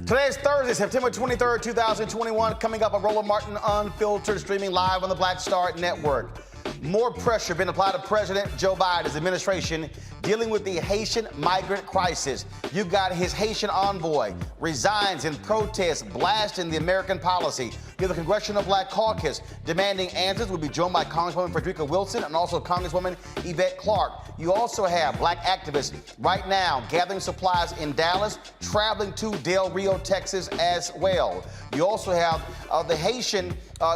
Today is Thursday, September 23rd, 2021. Coming up on Roland Martin Unfiltered, streaming live on the Black Star Network. More pressure being applied to President Joe Biden's administration dealing with the Haitian migrant crisis. You got his Haitian envoy resigns in protest, blasting the American policy. You have the Congressional Black Caucus demanding answers. We'll be joined by Congresswoman Frederica Wilson and also Congresswoman Yvette Clarke. You also have black activists right now gathering supplies in Dallas, traveling to Del Rio, Texas as well. You also have the Haitian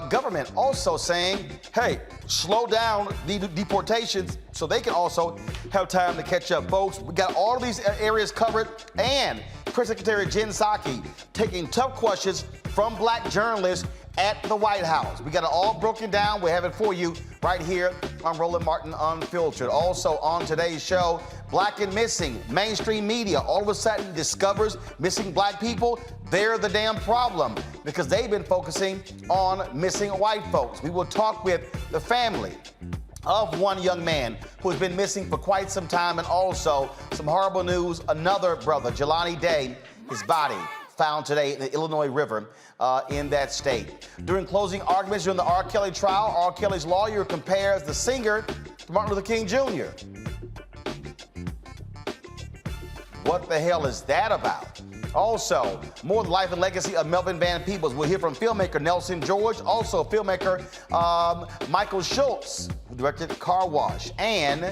government also saying, hey, slow down the deportations so they can also have time to catch up. Folks, we got all of these areas covered, and Press Secretary Jen Psaki taking tough questions from black journalists at the White House. We got it all broken down. We have it for you right here on Roland Martin Unfiltered. Also on today's show, Black and Missing. Mainstream media all of a sudden discovers missing black people. They're the damn problem because they've been focusing on missing white folks. We will talk with the family of one young man who has been missing for quite some time, and also some horrible news. Another brother, Jelani Day, his body found today in the Illinois River in that state. During closing arguments during the R. Kelly trial, R. Kelly's lawyer compares the singer to Martin Luther King Jr. What the hell is that about? Also, more of the life and legacy of Melvin Van Peebles. We'll hear from filmmaker Nelson George, also filmmaker Michael Schultz, who directed Car Wash, and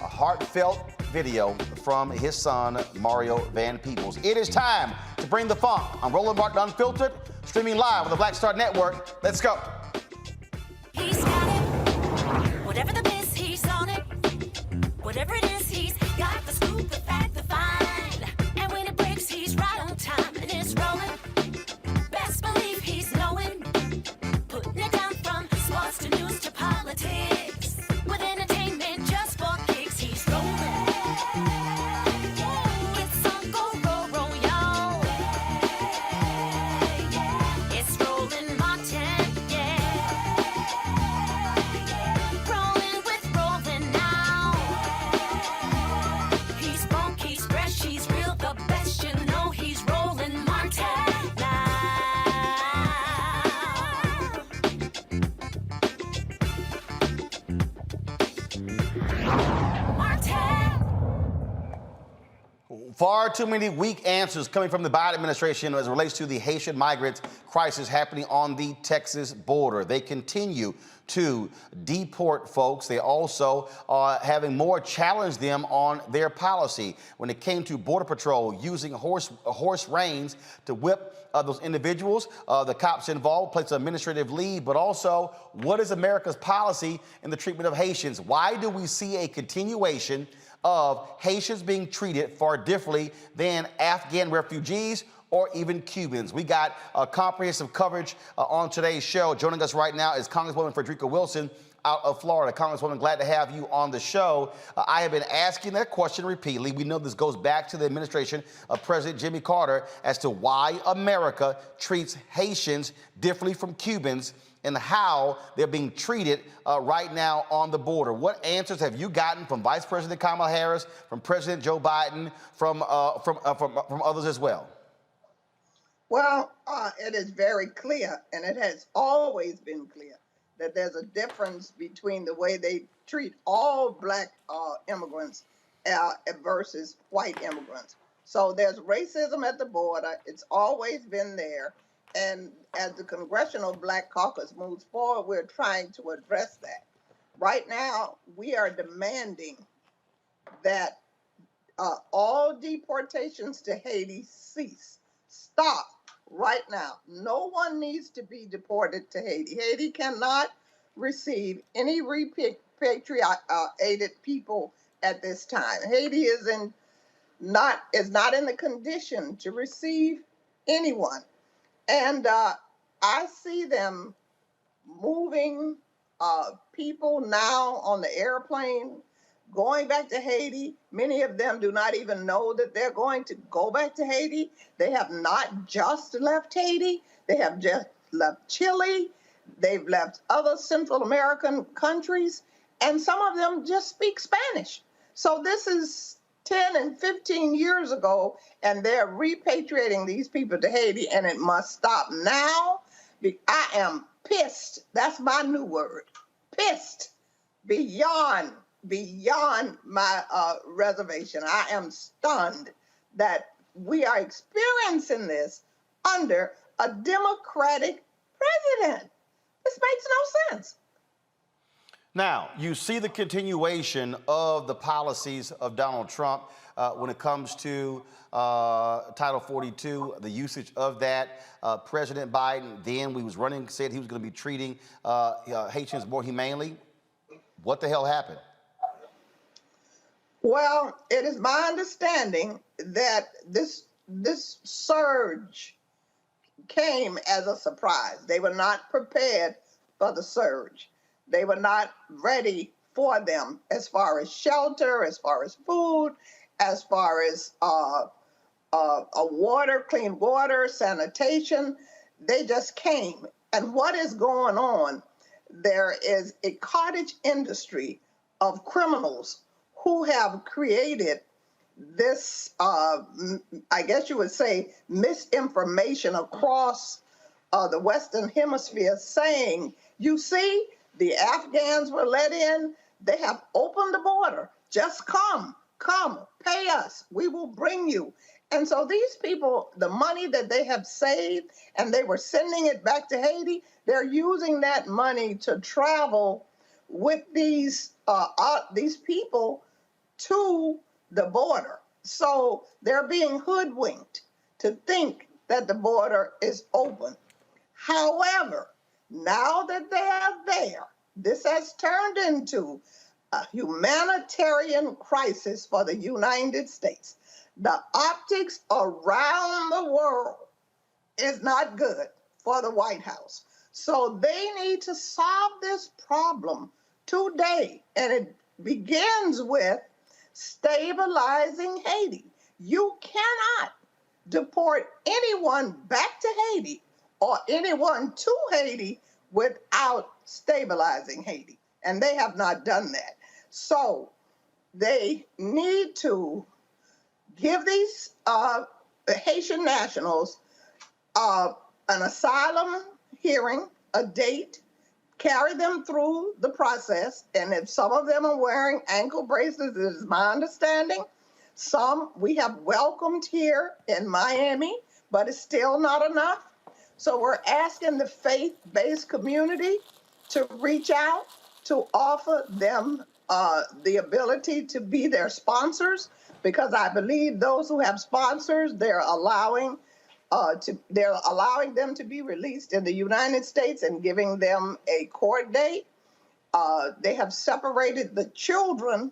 a heartfelt video from his son, Mario Van Peebles. It is time to bring the funk on Roland Martin Unfiltered, streaming live on the Black Star Network. Let's go. He's got it. Whatever the miss, he's on it. Whatever it is, he's got the scoop, the fact, the find. And when it breaks, he's right on time and it's rolling. Best believe he's knowing. Putting it down from sports to news to politics. With entertainment just for kicks, he's rolling. It's on go, roll, roll, y'all. It's Roland Martin, yeah. Rolling with Roland now. He's funk, he's fresh, he's real, the best, you know he's Roland Martin now. Far too many weak answers coming from the Biden administration as it relates to the Haitian migrant crisis happening on the Texas border. They continue to deport folks. They also are having more challenge them on their policy when it came to Border Patrol using horse reins to whip those individuals. The cops involved placed on administrative leave, but also what is America's policy in the treatment of Haitians? Why do we see a continuation of Haitians being treated far differently than Afghan refugees or even Cubans? We got comprehensive coverage on today's show. Joining us right now is Congresswoman Frederica Wilson out of Florida. Congresswoman, glad to have you on the show. I have been asking that question repeatedly. We know this goes back to the administration of President Jimmy Carter as to why America treats Haitians differently from Cubans and how they're being treated right now on the border. What answers have you gotten from Vice President Kamala Harris, from President Joe Biden, from others as well? Well, it is very clear, and it has always been clear, that there's a difference between the way they treat all black immigrants versus white immigrants. So there's racism at the border. It's always been there. And as the Congressional Black Caucus moves forward, we're trying to address that. Right now, we are demanding that all deportations to Haiti cease. Stop right now. No one needs to be deported to Haiti. Haiti cannot receive any repatriated people at this time. Haiti is not in the condition to receive anyone. And I see them moving people now on the airplane, going back to Haiti. Many of them do not even know that they're going to go back to Haiti. They have not just left Haiti. They have just left Chile. They've left other Central American countries. And some of them just speak Spanish. So this is 10 and 15 years ago, and they're repatriating these people to Haiti, and it must stop now. I am pissed. That's my new word. Pissed beyond my reservation. I am stunned that we are experiencing this under a Democratic president. This makes no sense. Now, you see the continuation of the policies of Donald Trump when it comes to Title 42, the usage of that. President Biden, then, we was running, said he was going to be treating Haitians more humanely. What the hell happened? Well, it is my understanding that this surge came as a surprise. They were not prepared for the surge. They were not ready for them as far as shelter, as far as food, as far as water, clean water, sanitation. They just came. And what is going on? There is a cottage industry of criminals who have created this, I guess you would say, misinformation across the Western Hemisphere saying, you see, the Afghans were let in. They have opened the border. Just come, pay us. We will bring you. And so these people, the money that they have saved, and they were sending it back to Haiti, they're using that money to travel with these people to the border. So they're being hoodwinked to think that the border is open. However, now that they are there, this has turned into a humanitarian crisis for the United States. The optics around the world is not good for the White House. So they need to solve this problem today. And it begins with stabilizing Haiti. You cannot deport anyone back to Haiti or anyone to Haiti without stabilizing Haiti. And they have not done that. So they need to give these Haitian nationals an asylum hearing, a date, carry them through the process. And if some of them are wearing ankle bracelets, it is my understanding. Some we have welcomed here in Miami, but it's still not enough. So we're asking the faith-based community to reach out, to offer them the ability to be their sponsors, because I believe those who have sponsors, they're allowing them to be released in the United States and giving them a court date. They have separated the children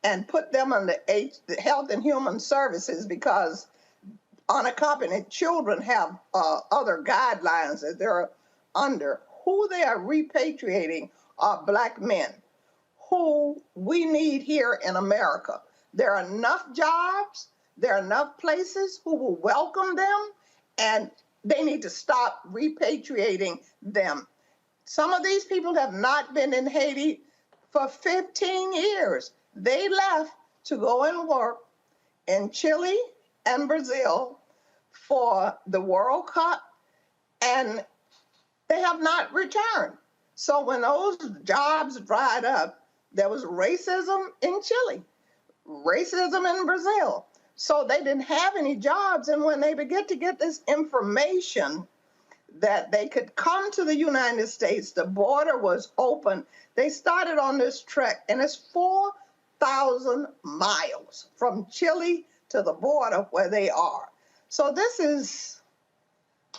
and put them on the Health and Human Services, because unaccompanied children have other guidelines that they're under. Who they are repatriating are Black men who we need here in America. There are enough jobs, there are enough places who will welcome them, and they need to stop repatriating them. Some of these people have not been in Haiti for 15 years. They left to go and work in Chile and Brazil for the World Cup, and they have not returned. So when those jobs dried up, there was racism in Chile, racism in Brazil. So they didn't have any jobs. And when they began to get this information that they could come to the United States, the border was open, they started on this trek, and it's 4,000 miles from Chile to the border where they are. So this is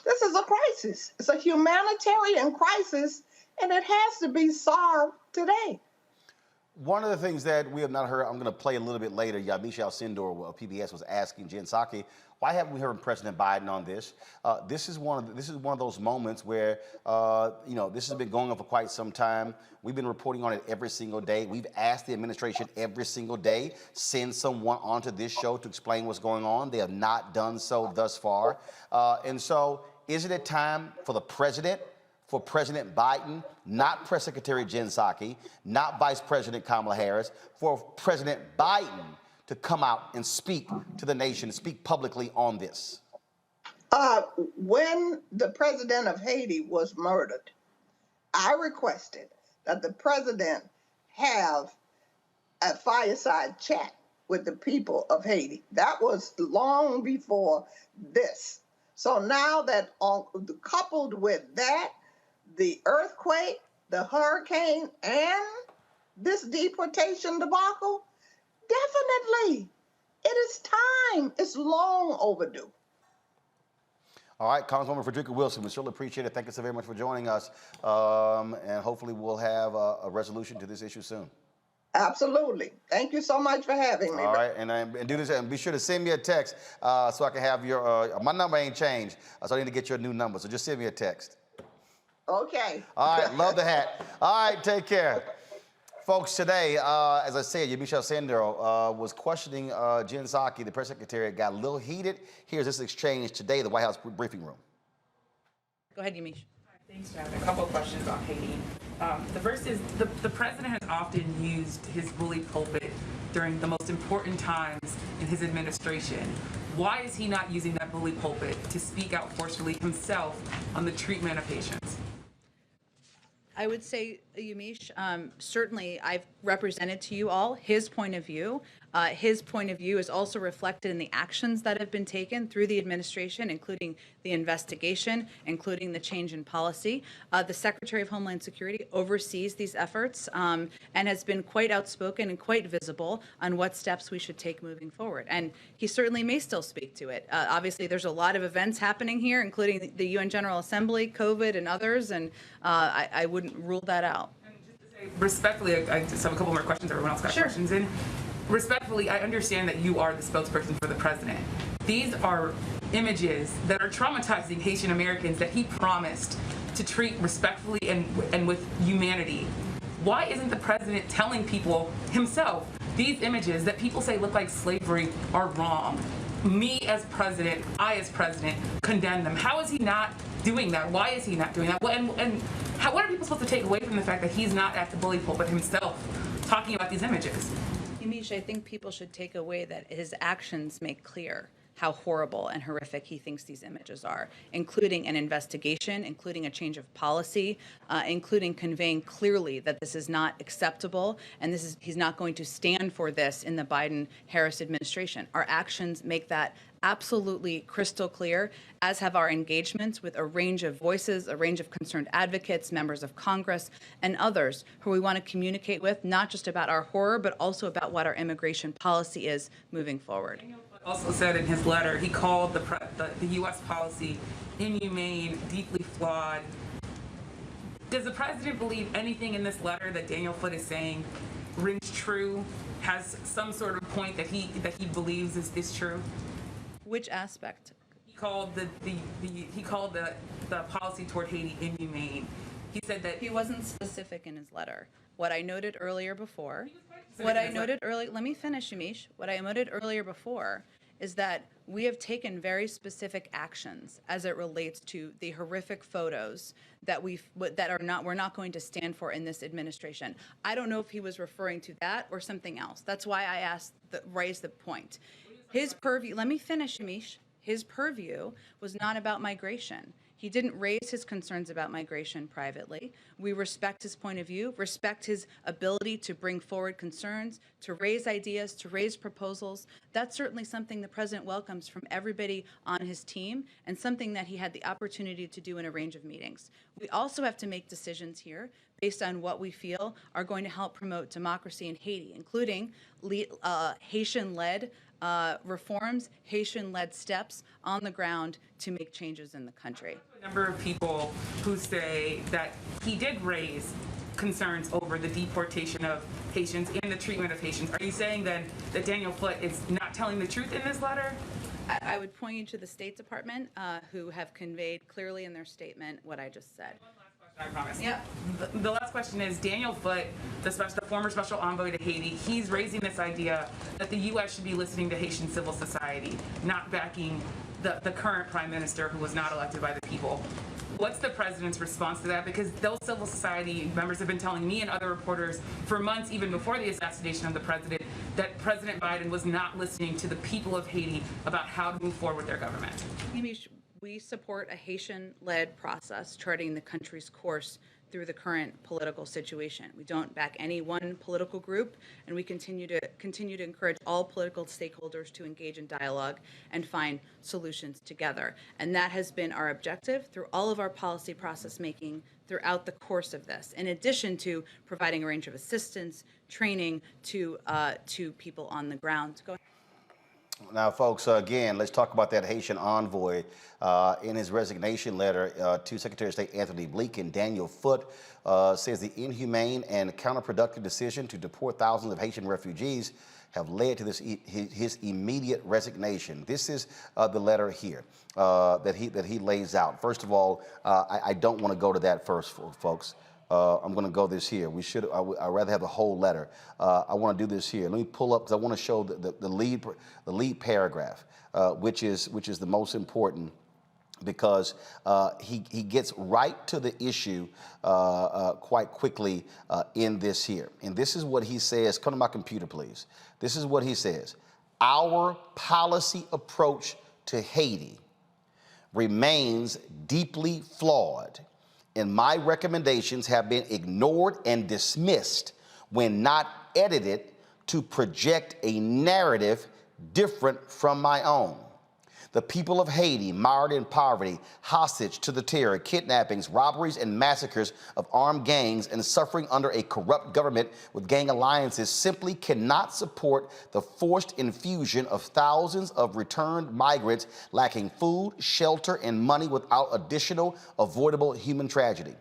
a crisis. It's a humanitarian crisis, and it has to be solved today. One of the things that we have not heard, I'm going to play a little bit later, Yamisha Sindor of PBS was asking Jen Psaki, why haven't we heard President Biden on this? This is one of those moments where, this has been going on for quite some time. We've been reporting on it every single day. We've asked the administration every single day, send someone onto this show to explain what's going on. They have not done so thus far. And so is it a time for for President Biden, not Press Secretary Jen Psaki, not Vice President Kamala Harris, for President Biden to come out and speak to the nation, speak publicly on this? When the president of Haiti was murdered, I requested that the president have a fireside chat with the people of Haiti. That was long before this. So now that coupled with that, the earthquake, the hurricane, and this deportation debacle, definitely it is time. It's long overdue. All right, Congresswoman Frederica Wilson, we surely appreciate it. Thank you so very much for joining us. And hopefully we'll have a resolution to this issue soon. Absolutely. Thank you so much for having me. All right, and do this, and be sure to send me a text so I can have your, my number ain't changed, so I need to get your new number, so just send me a text. Okay. All right, love the hat. All right, take care. Folks, today, as I said, Yamisha Sendero was questioning Jen Psaki, the press secretary. It got a little heated. Here's this exchange today, the White House briefing room. Go ahead, Yamisha. Thanks, Jasmine. A couple of questions on Haiti. The first is the president has often used his bully pulpit during the most important times in his administration. Why is he not using that bully pulpit to speak out forcefully himself on the treatment of Haitians? I would say, Yamish, certainly I've represented to you all his point of view. His point of view is also reflected in the actions that have been taken through the administration, including the investigation, including the change in policy. The Secretary of Homeland Security oversees these efforts and has been quite outspoken and quite visible on what steps we should take moving forward. And he certainly may still speak to it. Obviously, there's a lot of events happening here, including the UN General Assembly, COVID, and others, and I wouldn't rule that out. And just to say, respectfully, I just have a couple more questions. Everyone else got questions in. Respectfully, I understand that you are the spokesperson for the president. These are images that are traumatizing Haitian Americans that he promised to treat respectfully and with humanity. Why isn't the president telling people himself these images that people say look like slavery are wrong? Me as president, I as president, condemn them. How is he not doing that? Why is he not doing that? What are people supposed to take away from the fact that he's not at the bully pulpit himself talking about these images? Yamish, I think people should take away that his actions make clear how horrible and horrific he thinks these images are, including an investigation, including a change of policy, including conveying clearly that this is not acceptable and he's not going to stand for this in the Biden-Harris administration. Our actions make that absolutely crystal clear, as have our engagements with a range of voices, a range of concerned advocates, members of Congress, and others who we want to communicate with, not just about our horror, but also about what our immigration policy is moving forward. Also said in his letter, he called the U.S. policy inhumane, deeply flawed. Does the president believe anything in this letter that Daniel Foote is saying rings true, has some sort of point that he believes is true? Which aspect? He called the policy toward Haiti inhumane. He said that He wasn't specific in his letter. What I noted earlier before, let me finish, Yamish. What I noted earlier before is that we have taken very specific actions as it relates to the horrific photos that we're not going to stand for in this administration. I don't know if he was referring to that or something else. That's why I raised the point. His purview, let me finish, Yamish. His purview was not about migration. He didn't raise his concerns about migration privately. We respect his point of view, respect his ability to bring forward concerns, to raise ideas, to raise proposals. That's certainly something the president welcomes from everybody on his team and something that he had the opportunity to do in a range of meetings. We also have to make decisions here based on what we feel are going to help promote democracy in Haiti, including Haitian-led reforms, Haitian-led steps on the ground to make changes in the country. A number of people who say that he did raise concerns over the deportation of Haitians and the treatment of Haitians. Are you saying then that Daniel Foote is not telling the truth in this letter? I would point you to the State Department, who have conveyed clearly in their statement what I just said. I promise. Yep. The last question is, Daniel Foote, the former special envoy to Haiti, he's raising this idea that the U.S. should be listening to Haitian civil society, not backing the current prime minister who was not elected by the people. What's the president's response to that? Because those civil society members have been telling me and other reporters for months, even before the assassination of the president, that President Biden was not listening to the people of Haiti about how to move forward with their government? We support a Haitian-led process charting the country's course through the current political situation. We don't back any one political group, and we continue to encourage all political stakeholders to engage in dialogue and find solutions together. And that has been our objective through all of our policy process making throughout the course of this, in addition to providing a range of assistance, training to people on the ground. Go ahead. Now, folks, again, let's talk about that Haitian envoy. In his resignation letter to Secretary of State Anthony Blinken, Daniel Foote says the inhumane and counterproductive decision to deport thousands of Haitian refugees have led to his immediate resignation. This is the letter here that he lays out. First of all, I don't want to go to that first, folks. I'm going to go this here. I'd rather have the whole letter. I want to do this here. Let me pull up because I want to show the lead paragraph, which is the most important, because he gets right to the issue quite quickly in this here. And this is what he says. Come to my computer, please. This is what he says. Our policy approach to Haiti remains deeply flawed, and my recommendations have been ignored and dismissed when not edited to project a narrative different from my own. The people of Haiti, mired in poverty, hostage to the terror, kidnappings, robberies, and massacres of armed gangs, and suffering under a corrupt government with gang alliances, simply cannot support the forced infusion of thousands of returned migrants lacking food, shelter, and money without additional avoidable human tragedy.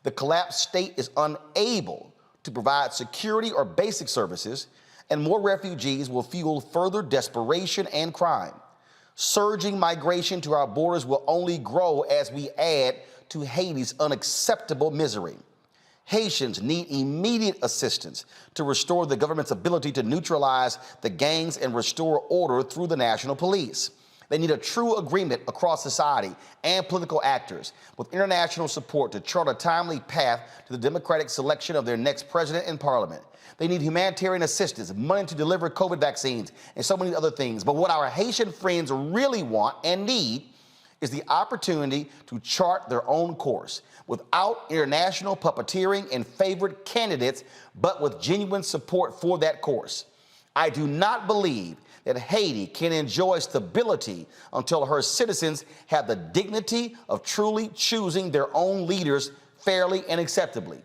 The collapsed state is unable to provide security or basic services, and more refugees will fuel further desperation and crime. Surging migration to our borders will only grow as we add to Haiti's unacceptable misery. Haitians need immediate assistance to restore the government's ability to neutralize the gangs and restore order through the national police. They need a true agreement across society and political actors with international support to chart a timely path to the democratic selection of their next president and parliament. They need humanitarian assistance, money to deliver COVID vaccines, and so many other things. But what our Haitian friends really want and need is the opportunity to chart their own course without international puppeteering and favored candidates, but with genuine support for that course. I do not believe that Haiti can enjoy stability until her citizens have the dignity of truly choosing their own leaders fairly and acceptably.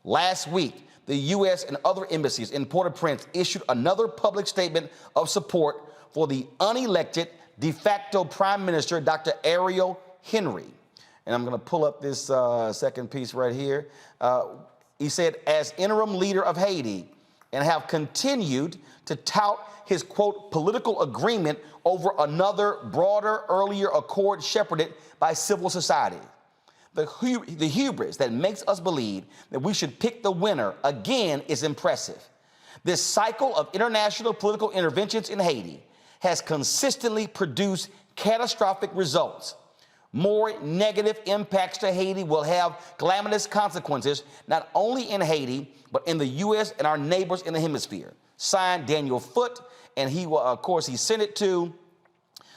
Last week, the U.S. and other embassies in Port-au-Prince issued another public statement of support for the unelected de facto Prime Minister, Dr. Ariel Henry. And I'm going to pull up this second piece right here. He said, as interim leader of Haiti, and have continued to tout his, quote, political agreement over another broader earlier accord shepherded by civil society. The hubris that makes us believe that we should pick the winner again is impressive. This cycle of international political interventions in Haiti has consistently produced catastrophic results. More negative impacts to Haiti will have calamitous consequences, not only in Haiti, but in the U.S. and our neighbors in the hemisphere. Signed, Daniel Foote, and he will, of course, he sent it to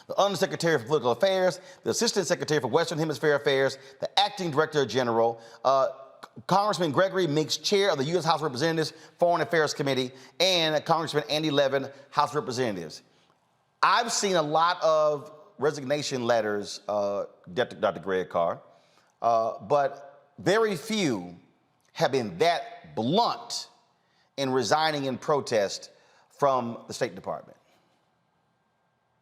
the Undersecretary for Political Affairs, the Assistant Secretary for Western Hemisphere Affairs, the Acting Director General, Congressman Gregory Meeks, Chair of the U.S. House of Representatives Foreign Affairs Committee, and Congressman Andy Levin, House of Representatives. I've seen a lot of resignation letters, Dr. Greg Carr, but very few have been that blunt in resigning in protest from the State Department.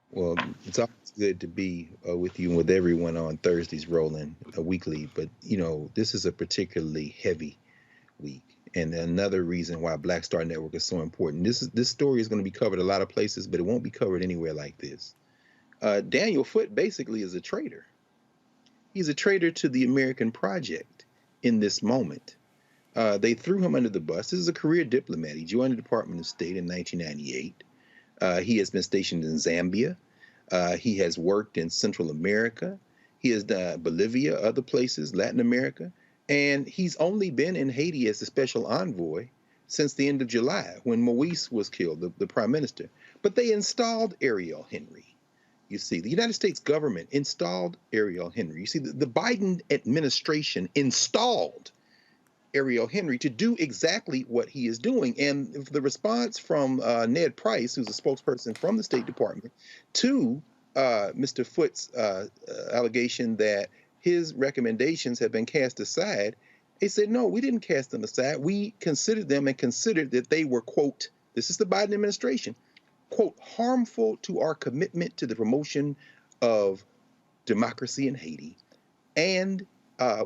Well, it's always good to be with you and with everyone on Thursdays, Roland, weekly. But, you know, this is a particularly heavy week. And another reason why Black Star Network is so important. This story is going to be covered a lot of places, but it won't be covered anywhere like this. Daniel Foote basically is a traitor. He's a traitor to the American project in this moment. They threw him under the bus. This is a career diplomat. He joined the Department of State in 1998. He has been stationed in Zambia. He has worked in Central America. He has done Bolivia, other places, Latin America. And he's only been in Haiti as a special envoy since the end of July when Moise was killed, the prime minister. But they installed Ariel Henry. You see, the United States government installed Ariel Henry. You see, the Biden administration installed Ariel Henry to do exactly what he is doing. And the response from Ned Price, who's a spokesperson from the State Department, to Mr. Foot's allegation that his recommendations have been cast aside, they said, no, we didn't cast them aside. We considered them and considered that they were, quote, this is the Biden administration, quote, harmful to our commitment to the promotion of democracy in Haiti, and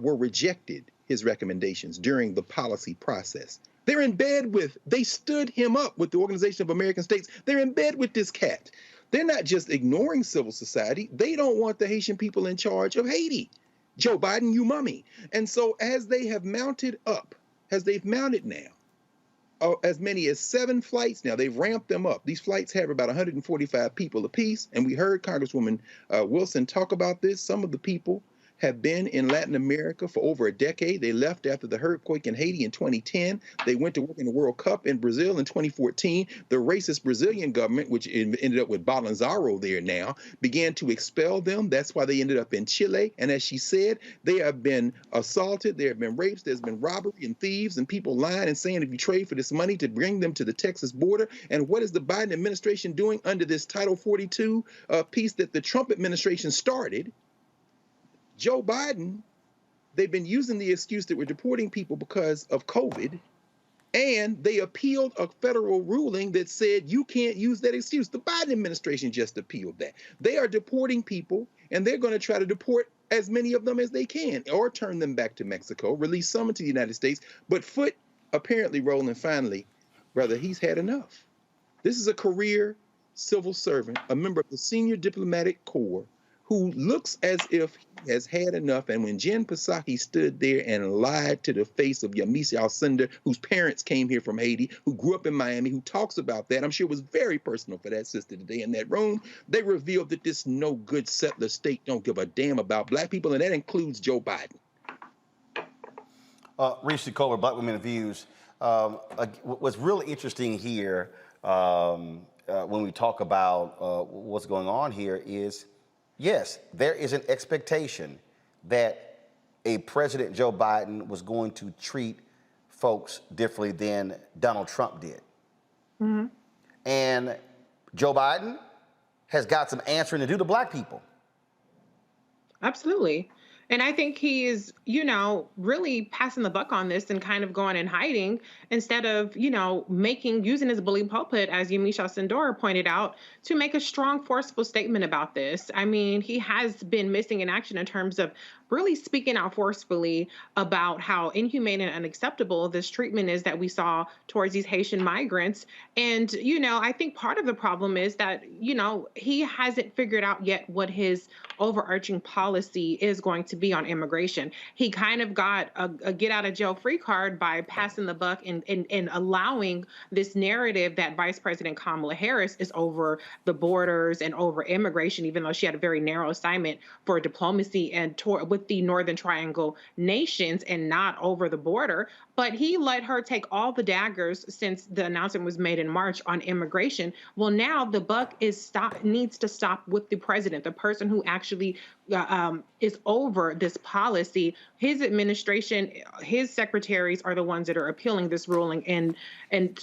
were rejected his recommendations during the policy process. They're in bed with, they stood him up with the Organization of American States. They're in bed with this cat. They're not just ignoring civil society. They don't want the Haitian people in charge of Haiti. Joe Biden, you mummy. And so as they have mounted up, as they've mounted now, as many as 7 flights now, they've ramped them up. These flights have about 145 people apiece. And we heard Congresswoman Wilson talk about this. Some of the people have been in Latin America for over a decade. They left after the earthquake in Haiti in 2010. They went to work in the World Cup in Brazil in 2014. The racist Brazilian government, which ended up with Bolsonaro there now, began to expel them. That's why they ended up in Chile. And as she said, they have been assaulted, there have been rapes, there's been robbery and thieves and people lying and saying if you trade for this money to bring them to the Texas border. And what is the Biden administration doing under this Title 42 piece that the Trump administration started? Joe Biden, they've been using the excuse that we're deporting people because of COVID, and they appealed a federal ruling that said you can't use that excuse. The Biden administration just appealed that. They are deporting people, and they're going to try to deport as many of them as they can, or turn them back to Mexico, release some into the United States. But Foot, apparently, Roland, finally, brother, he's had enough. This is a career civil servant, a member of the senior diplomatic corps, who looks as if he has had enough. And when Jen Psaki stood there and lied to the face of Yamisi Alcindor, whose parents came here from Haiti, who grew up in Miami, who talks about that, I'm sure it was very personal for that sister today in that room, they revealed that this no good settler state don't give a damn about black people, and that includes Joe Biden. Rishi Kohler, Black Women Views. What's really interesting here when we talk about what's going on here is, yes, there is an expectation that a President Joe Biden was going to treat folks differently than Donald Trump did. Mm-hmm. And Joe Biden has got some answering to do to black people. Absolutely. And I think he is, really passing the buck on this and kind of going in hiding instead of, using his bully pulpit, as Yamisha Sindora pointed out, to make a strong, forceful statement about this. I mean, he has been missing in action in terms of really speaking out forcefully about how inhumane and unacceptable this treatment is that we saw towards these Haitian migrants. And, I think part of the problem is that, he hasn't figured out yet what his overarching policy is going to be on immigration. He kind of got a get out of jail free card by passing the buck and allowing this narrative that Vice President Kamala Harris is over the borders and over immigration, even though she had a very narrow assignment for diplomacy and with the Northern Triangle nations and not over the border. But he let her take all the daggers since the announcement was made in March on immigration. Well, now the buck needs to stop with the president, the person who actually is over this policy. His administration, his secretaries are the ones that are appealing this ruling in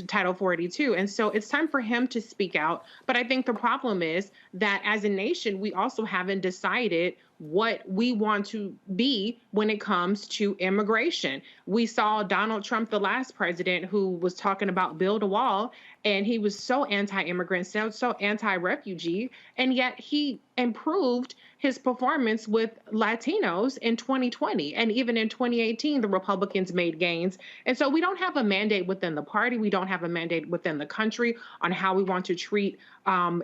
Title 42. And so it's time for him to speak out. But I think the problem is that as a nation, we also haven't decided what we want to be when it comes to immigration. We saw Donald Trump, the last president, who was talking about build a wall, and he was so anti-immigrant, so anti-refugee, and yet he improved his performance with Latinos in 2020. And even in 2018, the Republicans made gains. And so we don't have a mandate within the party. We don't have a mandate within the country on how we want to treat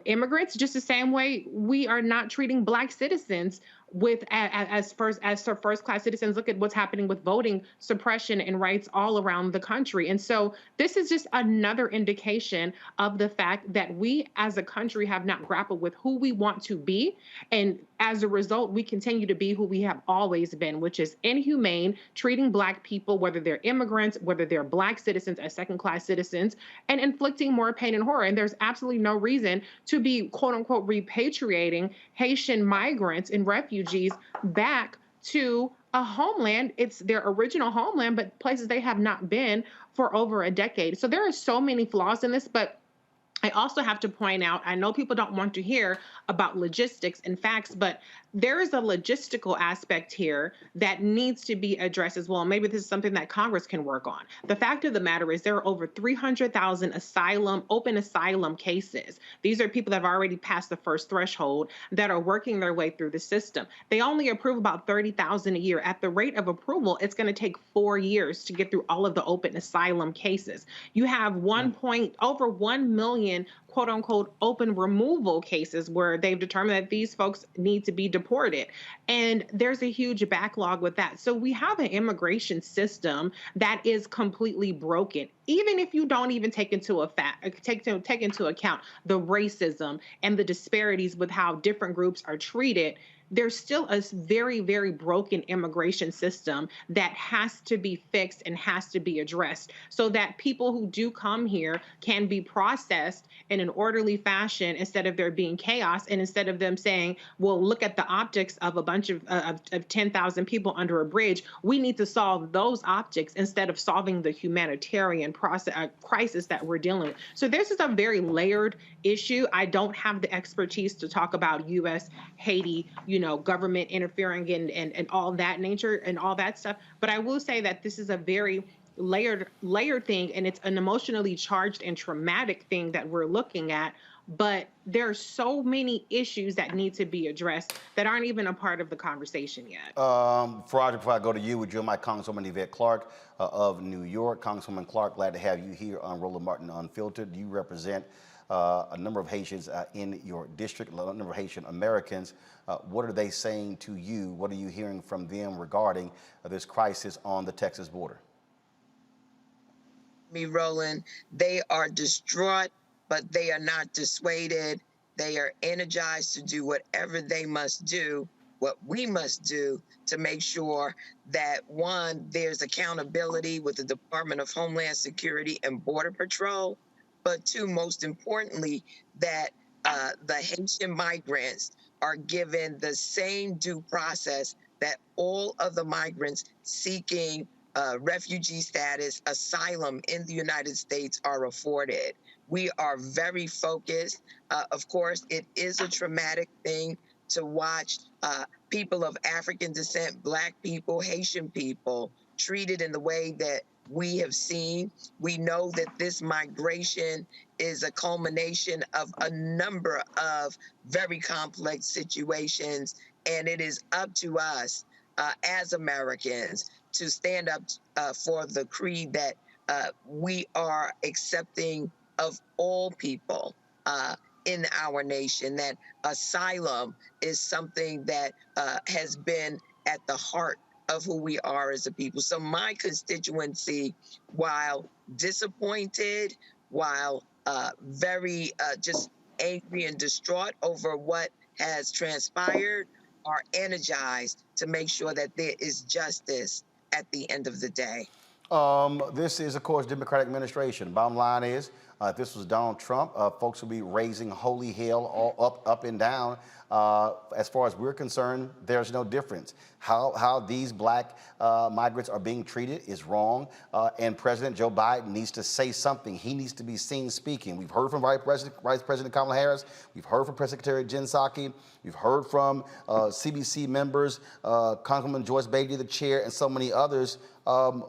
immigrants, just the same way we are not treating Black citizens as first-class citizens. Look at what's happening with voting suppression and rights all around the country. And so this is just another indication recognition of the fact that we as a country have not grappled with who we want to be. And as a result, we continue to be who we have always been, which is inhumane, treating Black people, whether they're immigrants, whether they're Black citizens as second-class citizens, and inflicting more pain and horror. And there's absolutely no reason to be, quote unquote, repatriating Haitian migrants and refugees back to a homeland. It's their original homeland, but places they have not been for over a decade. So there are so many flaws in this, but I also have to point out, I know people don't want to hear about logistics and facts, but there is a logistical aspect here that needs to be addressed as well. Maybe this is something that Congress can work on. The fact of the matter is there are over 300,000 open asylum cases. These are people that have already passed the first threshold that are working their way through the system. They only approve about 30,000 a year. At the rate of approval, it's going to take 4 years to get through all of the open asylum cases. You have over 1 million quote unquote open removal cases where they've determined that these folks need to be deported. And there's a huge backlog with that. So we have an immigration system that is completely broken. Even if you don't even take into account the racism and the disparities with how different groups are treated, there's still a very, very broken immigration system that has to be fixed and has to be addressed so that people who do come here can be processed in an orderly fashion instead of there being chaos and instead of them saying, well, look at the optics of a bunch of 10,000 people under a bridge. We need to solve those optics instead of solving the humanitarian crisis that we're dealing with. So this is a very layered issue. I don't have the expertise to talk about U.S., Haiti, government interfering and all that nature and all that stuff. But I will say that this is a very layered thing, and it's an emotionally charged and traumatic thing that we're looking at. But there are so many issues that need to be addressed that aren't even a part of the conversation yet. Roger, before I go to you, would you and my Congresswoman Yvette Clarke of New York. Congresswoman Clarke, glad to have you here on Roland Martin Unfiltered. You represent a number of Haitians in your district, a number of Haitian Americans. What are they saying to you? What are you hearing from them regarding this crisis on the Texas border? Roland, they are distraught, but they are not dissuaded. They are energized to do whatever they must do, what we must do to make sure that, one, there's accountability with the Department of Homeland Security and Border Patrol, but two, most importantly, that the Haitian migrants are given the same due process that all other migrants seeking refugee status, asylum in the United States are afforded. We are very focused. Of course, it is a traumatic thing to watch people of African descent, Black people, Haitian people treated in the way that we have seen. We know that this migration is a culmination of a number of very complex situations, and it is up to us as Americans to stand up for the creed that we are accepting of all people in our nation, that asylum is something that has been at the heart of who we are as a people. So my constituency, while disappointed, while very just angry and distraught over what has transpired, are energized to make sure that there is justice at the end of the day. This is, of course, Democratic administration. Bottom line is, if this was Donald Trump, folks would be raising holy hell all up and down. As far as we're concerned, there's no difference. How these Black migrants are being treated is wrong, and President Joe Biden needs to say something. He needs to be seen speaking. We've heard from Vice President Kamala Harris. We've heard from Press Secretary Jen Psaki. We've heard from CBC members, Congresswoman Joyce Beatty, the chair, and so many others.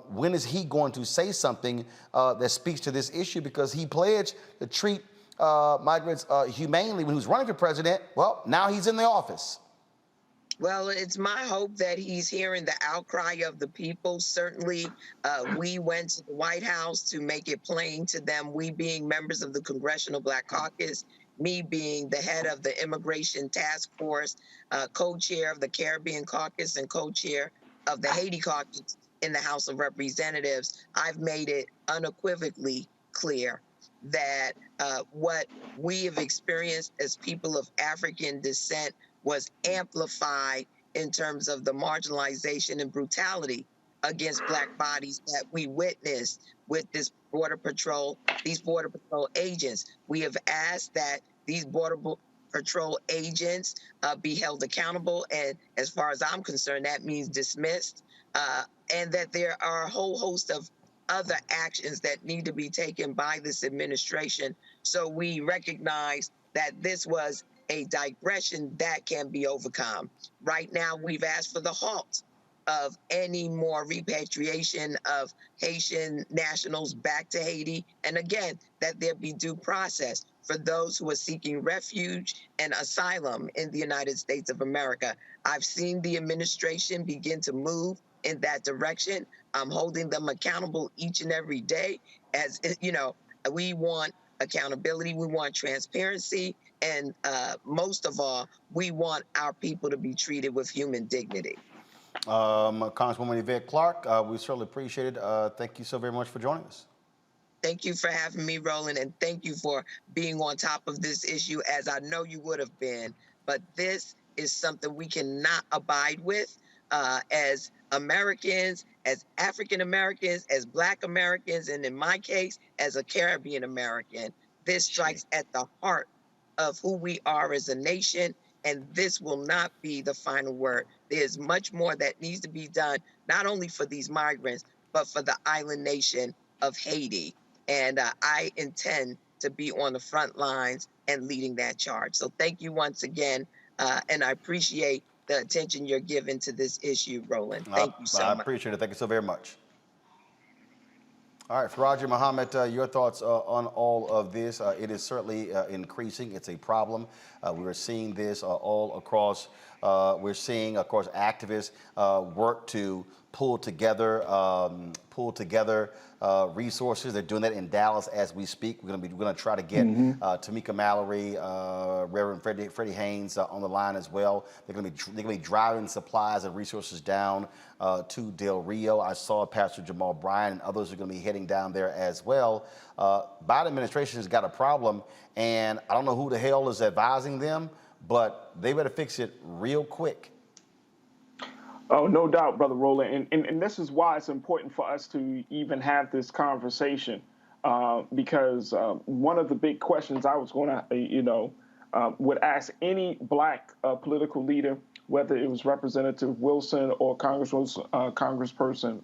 When is he going to say something that speaks to this issue? Because he pledged to treat migrants humanely when he was running for president. Well, now he's in the office. Well, it's my hope that he's hearing the outcry of the people. Certainly, we went to the White House to make it plain to them, we being members of the Congressional Black Caucus, me being the head of the Immigration Task Force, co-chair of the Caribbean Caucus and co-chair of the Haiti Caucus in the House of Representatives. I've made it unequivocally clear that what we have experienced as people of African descent was amplified in terms of the marginalization and brutality against Black bodies that we witnessed with these Border Patrol agents. We have asked that these Border Patrol agents be held accountable, and as far as I'm concerned, that means dismissed, and that there are a whole host of other actions that need to be taken by this administration. So we recognize that this was a digression that can be overcome. Right now, we've asked for the halt of any more repatriation of Haitian nationals back to Haiti. And again, that there be due process for those who are seeking refuge and asylum in the United States of America. I've seen the administration begin to move in that direction. I'm holding them accountable each and every day. As you know, we want accountability, we want transparency, and most of all, we want our people to be treated with human dignity. Congresswoman Yvette Clarke, we certainly appreciate it. Thank you so very much for joining us. Thank you for having me, Roland, and thank you for being on top of this issue, as I know you would have been. But this is something we cannot abide with as Americans, as African Americans, as Black Americans, and in my case, as a Caribbean American. This strikes at the heart of who we are as a nation, and this will not be the final word. There's much more that needs to be done, not only for these migrants, but for the island nation of Haiti. And I intend to be on the front lines and leading that charge. So thank you once again, and I appreciate the attention you're giving to this issue, Roland. Thank you so much. I appreciate it. Thank you so very much. All right, Faraji Muhammad, your thoughts on all of this. It is certainly increasing. It's a problem. We're seeing this all across. We're seeing, of course, activists work to pull together resources. They're doing that in Dallas as we speak. We're going to try to get Tamika Mallory, Reverend Freddie Haynes on the line as well. They're going to be driving supplies and resources down to Del Rio. I saw Pastor Jamal Bryant and others are going to be heading down there as well. Biden administration has got a problem, and I don't know who the hell is advising them, but they better fix it real quick. Oh, no doubt, Brother Roland. And this is why it's important for us to even have this conversation, because one of the big questions I was going to, would ask any Black political leader, whether it was Representative Wilson or Congresswoman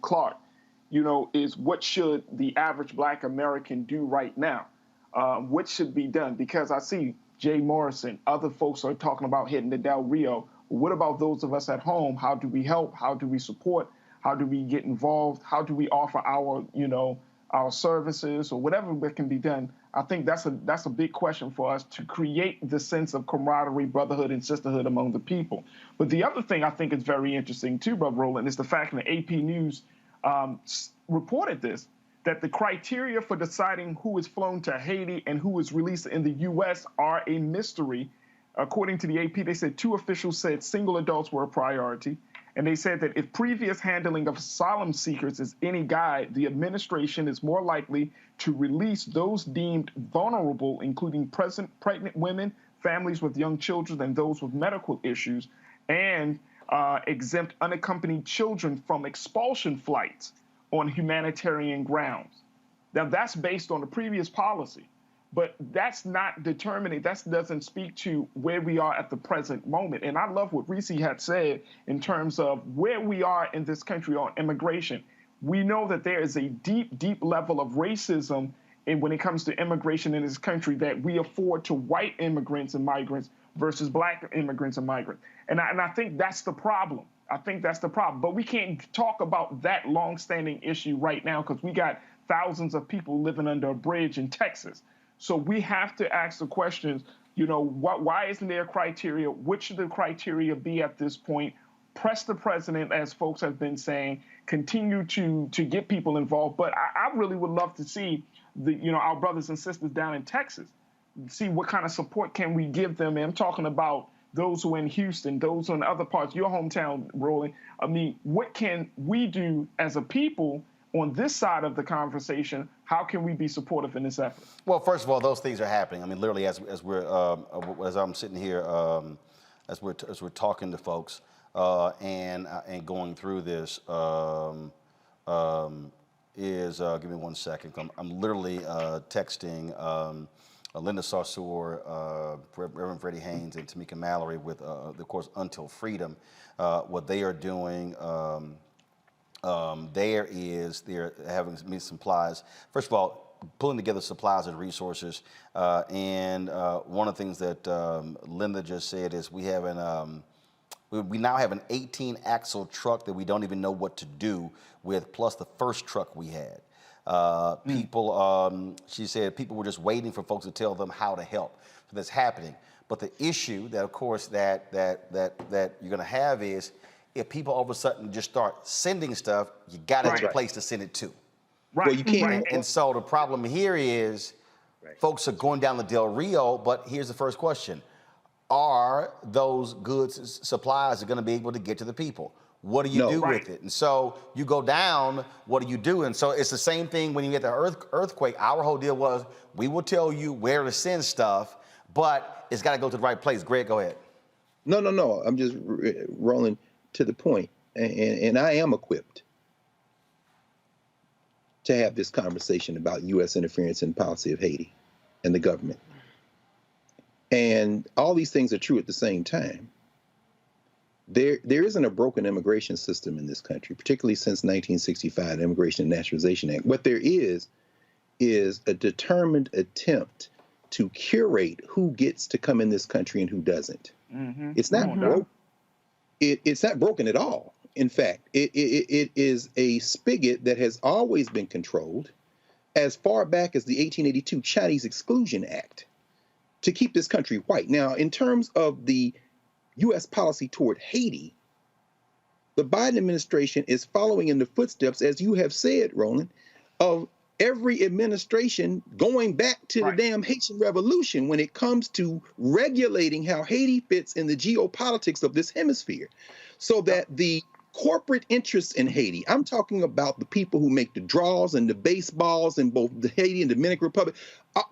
Clarke, is what should the average Black American do right now? What should be done? Because I see Jay Morrison, other folks are talking about hitting the Del Rio. What about those of us at home? How do we help? How do we support? How do we get involved? How do we offer our, our services or whatever that can be done? I think that's a big question for us to create the sense of camaraderie, brotherhood, and sisterhood among the people. But the other thing I think is very interesting too, Brother Roland, is the fact that AP News reported this, that the criteria for deciding who is flown to Haiti and who is released in the U.S. are a mystery. According to the AP, they said 2 officials said single adults were a priority. And they said that if previous handling of asylum seekers is any guide, the administration is more likely to release those deemed vulnerable, including pregnant women, families with young children, and those with medical issues, and exempt unaccompanied children from expulsion flights on humanitarian grounds. Now, that's based on the previous policy. But that's not determining, that doesn't speak to where we are at the present moment. And I love what Reese had said in terms of where we are in this country on immigration. We know that there is a deep, deep level of racism when it comes to immigration in this country that we afford to white immigrants and migrants versus Black immigrants and migrants. And I think that's the problem. I think that's the problem. But we can't talk about that longstanding issue right now because we got thousands of people living under a bridge in Texas. So we have to ask the questions, why isn't there a criteria? What should the criteria be at this point? Press the president, as folks have been saying, continue to get people involved. But I really would love to see our brothers and sisters down in Texas, see what kind of support can we give them. And I'm talking about those who are in Houston, those who are in other parts, your hometown, Roland. I mean, what can we do as a people on this side of the conversation, how can we be supportive in this effort? Well, first of all, those things are happening. I mean, literally, as I'm sitting here, as we're talking to folks and going through this, give me 1 second. I'm literally texting Linda Sarsour, Reverend Freddie Haynes, and Tamika Mallory with, of course, Until Freedom. What they are doing they're having me supplies. First of all, pulling together supplies and resources. And one of the things that Linda just said is we now have an 18-axle truck that we don't even know what to do with, plus the first truck we had. People, she said, people were just waiting for folks to tell them how to help. So that's happening. But the issue that, of course, that you're going to have is if people all of a sudden just start sending stuff, you got to have a place to send it to. Right. Well, you can't. And so the problem here is folks are going down the Del Rio, but here's the first question. Are those goods, supplies are going to be able to get to the people? What do you do with it? And so you go down, what do you do? And so it's the same thing when you get the earthquake. Our whole deal was we will tell you where to send stuff, but it's got to go to the right place. Greg, go ahead. No. I'm just rolling to the point. And I am equipped to have this conversation about U.S. interference in the policy of Haiti and the government. And all these things are true at the same time. There isn't a broken immigration system in this country, particularly since 1965, the Immigration and Naturalization Act. What there is a determined attempt to curate who gets to come in this country and who doesn't. Mm-hmm. It's not broken. It's not broken at all. In fact, it is a spigot that has always been controlled as far back as the 1882 Chinese Exclusion Act to keep this country white. Now, in terms of the U.S. policy toward Haiti, the Biden administration is following in the footsteps, as you have said, Roland, of every administration going back to the damn Haitian Revolution when it comes to regulating how Haiti fits in the geopolitics of this hemisphere. So that the corporate interests in Haiti, I'm talking about the people who make the draws and the baseballs in both the Haiti and Dominican Republic,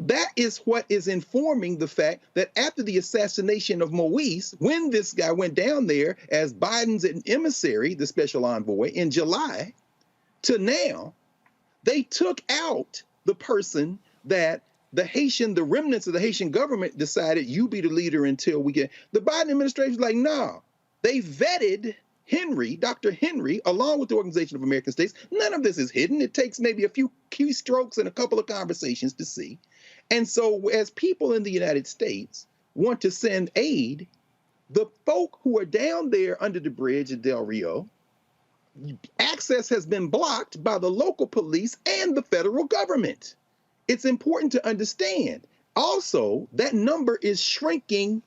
that is what is informing the fact that after the assassination of Moise, when this guy went down there as Biden's emissary, the special envoy, in July, to now, they took out the person that the remnants of the Haitian government decided you be the leader until we get. The Biden administration is like, no, they vetted Dr. Henry, along with the Organization of American States. None of this is hidden. It takes maybe a few keystrokes and a couple of conversations to see. And so as people in the United States want to send aid, the folk who are down there under the bridge at Del Rio, access has been blocked by the local police and the federal government. It's important to understand. Also, that number is shrinking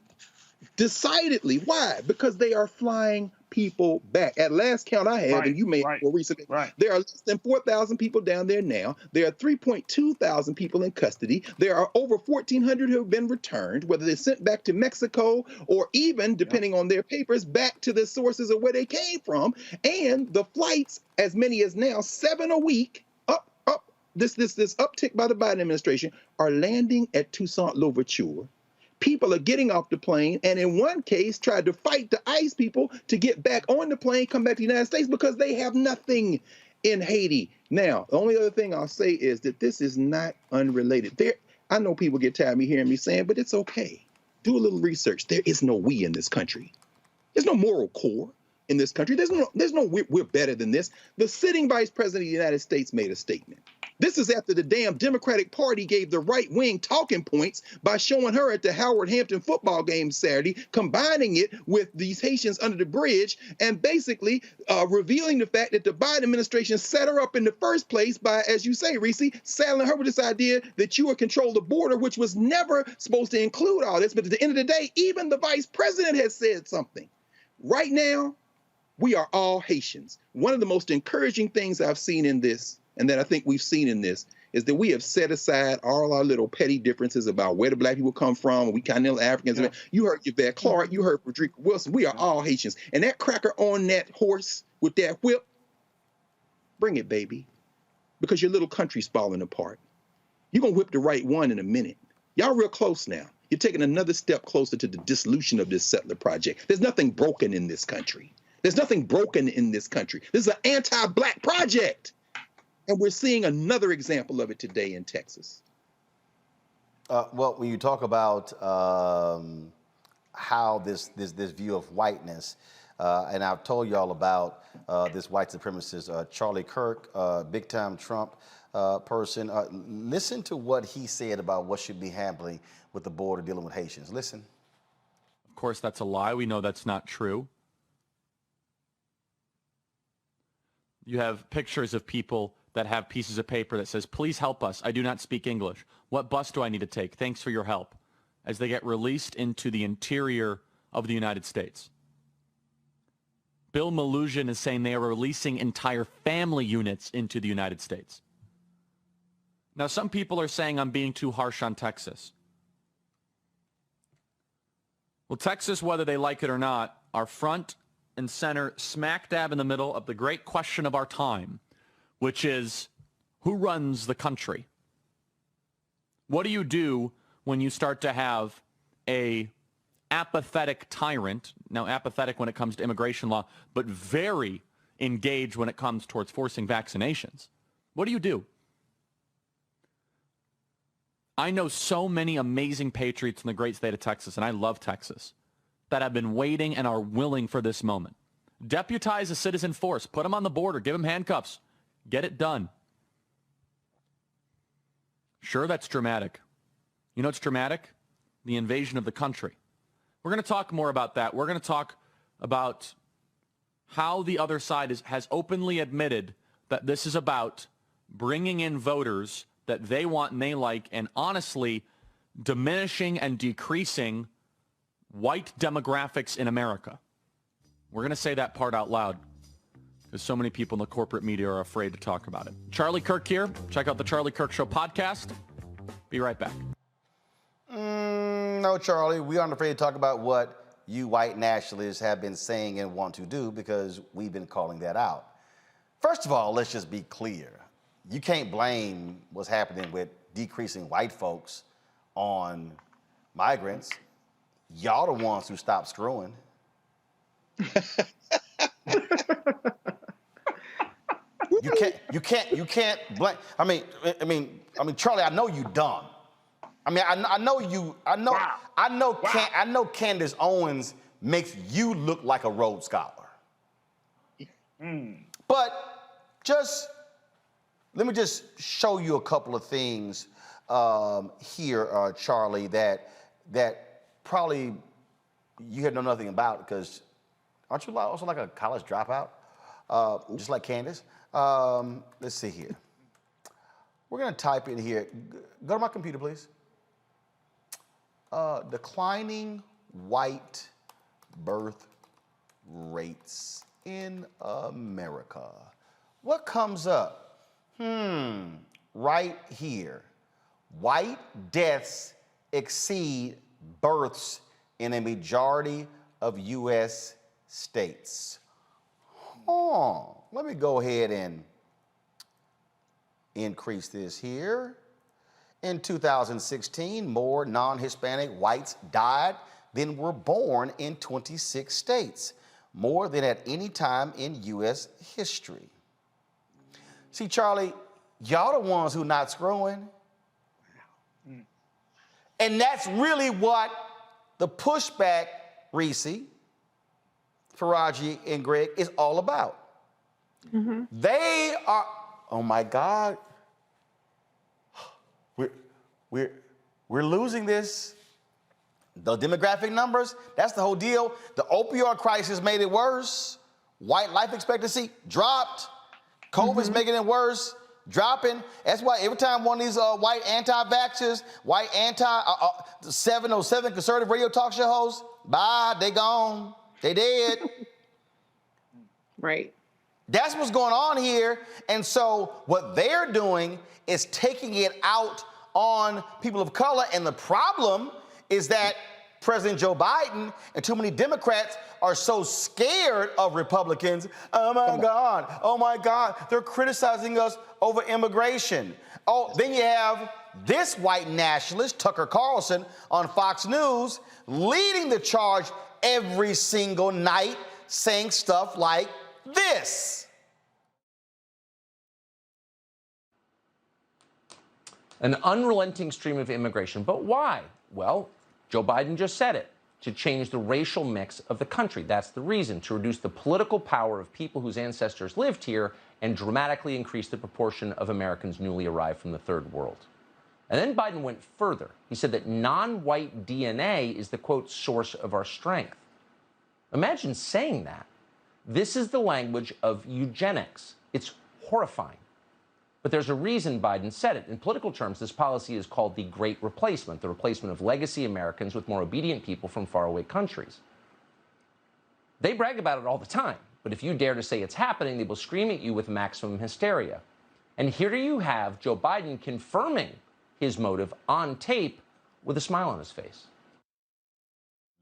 decidedly. Why? Because they are flying people back. At last count I have, and you may have more recently, there are less than 4,000 people down there now. There are 3.2 thousand people in custody. There are over 1,400 who have been returned, whether they're sent back to Mexico or even, depending on their papers, back to the sources of where they came from. And the flights, as many as now, 7 a week, this uptick by the Biden administration, are landing at Toussaint Louverture. People are getting off the plane, and in one case, tried to fight the ICE people to get back on the plane, come back to the United States because they have nothing in Haiti. Now, the only other thing I'll say is that this is not unrelated. I know people get tired of me hearing me saying, but it's okay. Do a little research. There is no we in this country. There's no moral core in this country. There's no we're better than this. The sitting vice president of the United States made a statement. This is after the damn Democratic Party gave the right wing talking points by showing her at the Howard Hampton football game Saturday, combining it with these Haitians under the bridge, and basically revealing the fact that the Biden administration set her up in the first place by, as you say, Reese, saddling her with this idea that you would control the border, which was never supposed to include all this. But at the end of the day, even the vice president has said something. Right now, we are all Haitians. One of the most encouraging things I've seen in this, and that I think we've seen in this, is that we have set aside all our little petty differences about where the black people come from, we continental Africans. Yeah. You heard Yvette Clark, you heard Frederica Wilson. We are all Haitians. And that cracker on that horse with that whip, bring it, baby. because your little country's falling apart. You're going to whip the right one in a minute. Y'all real close now. You're taking another step closer to the dissolution of this settler project. There's nothing broken in this country. There's nothing broken in this country. This is an anti-Black project. And we're seeing another example of it today in Texas. Well, when you talk about how this view of whiteness, and I've told y'all about this white supremacist Charlie Kirk, big time Trump person. Listen to what he said about what should be happening with the border dealing with Haitians. Listen. Of course, that's a lie. We know that's not true. You have pictures of people that have pieces of paper that says, please help us. I do not speak English. What bus do I need to take? Thanks for your help. As they get released into the interior of the United States. Bill Malhusian is saying they are releasing entire family units into the United States. Now, some people are saying I'm being too harsh on Texas. Well, Texas, whether they like it or not, are front and center, smack dab in the middle of the great question of our time, which is, who runs the country? What do you do when you start to have a apathetic tyrant, now apathetic when it comes to immigration law, but very engaged when it comes towards forcing vaccinations? What do you do? I know so many amazing patriots in the great state of Texas, and I love Texas, that have been waiting and are willing for this moment. Deputize a citizen force, put them on the border, give them handcuffs, get it done. Sure, that's dramatic. You know what's dramatic? The invasion of the country. We're going to talk more about that. We're going to talk about how the other side has openly admitted that this is about bringing in voters that they want and they like, and honestly diminishing and decreasing white demographics in America. We're going to say that part out loud because so many people in the corporate media are afraid to talk about it. Charlie Kirk here. Check out the Charlie Kirk Show podcast. Be right back. No, Charlie, we aren't afraid to talk about what you white nationalists have been saying and want to do because we've been calling that out. First of all, let's just be clear. You can't blame what's happening with decreasing white folks on migrants. Y'all the ones who stopped screwing. You can't blame. I mean, Charlie, I know you dumb. I mean, I know Candace Owens makes you look like a Rhodes Scholar. But let me just show you a couple of things here, Charlie, that probably you had know nothing about because aren't you also like a college dropout, just like Candace? Let's see here. We're going to type in here. Go to my computer, please. Declining white birth rates in America. What comes up? Right here. White deaths exceed births in a majority of U.S. states. Let me go ahead and increase this here. In 2016, more non-Hispanic whites died than were born in 26 states, more than at any time in U.S. history. See, Charlie, y'all the ones who not screwing. And that's really what the pushback, Reese, Faraji, and Greg, is all about. They are, oh my God, we're losing this. The demographic numbers, that's the whole deal. The opioid crisis made it worse. White life expectancy dropped. COVID's making it worse, dropping. That's why every time one of these white anti-vaxxers, white 707 conservative radio talk show hosts, bye, they gone. They dead. Right. That's what's going on here. And so what they're doing is taking it out on people of color. And the problem is that President Joe Biden and too many Democrats are so scared of Republicans. Oh my God, they're criticizing us over immigration. Oh, then you have this white nationalist, Tucker Carlson, on Fox News, leading the charge every single night, saying stuff like this. An unrelenting stream of immigration. But why? Well, Joe Biden just said it. To change the racial mix of the country. That's the reason. To reduce the political power of people whose ancestors lived here and dramatically increase the proportion of Americans newly arrived from the third world. And then Biden went further. He said that non-white DNA is the, quote, source of our strength. Imagine saying that. This is the language of eugenics. It's horrifying. But there's a reason Biden said it. In political terms, this policy is called the Great Replacement, the replacement of legacy Americans with more obedient people from faraway countries. They brag about it all the time, but if you dare to say it's happening, they will scream at you with maximum hysteria. And here you have Joe Biden confirming his motive on tape with a smile on his face.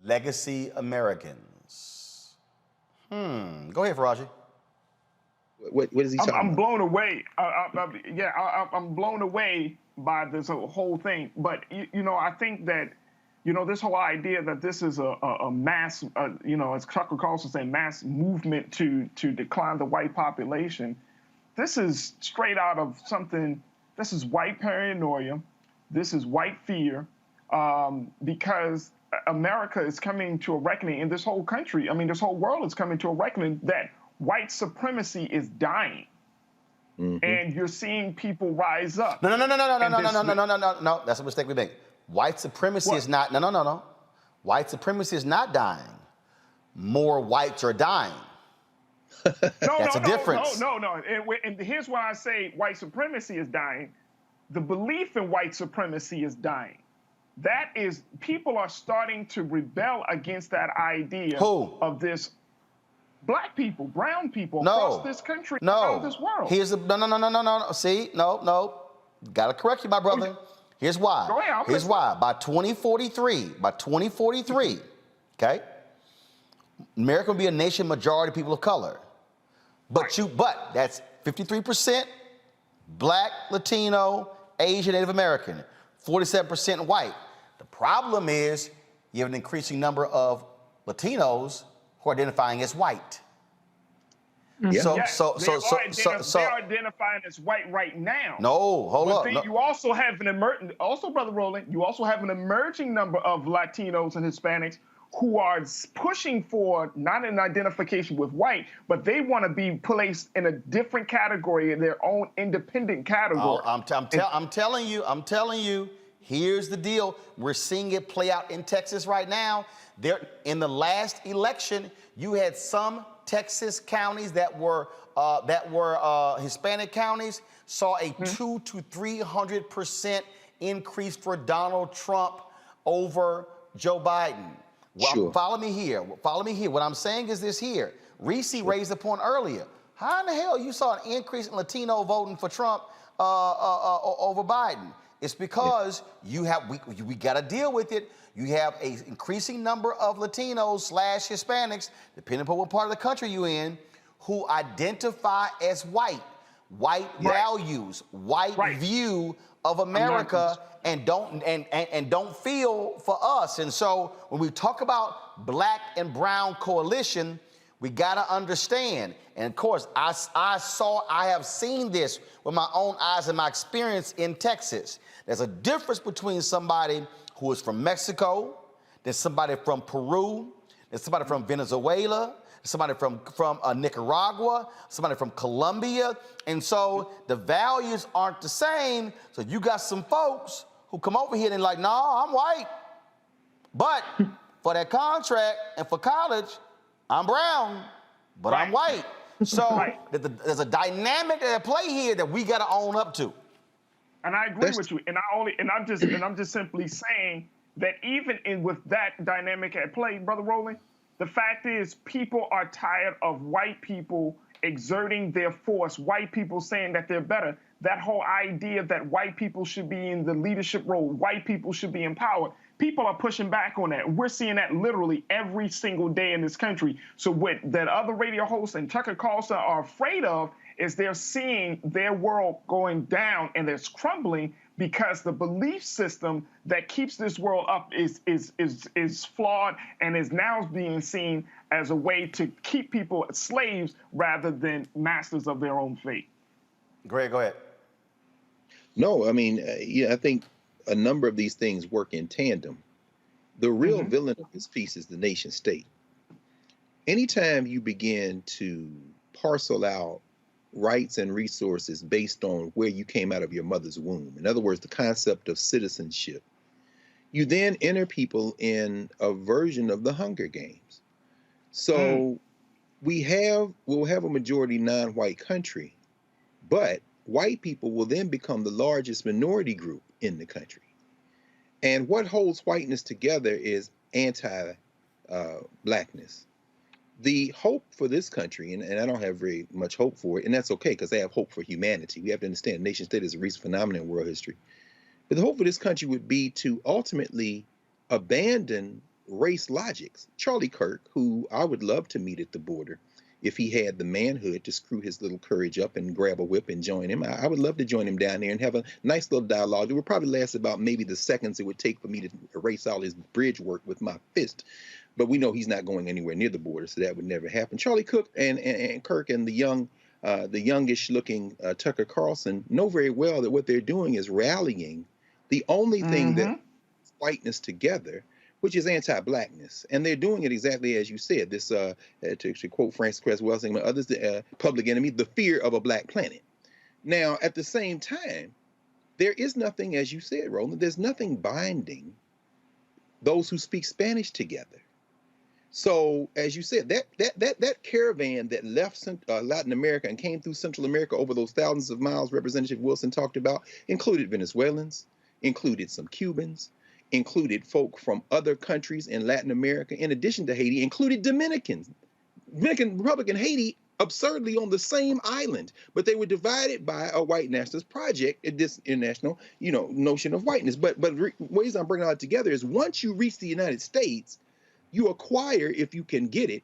Legacy Americans. Go ahead, Faraji. What is he talking about? I'm blown away. I'm blown away by this whole thing. But, I think that, this whole idea that this is a mass, as Tucker Carlson saying, mass movement to decline the white population, this is straight out of something, this is white paranoia, this is white fear, because America is coming to a reckoning, and this whole country, this whole world is coming to a reckoning that white supremacy is dying, and you're seeing people rise up. No. That's a mistake we make. White supremacy is not. No. White supremacy is not dying. More whites are dying. That's a difference. No. And here's why I say white supremacy is dying. The belief in white supremacy is dying. That is, people are starting to rebel against that idea of this. Black people, brown people across this country, across this world. Here's the no. See, no. Gotta correct you, my brother. Here's why. Go ahead, Here's why. By 2043, okay, America will be a nation majority people of color. But that's 53% Black, Latino, Asian, Native American, 47% white. The problem is you have an increasing number of Latinos who are identifying as white. They are identifying as white right now. No, hold up. Then you also have Brother Roland, you also have an emerging number of Latinos and Hispanics who are pushing for not an identification with white, but they want to be placed in a different category, in their own independent category. I'm telling you, here's the deal. We're seeing it play out in Texas right now. In the last election, you had some Texas counties that were Hispanic counties saw a 200 to 300% increase for Donald Trump over Joe Biden. Well, Sure. Follow me here. What I'm saying is this here. Reese raised the point earlier. How in the hell you saw an increase in Latino voting for Trump over Biden? It's because we got to deal with it. You have an increasing number of Latinos / Hispanics, depending upon what part of the country you're in, who identify as white values, white view of America, and don't feel for us. And so when we talk about black and brown coalition, we got to understand. And of course, I have seen this with my own eyes and my experience in Texas. There's a difference between somebody who is from Mexico, there's somebody from Peru, there's somebody from Venezuela, somebody from Nicaragua, somebody from Colombia. And so the values aren't the same. So you got some folks who come over here and like, nah, I'm white. But for that contract and for college, I'm brown, but I'm white. So there's a dynamic at play here that we got to own up to. And I agree with you. I'm just simply saying that even with that dynamic at play, Brother Roland, the fact is people are tired of white people exerting their force, white people saying that they're better. That whole idea that white people should be in the leadership role, white people should be empowered, People are pushing back on that. We're seeing that literally every single day in this country. So what that other radio hosts and Tucker Carlson are afraid of is they're seeing their world going down and it's crumbling because the belief system that keeps this world up is flawed and is now being seen as a way to keep people as slaves rather than masters of their own fate. Greg, go ahead. No, I mean, yeah, I think a number of these things work in tandem. The real villain of this piece is the nation state. Anytime you begin to parcel out rights and resources based on where you came out of your mother's womb, in other words, the concept of citizenship, you then enter people in a version of the Hunger Games. So we'll have a majority non-white country, but white people will then become the largest minority group in the country. And what holds whiteness together is anti-blackness. The hope for this country, and I don't have very much hope for it, and that's okay because I have hope for humanity. We have to understand nation state is a recent phenomenon in world history. But the hope for this country would be to ultimately abandon race logics. Charlie Kirk, who I would love to meet at the border, if he had the manhood to screw his little courage up and grab a whip and join him, I would love to join him down there and have a nice little dialogue. It would probably last about maybe the seconds it would take for me to erase all his bridge work with my fist. But we know he's not going anywhere near the border, so that would never happen. Charlie Cook and Kirk and the youngish-looking Tucker Carlson know very well that what they're doing is rallying the only thing that brings whiteness together, which is anti-blackness. And they're doing it exactly as you said. This, to quote Francis Cress Welsing and others, the public enemy, the fear of a black planet. Now, at the same time, there is nothing, as you said, Roland, there's nothing binding those who speak Spanish together. So, as you said, that caravan that left Latin America and came through Central America over those thousands of miles Representative Wilson talked about included Venezuelans, included some Cubans, included folk from other countries in Latin America, in addition to Haiti, included Dominicans. Dominican Republic and Haiti absurdly on the same island, but they were divided by a white nationalist project, this international, notion of whiteness. But the reason I'm bringing it all together is once you reach the United States, you acquire, if you can get it,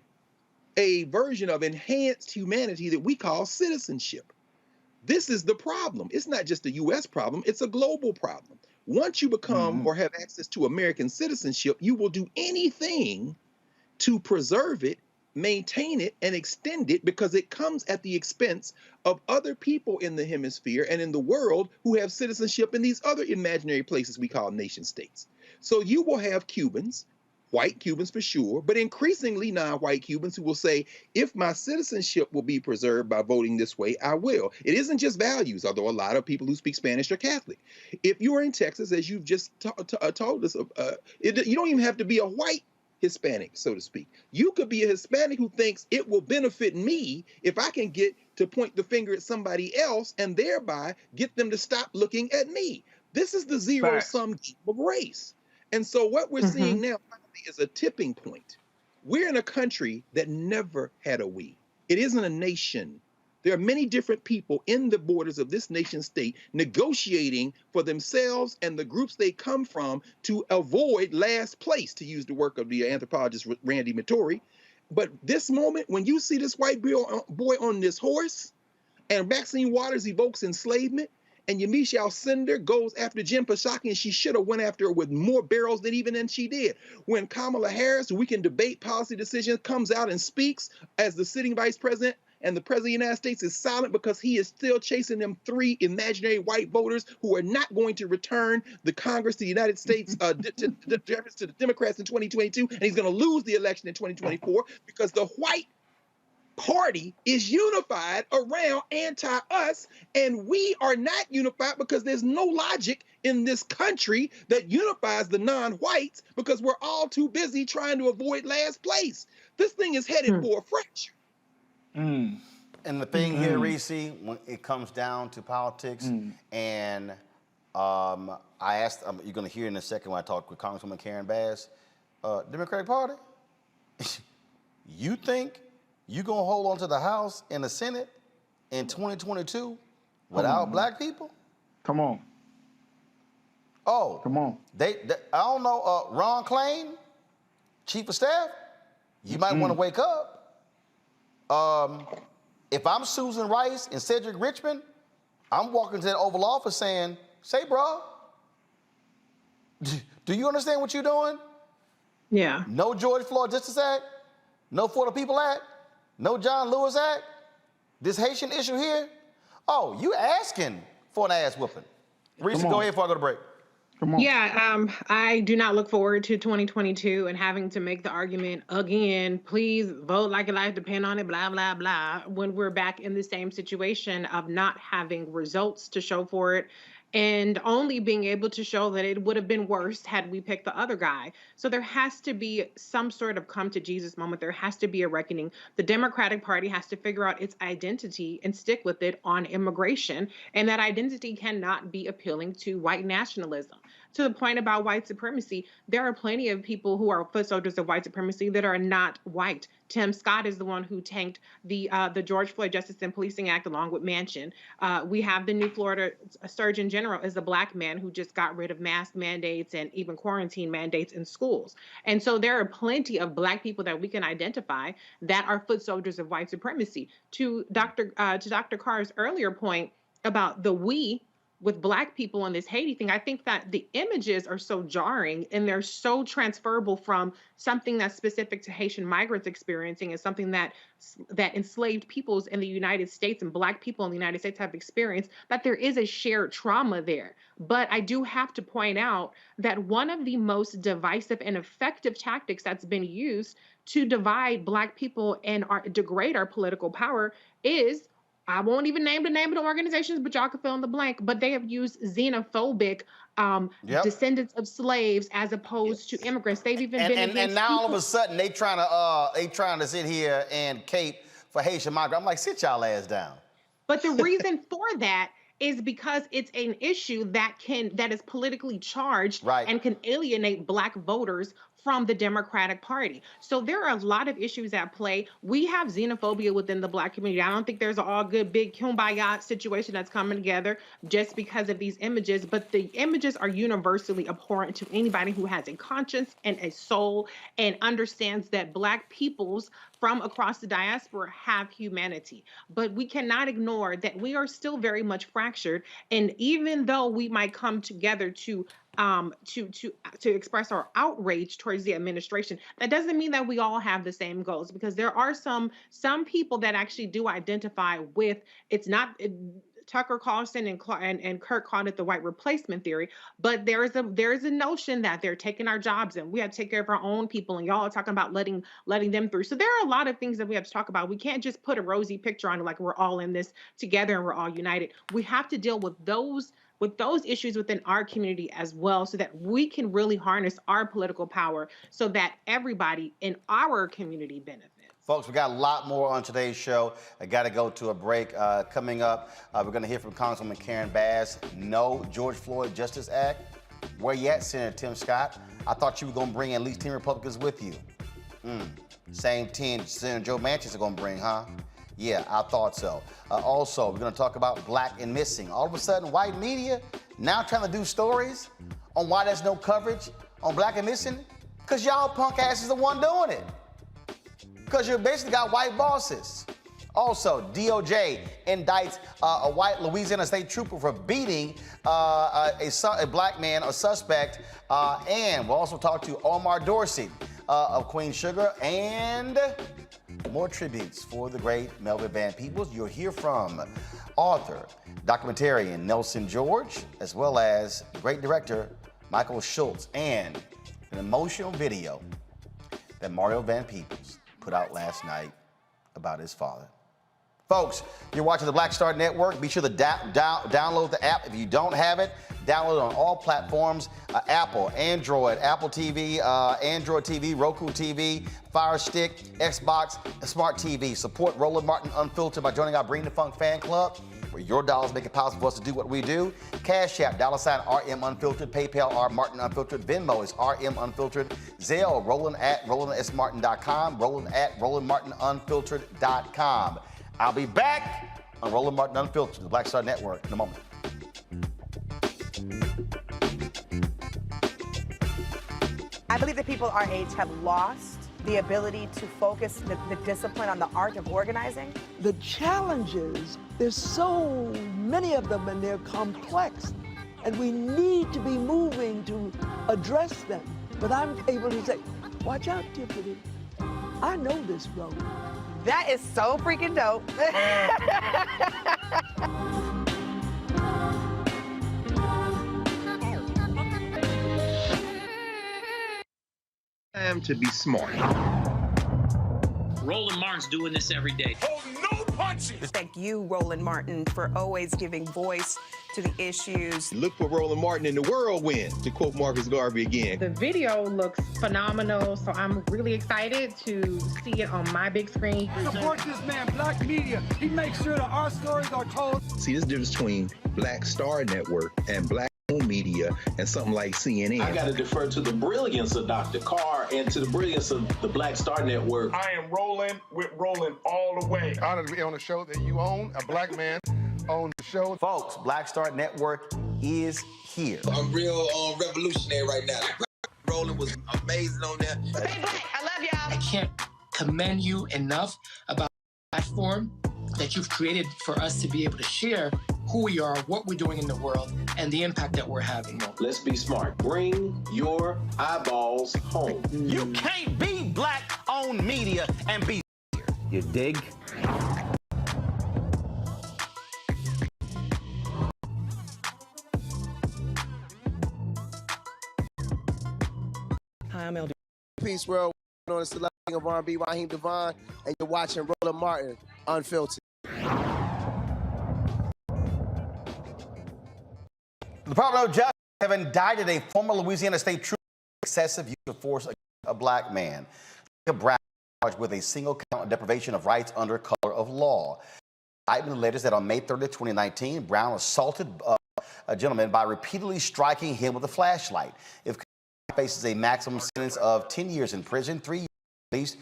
a version of enhanced humanity that we call citizenship. This is the problem. It's not just a U.S. problem, it's a global problem. Once you become or have access to American citizenship, you will do anything to preserve it, maintain it, and extend it because it comes at the expense of other people in the hemisphere and in the world who have citizenship in these other imaginary places we call nation states. So you will have Cubans, white Cubans for sure, but increasingly non-white Cubans who will say, if my citizenship will be preserved by voting this way, I will. It isn't just values, although a lot of people who speak Spanish are Catholic. If you're in Texas, as you've just told us, you don't even have to be a white Hispanic, so to speak. You could be a Hispanic who thinks it will benefit me if I can get to point the finger at somebody else and thereby get them to stop looking at me. This is the zero-sum game of race. And so what we're seeing now is a tipping point. We're in a country that never had a we. It isn't a nation. There are many different people in the borders of this nation state negotiating for themselves and the groups they come from to avoid last place, to use the work of the anthropologist Randy Mattori. But this moment, when you see this white boy on this horse and Maxine Waters evokes enslavement, and Yamiche Alcindor goes after Jen Psaki, and she should have went after her with more barrels than she did. When Kamala Harris, who we can debate policy decisions, comes out and speaks as the sitting vice president, and the president of the United States is silent because he is still chasing them three imaginary white voters who are not going to return the Congress to the United States to the Democrats in 2022, and he's going to lose the election in 2024 because the white party is unified around anti-us, and we are not unified because there's no logic in this country that unifies the non-whites because we're all too busy trying to avoid last place. This thing is headed for a fracture. And the thing here, Reese, when it comes down to politics, and I asked, you're going to hear in a second when I talk with Congresswoman Karen Bass, Democratic Party, you think you going to hold on to the House and the Senate in 2022 without black people? Come on. Oh, Come on. They I don't know. Ron Klain, chief of staff. You might want to wake up. If I'm Susan Rice and Cedric Richmond, I'm walking to that Oval Office saying, "Say, bro, do you understand what you're doing? Yeah. No George Floyd Justice Act, no For the People Act, no John Lewis Act. This Haitian issue here. Oh, you asking for an ass whooping." Reese, go ahead before I go to break. Come on. Yeah, I do not look forward to 2022 and having to make the argument again, please vote like your life depend on it, blah, blah, blah, when we're back in the same situation of not having results to show for it and only being able to show that it would have been worse had we picked the other guy. So there has to be some sort of come to Jesus moment. There has to be a reckoning. The Democratic Party has to figure out its identity and stick with it on immigration. And that identity cannot be appealing to white nationalism. To the point about white supremacy, there are plenty of people who are foot soldiers of white supremacy that are not white. Tim Scott is the one who tanked the George Floyd Justice and Policing Act along with Manchin. We have the new Florida Surgeon General is a black man who just got rid of mask mandates and even quarantine mandates in schools. And so there are plenty of black people that we can identify that are foot soldiers of white supremacy. To Dr. Carr's earlier point about the we with black people on this Haiti thing, I think that the images are so jarring and they're so transferable from something that's specific to Haitian migrants experiencing and something that enslaved peoples in the United States and black people in the United States have experienced, that there is a shared trauma there. But I do have to point out that one of the most divisive and effective tactics that's been used to divide black people and degrade our political power is, I won't even name the name of the organizations, but y'all can fill in the blank. But they have used xenophobic descendants of slaves as opposed to immigrants. They've even been against and now people. all of a sudden they trying to sit here and cape for Haitian migrants. I'm like, sit y'all ass down. But the reason for that is because it's an issue that is politically charged and can alienate black voters from the Democratic Party. So there are a lot of issues at play. We have xenophobia within the black community. I don't think there's an all good big kumbaya situation that's coming together just because of these images, but the images are universally abhorrent to anybody who has a conscience and a soul and understands that black peoples from across the diaspora have humanity. But we cannot ignore that we are still very much fractured. And even though we might come together to express our outrage towards the administration, that doesn't mean that we all have the same goals, because there are some people that actually do identify with, it's not Tucker Carlson and Kirk called it the white replacement theory, but there is a notion that they're taking our jobs and we have to take care of our own people, and y'all are talking about letting them through. So there are a lot of things that we have to talk about. We can't just put a rosy picture on it like we're all in this together and we're all united. We have to deal with those issues within our community as well, so that we can really harness our political power so that everybody in our community benefits. Folks, we got a lot more on today's show. I got to go to a break. Coming up, we're going to hear from Congresswoman Karen Bass. No George Floyd Justice Act. Where you at, Senator Tim Scott? I thought you were going to bring at least 10 Republicans with you. Same 10 Senator Joe Manchin are going to bring, huh? Yeah, I thought so. Also, we're going to talk about black and missing. All of a sudden, white media now trying to do stories on why there's no coverage on black and missing, because y'all punk asses the one doing it. Because you basically got white bosses. Also, DOJ indicts a white Louisiana state trooper for beating a black man, a suspect. And we'll also talk to Omar Dorsey of Queen Sugar, and more tributes for the great Melvin Van Peebles. You'll hear from author, documentarian Nelson George, as well as great director Michael Schultz, and an emotional video that Mario Van Peebles put out last night about his father. Folks, you're watching the Black Star Network. Be sure to download the app. If you don't have it, download it on all platforms, Apple, Android, Apple TV, Android TV, Roku TV, Fire Stick, Xbox, Smart TV. Support Roland Martin Unfiltered by joining our Bring the Funk fan club, where your dollars make it possible for us to do what we do. Cash App, $RM Unfiltered, PayPal, R Martin Unfiltered, Venmo is RM Unfiltered, Zelle, Roland at RolandSMartin.com, Roland at RolandMartinUnfiltered.com. I'll be back on Roland Martin Unfiltered, the Black Star Network, in a moment. I believe that people our age have lost the ability to focus the discipline on the art of organizing. The challenges, there's so many of them and they're complex, and we need to be moving to address them. But I'm able to say, watch out, Tiffany. I know this road. That is so freaking dope. Time to be smart. Roland Martin's doing this every day. Oh, no punches! Thank you, Roland Martin, for always giving voice to the issues. Look for Roland Martin in the whirlwind, to quote Marcus Garvey again. The video looks phenomenal, so I'm really excited to see it on my big screen. Support this man, Black Media. He makes sure that our stories are told. See, this difference between Black Star Network and Black Media and something like CNN. I got to defer to the brilliance of Dr. Carr and to the brilliance of the Black Star Network. I am rolling with Roland all the way. Honored to be on a show that you own, a black man owns the show. Folks, Black Star Network is here. I'm real revolutionary right now. Roland was amazing on there. Hey, Black, I love y'all. I can't commend you enough about the platform that you've created for us to be able to share who we are, what we're doing in the world, and the impact that we're having. Let's be smart. Bring your eyeballs home. You can't be Black-owned media and be here. You dig? Hi, I'm LD. Peace world. On the selecting of R&B, Raheem Devon, and you're watching Roland Martin Unfiltered. The Department of Justice have indicted a former Louisiana state trooper for excessive use of force against a black man. Brown charged with a single count of deprivation of rights under color of law. The indictment alleges that on May 30, 2019, Brown assaulted a gentleman by repeatedly striking him with a flashlight. If faces a maximum sentence of 10 years in prison, 3 years at least,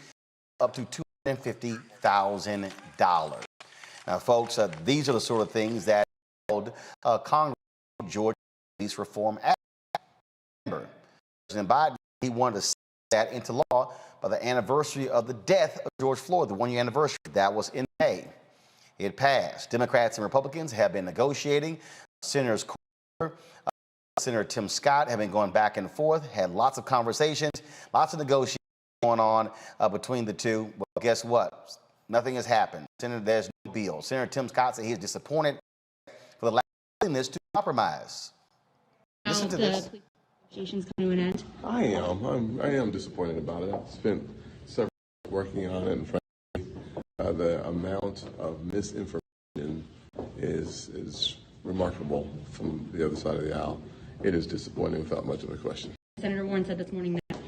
up to $250,000. Now, folks, these are the sort of things that Congress, Georgia Police Reform Act. President Biden, he wanted to set that into law by the anniversary of the death of George Floyd, the one-year anniversary. That was in May. It passed. Democrats and Republicans have been negotiating. Senators Senator Tim Scott have been going back and forth, had lots of conversations, lots of negotiations going on between the two. Well, guess what? Nothing has happened. Senator, there's no bill. Senator Tim Scott said he is disappointed for the lack of willingness to compromise. Listen to this. Negotiations come to an end. I am disappointed about it. I've spent several years working on it, and frankly, the amount of misinformation is remarkable from the other side of the aisle. It is disappointing without much of a question. Senator Warren said this morning that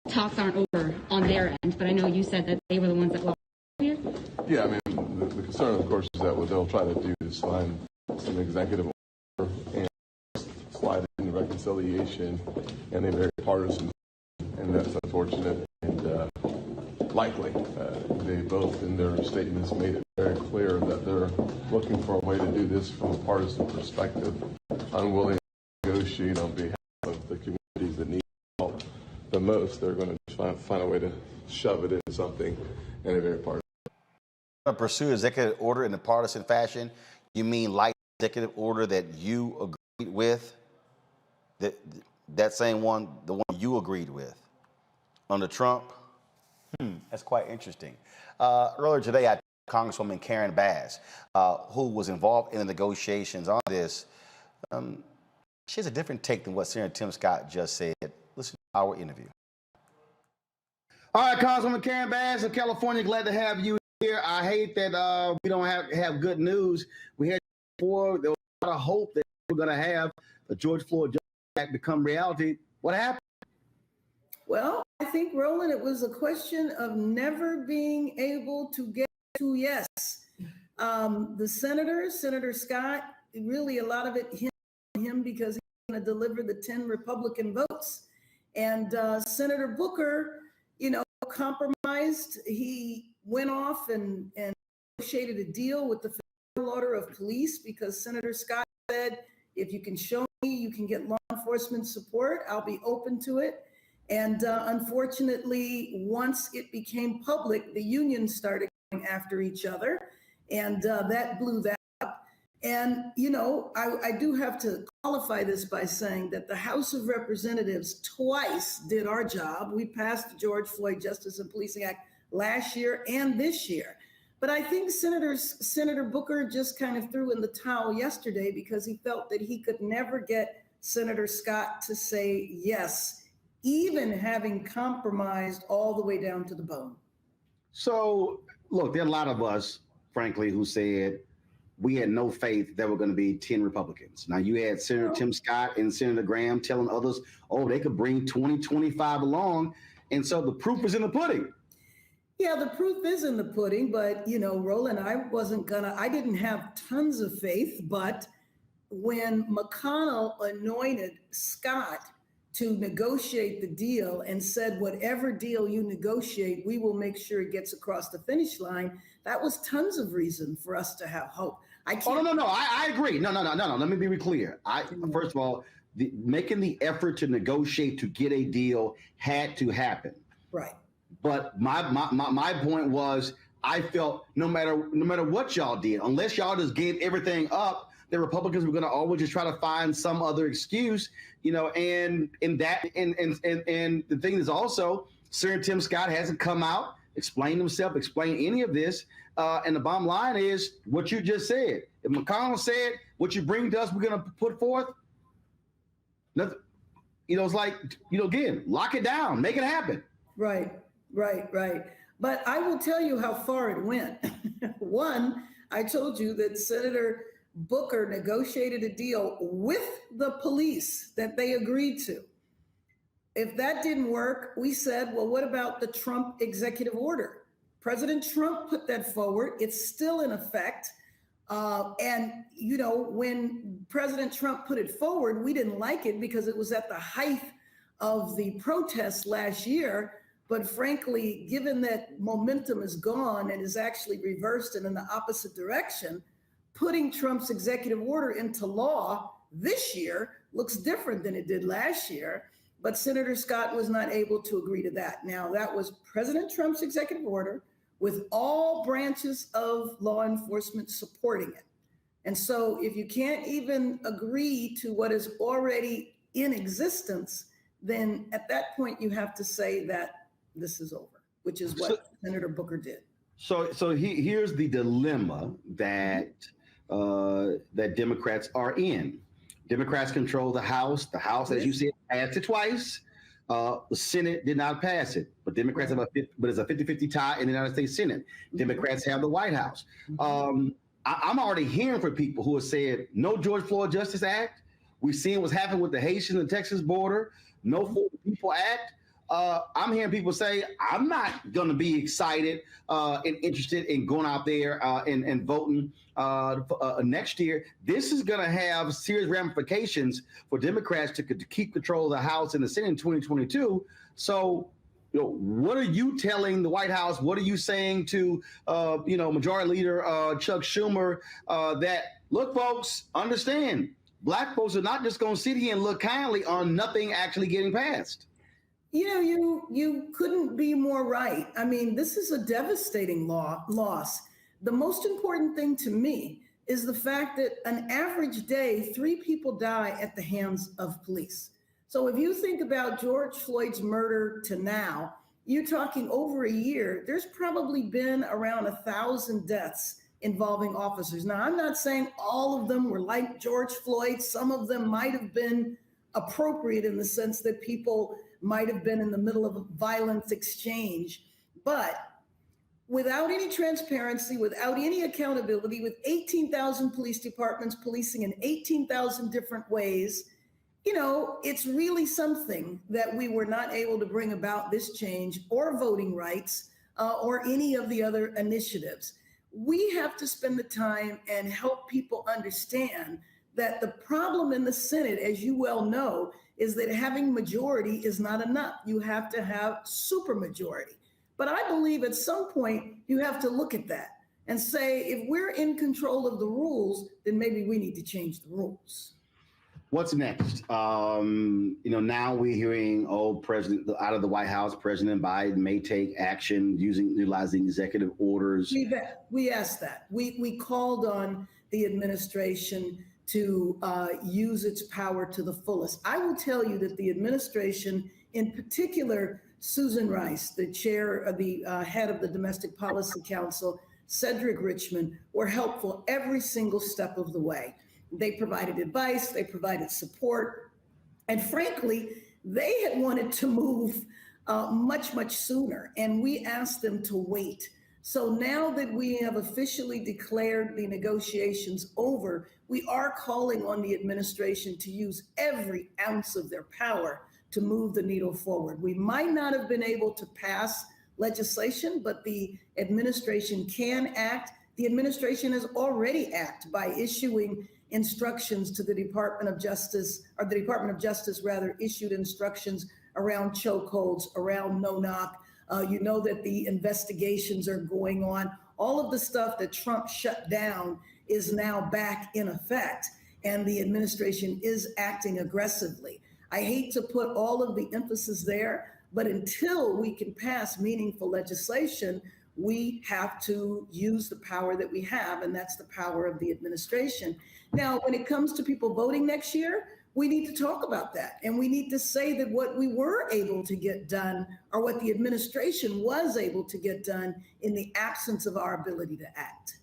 talks aren't over on their end, but I know you said that they were the ones that were here. Yeah, I mean, the concern, of course, is that what they'll try to do is find some executive order and slide it into reconciliation, and they're very partisan, and that's unfortunate and likely. They both, in their statements, made it very clear that they're looking for a way to do this from a partisan perspective, unwilling to negotiate on behalf of the communities that need help the most. They're going to find a way to shove it into something in a very partisan. Pursue executive order in a partisan fashion. You mean like executive order that you agreed with? That same one, the one you agreed with under Trump? That's quite interesting. Earlier today, I talked to Congresswoman Karen Bass, who was involved in the negotiations on this. She has a different take than what Senator Tim Scott just said. Listen to our interview. All right, Congresswoman Karen Bass of California, glad to have you here. I hate that we don't have good news. We had before, there was a lot of hope that we're going to have the George Floyd Act become reality. What happened? Well, I think, Roland, it was a question of never being able to get to yes. The Senator Scott, really a lot of it hit him because he's going to deliver the 10 Republican votes. And Senator Booker, compromised. He went off and negotiated a deal with the Federal Order of Police because Senator Scott said, if you can show me you can get law enforcement support, I'll be open to it. And unfortunately, once it became public, the unions started going after each other, and that blew that up. And, you know, I do have to qualify this by saying that the House of Representatives twice did our job. We passed the George Floyd Justice and Policing Act last year and this year. But I think Senator Booker just kind of threw in the towel yesterday because he felt that he could never get Senator Scott to say yes, even having compromised all the way down to the bone. So, look, there are a lot of us, frankly, who said we had no faith there were going to be 10 Republicans. Now, you had Senator Tim Scott and Senator Graham telling others, oh, they could bring 20, 25 along. And so the proof is in the pudding. Yeah, the proof is in the pudding. But, you know, Roland, I didn't have tons of faith. But when McConnell anointed Scott to negotiate the deal and said, whatever deal you negotiate, we will make sure it gets across the finish line, that was tons of reason for us to have hope. I agree. No. Let me be clear. First of all, making the effort to negotiate to get a deal had to happen. Right. But my point was, I felt no matter what y'all did, unless y'all just gave everything up, the Republicans were going to always just try to find some other excuse, you know. And the thing is also, Senator Tim Scott hasn't come out, explained himself, explained any of this. And the bottom line is what you just said. If McConnell said, what you bring to us, we're going to put forth, nothing, you know, it's like, you know, again, lock it down, make it happen. Right. But I will tell you how far it went. One, I told you that Senator Booker negotiated a deal with the police that they agreed to. If that didn't work, we said, well, what about the Trump executive order? President Trump put that forward. It's still in effect. And, you know, when President Trump put it forward, we didn't like it because it was at the height of the protests last year. But frankly, given that momentum is gone and is actually reversed and in the opposite direction, putting Trump's executive order into law this year looks different than it did last year. But Senator Scott was not able to agree to that. Now, that was President Trump's executive order with all branches of law enforcement supporting it. And so if you can't even agree to what is already in existence, then at that point you have to say that this is over, which is what Senator Booker did. So here's the dilemma that that Democrats are in. Democrats control the House. The House, as you said, passed it twice. The Senate did not pass it, but Democrats have but it's a 50-50 tie in the United States Senate. Democrats have the White House. I'm already hearing from people who have said, no George Floyd Justice Act. We've seen what's happened with the Haitian and Texas border. No For the People Act. I'm hearing people say, I'm not going to be excited and interested in going out there and voting next year. This is going to have serious ramifications for Democrats to keep control of the House and the Senate in 2022. So, you know, what are you telling the White House? What are you saying to, Majority Leader Chuck Schumer that, look, folks, understand, Black folks are not just going to sit here and look kindly on nothing actually getting passed. You know, you couldn't be more right. I mean, this is a devastating loss. The most important thing to me is the fact that an average day, 3 people die at the hands of police. So if you think about George Floyd's murder to now, you're talking over a year, there's probably been around 1,000 deaths involving officers. Now, I'm not saying all of them were like George Floyd. Some of them might have been appropriate in the sense that people might have been in the middle of a violent exchange. But without any transparency, without any accountability, with 18,000 police departments policing in 18,000 different ways, you know, it's really something that we were not able to bring about this change or voting rights or any of the other initiatives. We have to spend the time and help people understand that the problem in the Senate, as you well know, is that having majority is not enough. You have to have supermajority. But I believe at some point you have to look at that and say, if we're in control of the rules, then maybe we need to change the rules. What's next? Now we're hearing, President out of the White House, President Biden may take action utilizing executive orders. We asked that. We called on the administration to use its power to the fullest. I will tell you that the administration, in particular, Susan Rice, the head of the Domestic Policy Council, Cedric Richmond, were helpful every single step of the way. They provided advice, they provided support, and frankly, they had wanted to move much, much sooner, and we asked them to wait. So now that we have officially declared the negotiations over, we are calling on the administration to use every ounce of their power to move the needle forward. We might not have been able to pass legislation, but the administration can act. The administration has already acted by issuing instructions to the Department of Justice, or the Department of Justice rather issued instructions around chokeholds, around no-knock. You know that the investigations are going on. All of the stuff that Trump shut down is now back in effect, and the administration is acting aggressively. I hate to put all of the emphasis there, but until we can pass meaningful legislation, we have to use the power that we have, and that's the power of the administration. Now, when it comes to people voting next year, we need to talk about that. And we need to say that what we were able to get done, or what the administration was able to get done, in the absence of our ability to act.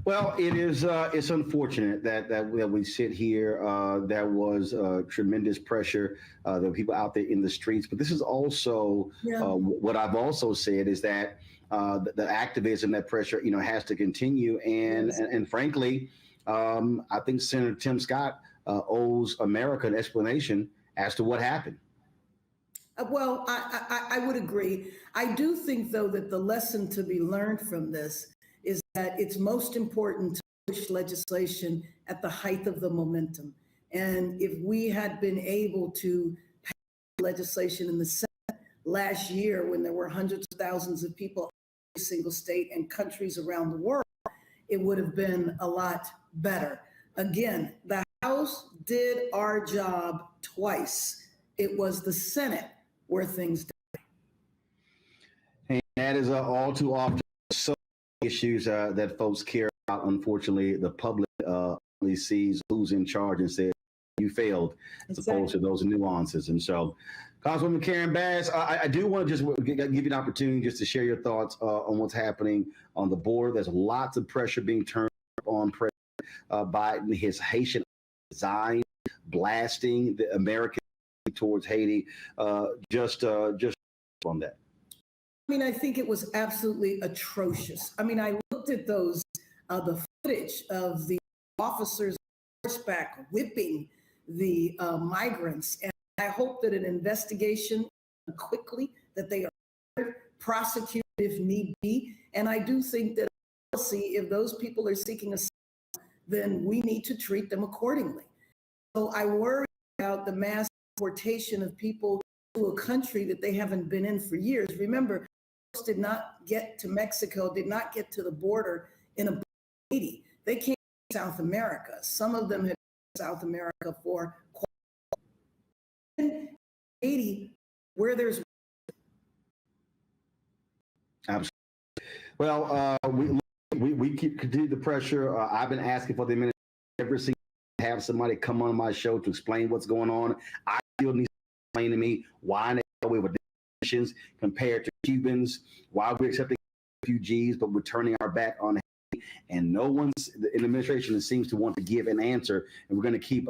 Well, it's unfortunate that we sit here. There was tremendous pressure. There were people out there in the streets. But this is also what I've also said is that the activism, that pressure, has to continue. And frankly, I think Senator Tim Scott owes America an explanation as to what happened. Well, I would agree. I do think, though, that the lesson to be learned from this is that it's most important to push legislation at the height of the momentum. And if we had been able to pass legislation in the Senate last year, when there were hundreds of thousands of people in every single state and countries around the world, it would have been a lot better. Again, the House did our job twice. It was the Senate where things died. And that is all too often so issues that folks care about. Unfortunately, the public only sees who's in charge and says you failed, as opposed to those nuances. And so, Councilwoman Karen Bass, I do want to just give you an opportunity just to share your thoughts on what's happening on the border. There's lots of pressure being turned on President Biden, his Haitian resigns, blasting the American towards Haiti. Just on that. I mean, I think it was absolutely atrocious. I mean, I looked at those, the footage of the officers on horseback whipping the migrants, and I hope that an investigation quickly, that they are prosecuted if need be. And I do think that if those people are seeking asylum, then we need to treat them accordingly. So I worry about the mass deportation of people to a country that they haven't been in for years. Remember, folks did not get to Mexico, did not get to the border in a Haiti. They came to South America. Some of them had been in South America for quite a while. In Haiti, where there's absolutely. Well, we continue the pressure. I've been asking for the administration every single day to have somebody come on my show to explain what's going on. I still need to explain to me why they go away with decisions compared to Cubans, why we're accepting refugees, but we're turning our back on Haiti. And no one's in the administration seems to want to give an answer. And we're going to keep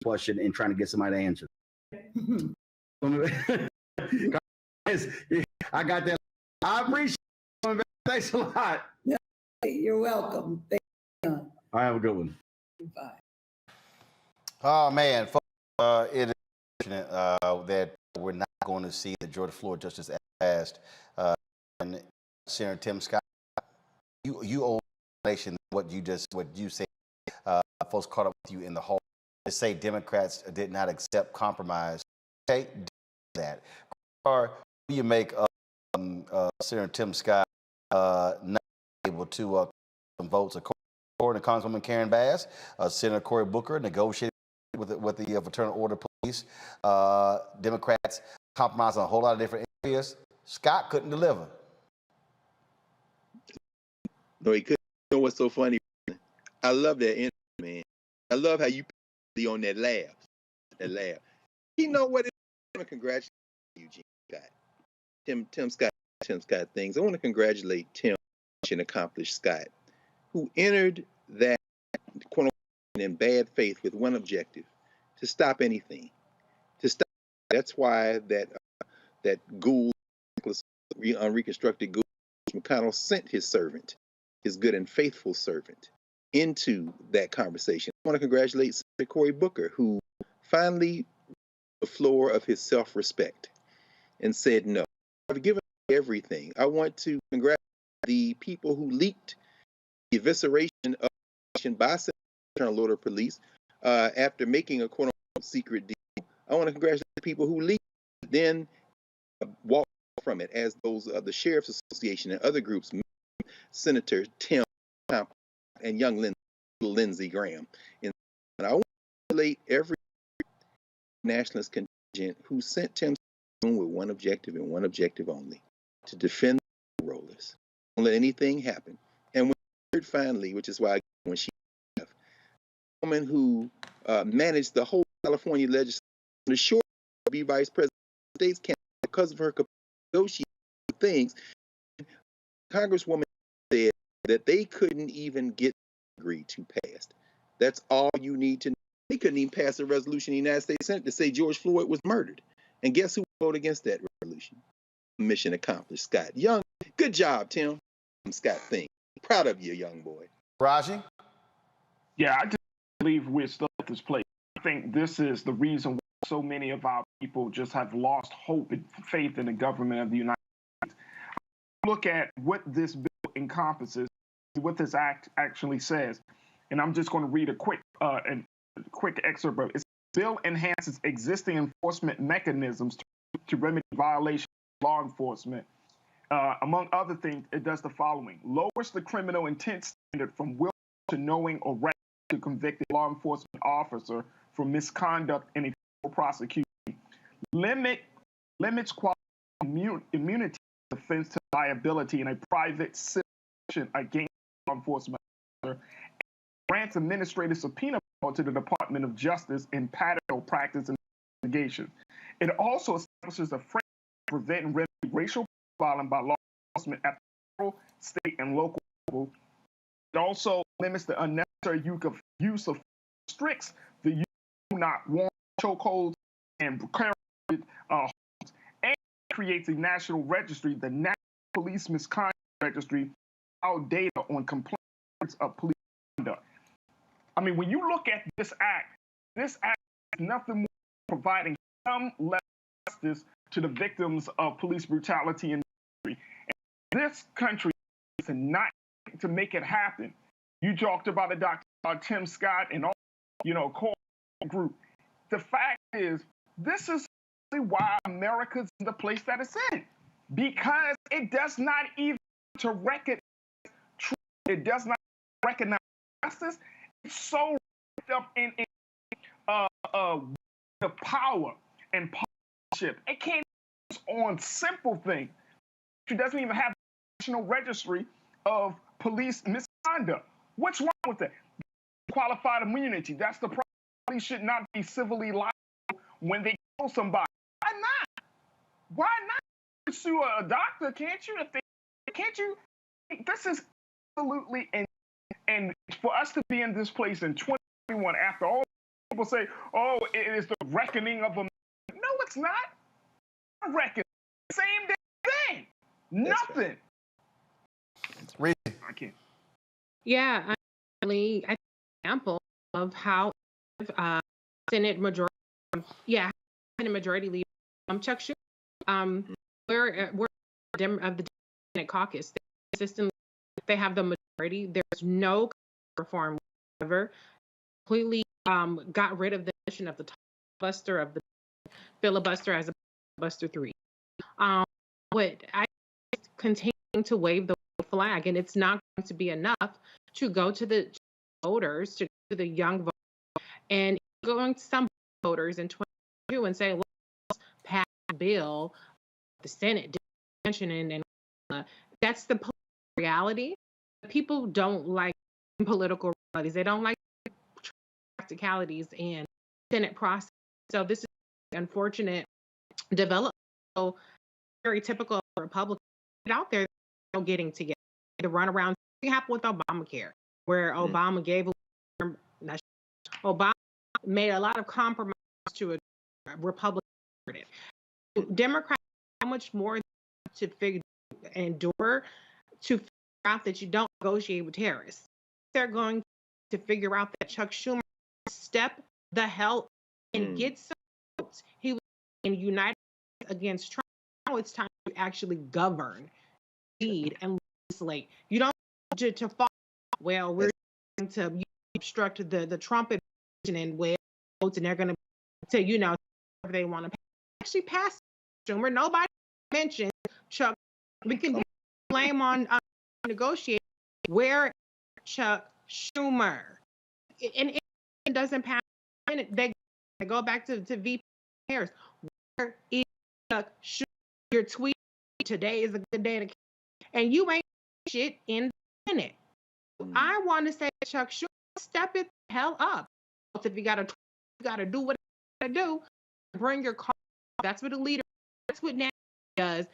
question and trying to get somebody to answer. I got that. I appreciate it. Thanks a lot. Yeah, you're welcome. Thank you. All right, have a good one. Bye. Oh, man. It is unfortunate that we're not going to see the George Floyd justice passed. And Senator Tim Scott, you owe the nation what you said. Folks caught up with you in the hall to say Democrats did not accept compromise. Okay, do that. Or do you make Senator Tim Scott not able to some votes according and Congresswoman Karen Bass, Senator Cory Booker negotiated with the Fraternal Order Police. Democrats compromised on a whole lot of different areas. Scott couldn't deliver. No, he couldn't. You know what's so funny? I love that energy, man. I love how you on that laugh. That laugh. You know what? I want to congratulate Eugene Scott. Tim Scott things. I want to congratulate Tim and accomplished Scott, who entered that quote unquote in bad faith with one objective: to stop anything. To stop. That's why that Gould, unreconstructed Gould, McConnell sent his servant, his good and faithful servant, into that conversation. I want to congratulate Senator Cory Booker, who finally the floor of his self-respect and said no. I've given everything. I want to congratulate the people who leaked the evisceration of by Fraternal Order Police after making a quote-unquote secret deal. I want to congratulate the people who leaked it, then walked from it, as those of the Sheriff's Association and other groups, Senator Tim and young Lindsey Graham. And I want to congratulate every nationalist contingent who sent Tim with one objective and one objective only: to defend the rollers. Don't let anything happen. And when I heard finally, which is why when she left, a woman who managed the whole California legislature, the short to be vice president of the state's candidate because of her negotiating things, Congresswoman said that they couldn't even get agreed to pass. That's all you need to know. They couldn't even pass a resolution in the United States Senate to say George Floyd was murdered. And guess who voted against that resolution? Mission accomplished, Scott. Young, good job, Tim. Scott thing. Proud of you, young boy. Raji? Yeah, I just believe we're still at this place. I think this is the reason why so many of our people just have lost hope and faith in the government of the United States. Look at what this bill encompasses, what this act actually says. And I'm just going to read a quick excerpt of it. The bill enhances existing enforcement mechanisms to remedy violations of law enforcement. Among other things, it does the following: lowers the criminal intent standard from will to knowing or reckless to convicted law enforcement officer for misconduct in a federal prosecution. Limits qualified immunity defense to liability in a private civil against law enforcement officer, and grants administrative subpoena power to the Department of Justice in pattern practice and investigation. It also establishes a framework to prevent and remedy racial profiling by law enforcement at the federal, state, and local level. It also limits the unnecessary use of restricts the use of not warrant chokeholds and holds, and creates a national registry, the National Police Misconduct Registry, our data on complaints of police conduct. I mean, when you look at this act is nothing more than providing some level of justice to the victims of police brutality in the country. And this country is not to make it happen. You talked about it, Dr. Tim Scott and all, core group. The fact is, this is why America's in the place that it's in, because it does not even to recognize truth. It does not recognize justice. It's so wrapped up in the power and partnership. It can't on simple things. It doesn't even have a national registry of police misconduct. What's wrong with that? Qualified immunity. That's the problem. Police should not be civilly liable when they kill somebody. Why not? Why not sue a doctor? Can't you? Can't you? This is absolutely and for us to be in this place in 2021, after all people say, "Oh, it is the reckoning of a," no, it's not. A reckoning. Same damn thing. Nothing. Right. I can't. Yeah, I think an example of how Senate majority, Senate majority leader Chuck Schumer, we're of the Democratic caucus. They have the majority. There's no reform whatsoever. Completely got rid of the mission of the filibuster filibuster as a filibuster 3. What I continue to wave the flag, and it's not going to be enough to go to the voters, to the young voters, and going to some voters in 2022 and say, let's pass a bill, the Senate didn't mention it, and that's the reality. People don't like political realities. They don't like practicalities and Senate process. So this is unfortunate development. So very typical of Republicans out there getting together to run around. It happened with Obamacare, where Obama gave Obama made a lot of compromise to a Republican. Democrats how much more to endure to figure out that you don't negotiate with terrorists. They're going to figure out that Chuck Schumer step the hell and get some votes. He was in United against Trump. Now it's time to actually govern, lead, and legislate. You don't to fall. Well, we're going to obstruct the Trump administration and where votes, and they're going to say, whatever they want to actually pass Schumer. Nobody mentioned Chuck. We can blame on negotiate where Chuck Schumer, and it doesn't pass. They go back to VP Harris. Where is Chuck Schumer? Your tweet today is a good day to, and you ain't shit in the minute. I want to say, Chuck Schumer, step it the hell up. If you gotta do what you gotta do. Bring your car. That's what a leader. That's what Nancy does.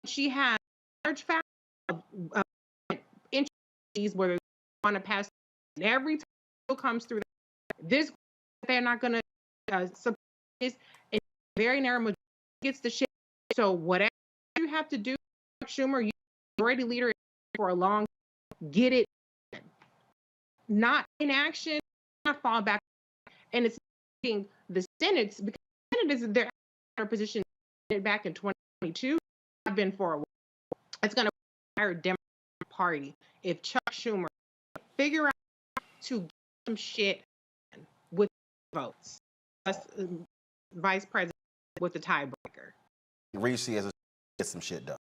She has large factor of entities where they want to pass. And every time comes through this, they're not going to support this. And very narrow majority gets the shit. So whatever you have to do, Schumer, you're already leader for a long time. Get it. Not inaction. Not fall back. And it's the Senate because the Senate is their position back in 2022. I've been for a while. It's going to require a Democratic Party if Chuck Schumer figure out to get some shit with votes. That's Vice President with the tiebreaker. Reese has to get some shit done.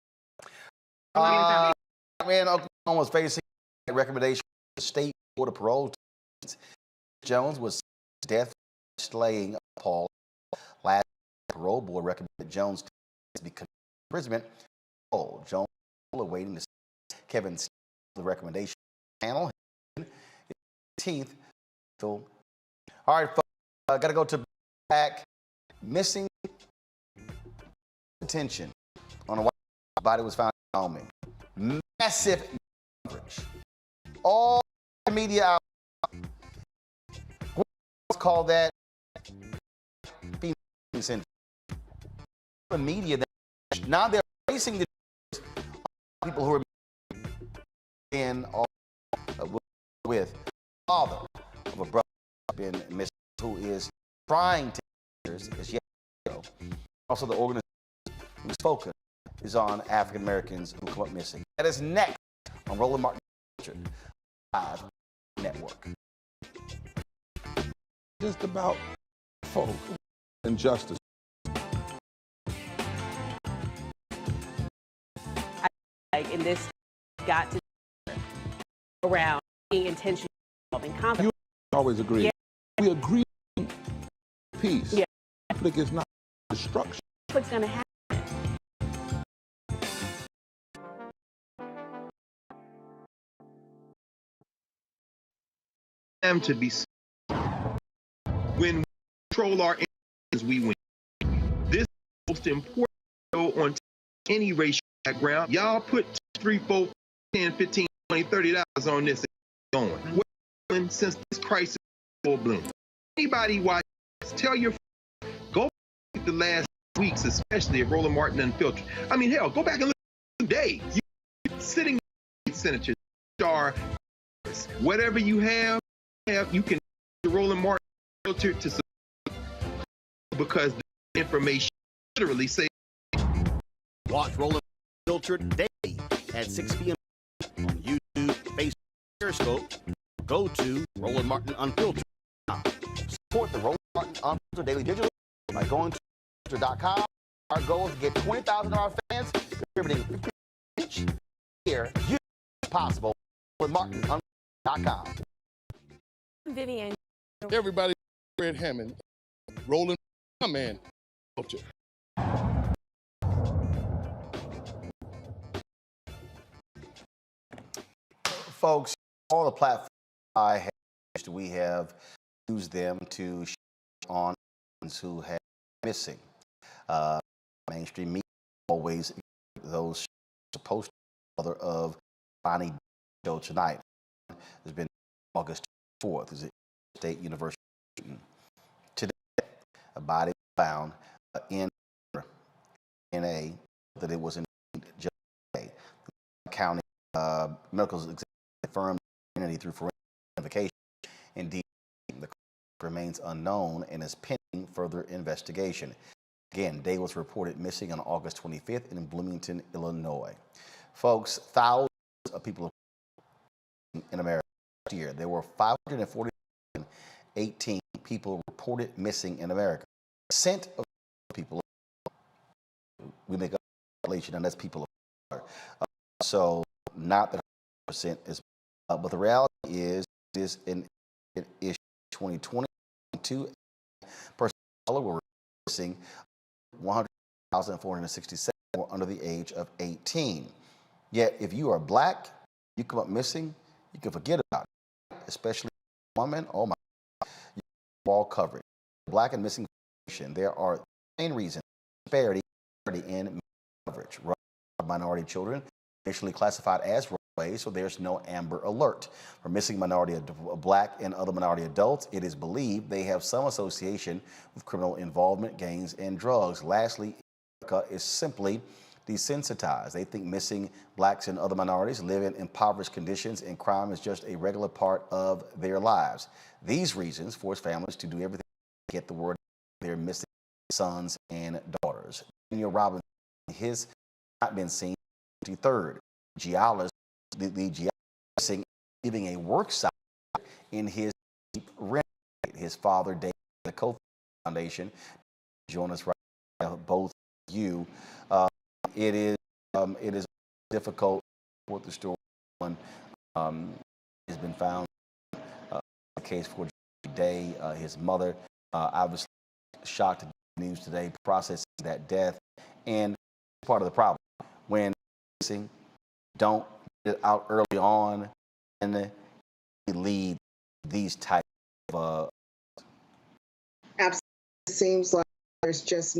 Man, Oklahoma was facing a recommendation from the State Board of Parole. Jones was death slaying Paul. Last parole board recommended Jones to be imprisonment. Jones awaiting the Kevin the recommendation panel. 18th. All right, folks, got to go to back. Missing detention on a white body was found in Wyoming. Massive coverage. All the media out. What's called that? The media that now they're facing the people who are in all with father of a brother who's been missing, who is trying to is yet to go. Also, the organization whose focus is on African Americans who come up missing. That is next on Roland Martin Live Network. Just about folk and justice. In this, got to around being intentional and conflict. You always agree. Yeah. We agree on peace. Yeah. Conflict is not destruction. What's going to happen? Them to be when we control our enemies, we win. This is the most important show on any racial background. Y'all put 3, 4, 10, 15, 20, $30 on this and going. Well, since this crisis is full bloom. Anybody watch this, tell your friends, go back the last weeks, especially at Roland Martin Unfiltered. I mean, hell, go back and look at today. You sitting senators, star, whatever you have, you can Roland Martin Unfiltered to support because the information literally say. Watch Roland Filtered daily at 6 p.m. on YouTube, Facebook, Periscope. Go to Roland Martin Unfiltered. Support the Roland Martin Unfiltered Daily Digital by going to filter.com. Our goal is to get 20,000 of our fans contributing 50 each year. You possible with MartinUnfiltered.com. Vivian. Everybody, Fred Hammond, Roland, my man, culture. Folks, all the platforms we have used them to on who have missing. Mainstream media always those supposed to be mother of Bonnie show tonight. There's been August 4th. Is it State University? Today, a body found in DNA that it was in Jelani. The county medical examiner confirmed identity through forensic identification. Indeed, the remains unknown and is pending further investigation. Again, Day was reported missing on August 25th in Bloomington, Illinois. Folks, thousands of people in America last year. There were 518 people reported missing in America. Percent of people, we make a calculation, and that's people of color. So not that 100% is, but the reality is this in issue 2022 persons of color were missing 100,467 were under the age of 18. Yet if you are black, you come up missing, you can forget about it, especially women. Oh my God, you have all coverage. Black and missing information. There are main reasons: disparity in coverage. Minority children initially classified as runaways, so there's no Amber Alert. For missing minority, black and other minority adults, it is believed they have some association with criminal involvement, gangs, and drugs. Lastly, America is simply desensitized. They think missing blacks and other minorities live in impoverished conditions and crime is just a regular part of their lives. These reasons force families to do everything to get the word out their missing sons and daughters. Daniel Robinson, his not been seen. 23rd, geologist, the geologist giving a work site in his rent. His father, David, the co-foundation, join us right now, both of you. It is difficult for the story. One has been found. A case for Day. His mother, obviously shocked at the news today, processing that death, and part of the problem when don't get it out early on and lead these type of. Absolutely, it seems like there's just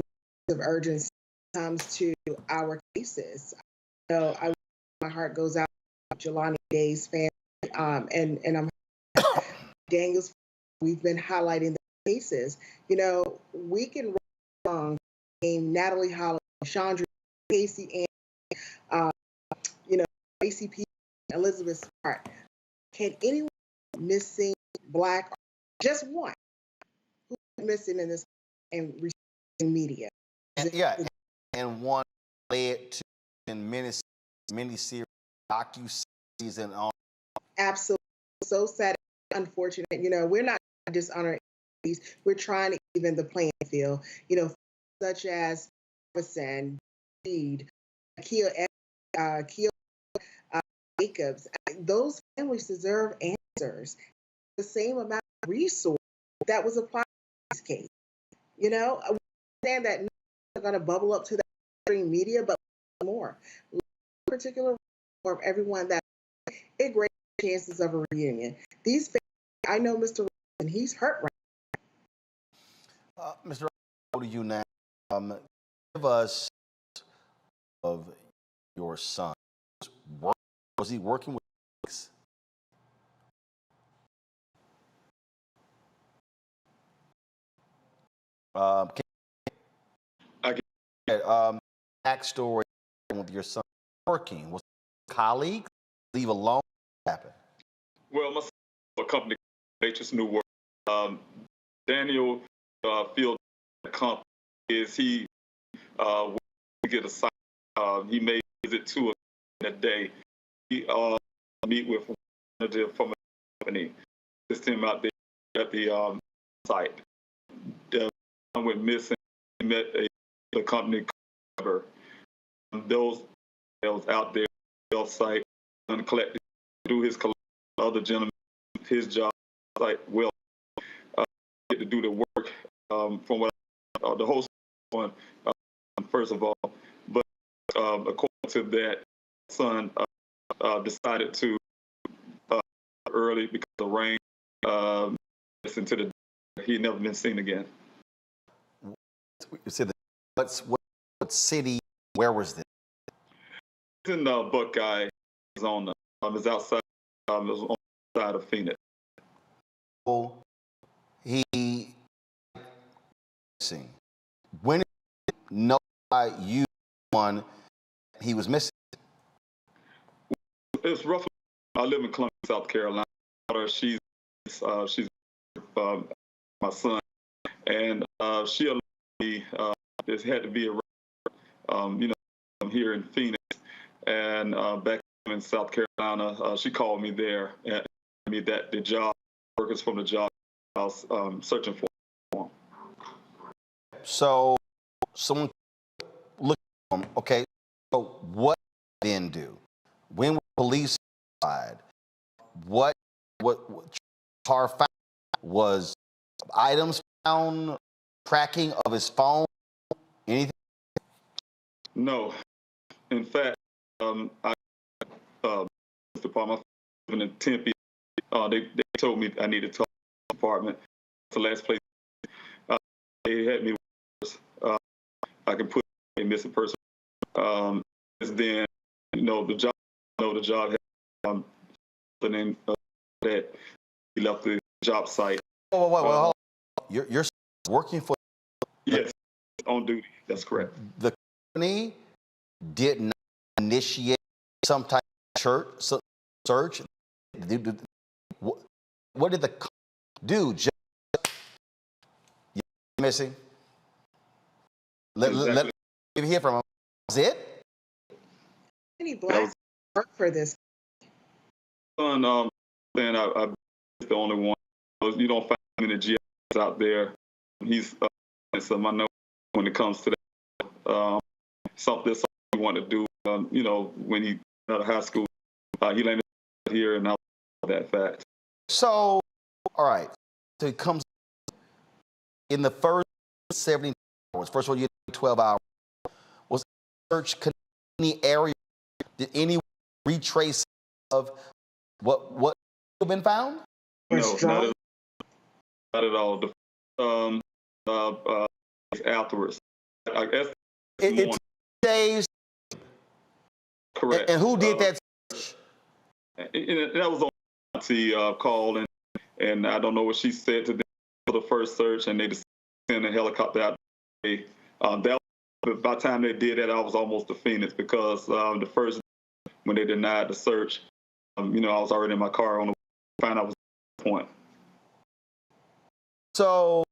of urgency when it comes to our cases. So my heart goes out to Jelani Day's family, and I'm Daniel's. We've been highlighting the cases. You know, we can write along Natalie Holland, Chandra, Casey, and ACP, Elizabeth Smart. Can anyone missing black, or just one, who's missing in this and receiving media? And one led to mini-series, docu-series, and all. Absolutely, so sad, unfortunate. You know, we're not dishonoring these. We're trying to even the playing field. You know, such as Jefferson, Reed, Kia Jacobs. Those families deserve answers. The same amount of resource that was applied to this case. You know, we understand that not going to bubble up to the mainstream media, but more. Particular for everyone that it great chances of a reunion. These families, I know Mr. Roland, he's hurt right now. Mr. Roland, go to you now. Give us of your son. Was he working with backstory with your son working? Was colleagues leave alone? What happened? Well, my son, a company, Matrix New World. Daniel Field company is he we get a site. He may visit to us in a day. He meet with a representative from a company. Just him out there at the site. The went missing. He met a company cover. Those out there on the site and collected, do his other gentleman, his job like, well, get to do the work from what the host on, first of all. But according to that, son decided to early because of rain. Listen to he never been seen again. You said what city? Where was this? It's in Buckeye, Arizona. It's outside. It was on the side of Phoenix. He missing. When did he notify you one he was missing? It's roughly. I live in Columbia, South Carolina. She's my son, and she allowed me. This had to be I'm here in Phoenix, and back in South Carolina, she called me there and told me that the job workers from the job I was searching for. So someone looked at him. Okay, so what then do? When were police notified? What car found? Was items found? Tracking of his phone? Anything? No. In fact, I department in Tempe. They told me I needed to talk to the department. It's the last place they had me. I can put a missing person. Then the job had the name that he left the job site. Wait. You're working for? Yes, on duty. That's correct. The company did not initiate some type of search. What did the company do? Just missing? Let me hear from him. Was it? Any black work for this? And I'm the only one. You don't find many GIs out there. He's some I know when it comes to that. Something you want to do. When he got out of high school, he landed here, and I that fact. So, all right. So he comes in the first 70 hours. First of all, you had 12 hours. Was search any area? Did anyone retrace of what have been found? No, not at all. Afterwards, I guess it's days. Correct. And who did that search? That was on the call, and I don't know what she said to them for the first search, and they just sent a helicopter out. By the time they did that, I was almost to Phoenix because the first when they denied the search, I was already in my car on the find out was the point. So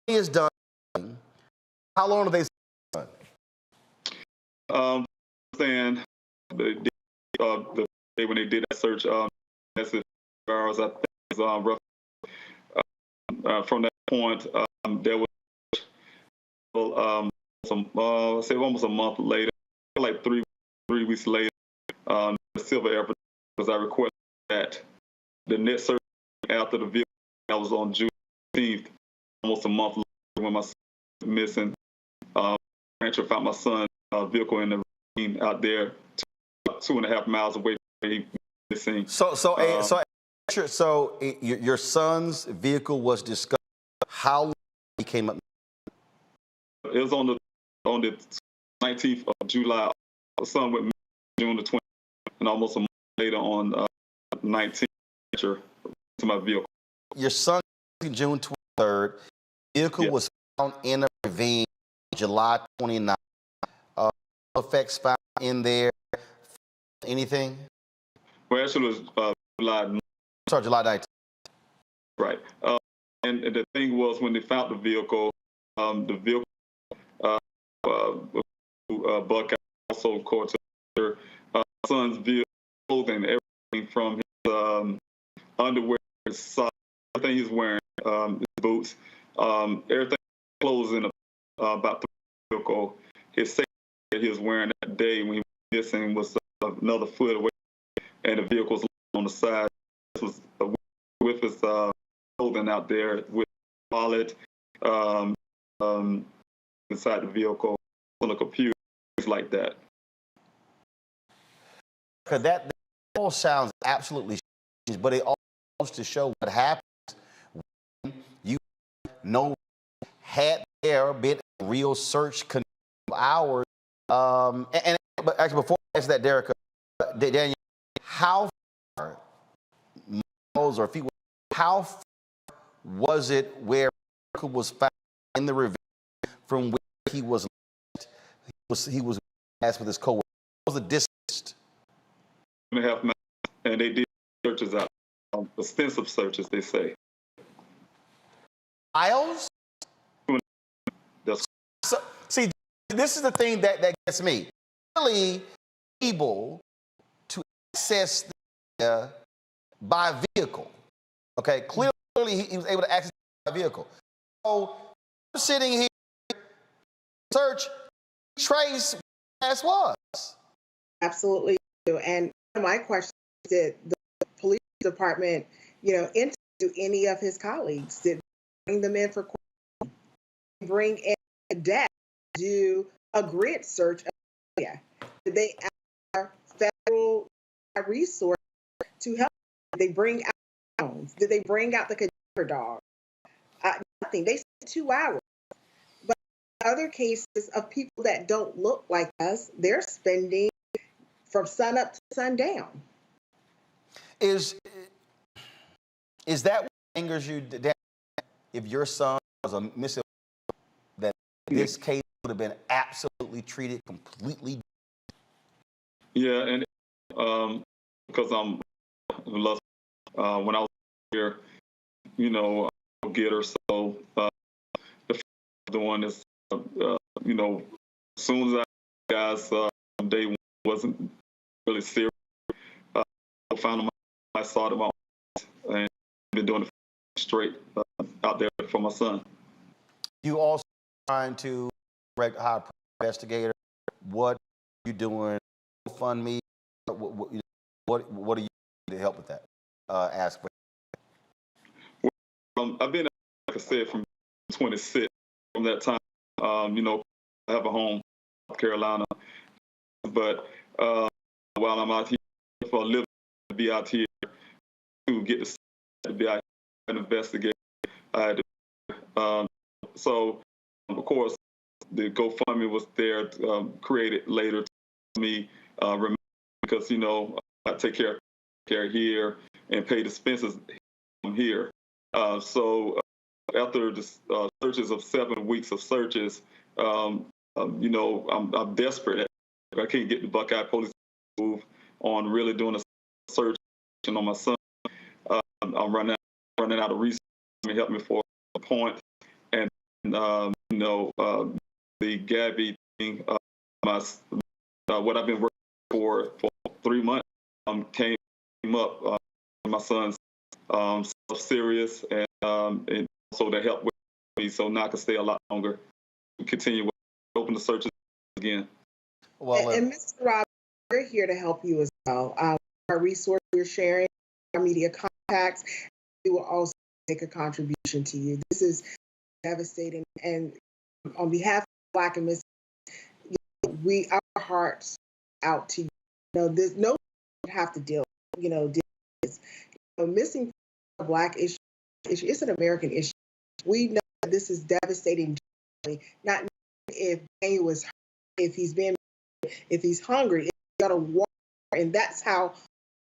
he is done. How long are they done? Saying the day when they did that search, that's 4 hours. I think it was roughly from that point. There was say almost a month later, like 3 weeks later, the Silver Air because I requested that the net search after the vehicle. That was on June 15th, almost a month later when my son was missing. Rancher found my son's vehicle in the ravine out there, 2.5 miles away from where he was missing. So your son's vehicle was discovered. How long he came up? It was on the 19th of July. My son went June the 20th, and almost a month later on 19th to my vehicle. Your son, June 23rd, vehicle was found in a ravine July 29th. Effects found in there. Anything? Well, actually, it was July 19th. Right. And the thing was, when they found the vehicle Buckeye also caught her son's vehicle, clothing, everything from his underwear, his socks, everything he's wearing, his boots, everything clothes in about the vehicle. His safety that he was wearing that day when he was missing was another foot away, and the vehicle was on the side. This was with his clothing out there, with wallet, inside the vehicle, on the computer, things like that. Because that all sounds absolutely strange, but it all goes to show what happens when you know had there been a real search hours. But actually, before I answer that, Derek, Daniel, how far miles or feet? How far was it where was found in the ravine from where he was left? He was asked with his coworker. What was the distance? 2.5 miles, and they did searches out, extensive searches, they say. Miles? So, see, this is the thing that gets me. Really able to access the by vehicle. Okay, clearly he was able to access by vehicle. So I'm sitting here, search, trace as was. Absolutely. And my question is, did the police department, interview any of his colleagues? Did they bring them in for questioning? Bring in a desk, do a grid search of the area? Did they ask federal resources to help? Did they bring out drones? Did they bring out the cadaver dog? Nothing. They spent 2 hours. But other cases of people that don't look like us, they're spending from sun up to sundown. Is that what angers you, Dan, if your son was a missing, that this case would have been absolutely treated completely? Yeah, and because I'm when I was here, get her. So the one is, as soon as I guys day one wasn't really serious. I found I saw them out and been doing it straight out there for my son. You also trying to direct hire investigator. What are you doing? Fund me. What are you doing to help with that? Ask for. I've been, like I said, from 26. From that time, I have a home in South Carolina, but while I'm out here for a living, to be out here to get to be out here and investigate, I had to. So, of course, the GoFundMe was there, created later to me, because I take care here and pay the expenses here. So after the searches of 7 weeks of searches, I'm desperate. I can't get the Buckeye Police to move on really doing a search on my son. I'm running out of resources to help me for a point. And, the Gabby thing, what I've been working for 3 months came up. My son's serious, and so that helped with me. So now I can stay a lot longer. Continue open the searches again. Well, and Mr. Rob, we're here to help you as well. Our resources we're sharing, our media contacts, we will also make a contribution to you. This is devastating, and on behalf of Black and Missing, our hearts out to you. There's no one have to deal with this. Missing Black issue. It's an American issue. We know that this is devastating. Not if Daniel is, if he's hungry, if he's got a war, and that's how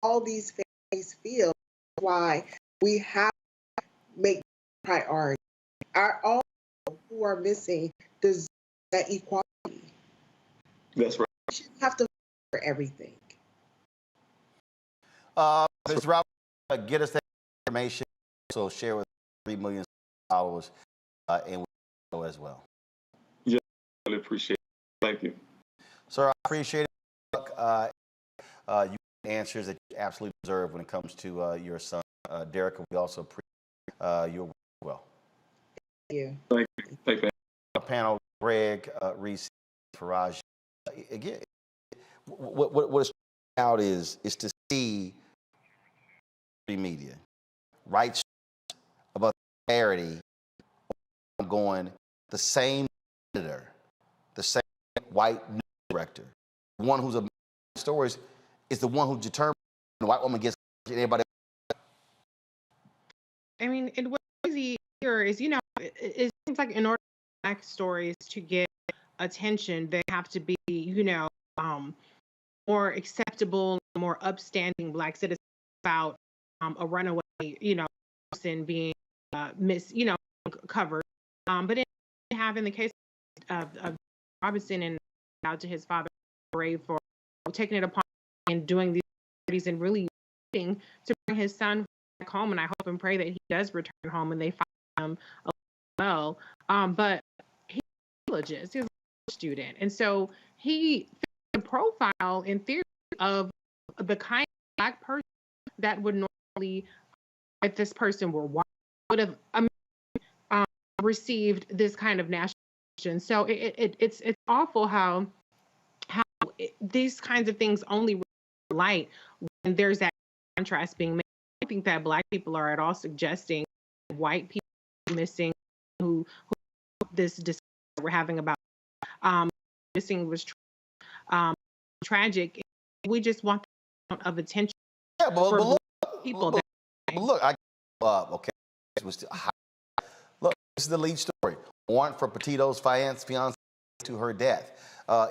all these families feel. Why we have to make priority. All who are missing deserve that equality. That's right. We shouldn't have to fight for everything. Mr. Robert, get us that information. So share with 3 million followers, and we as well. Yeah, I really appreciate it. Thank you. Sir, I appreciate it. You answers that you absolutely deserve when it comes to your son, Derek. We also appreciate your work as well. Thank you. Thank you. Thank you. Panel, Greg, Reese, Faraj. Again, what is out is to see media writes about disparity, going the same editor, the same white news director, the one who's a stories is the one who determines the white woman gets anybody. I mean, and what's crazy here is, it seems like in order for Black stories to get attention, they have to be, more acceptable, more upstanding Black citizens about a runaway, person being covered. But in the case of Robinson and out to his father, brave for taking it upon and doing these activities and really fighting to bring his son back home. And I hope and pray that he does return home and they find him well. But he's religious. He's a student, and so he fits the profile in theory of the kind of Black person that would normally, if this person were white, would have received this kind of national attention. So it's awful how these kinds of things only light when there's that contrast being made. I think that Black people are at all suggesting white people missing who this discussion we're having about missing was tragic. We just want the amount of attention for look, people. Look, okay. Look, this is the lead story. Warrant for Petito's fiance to her death.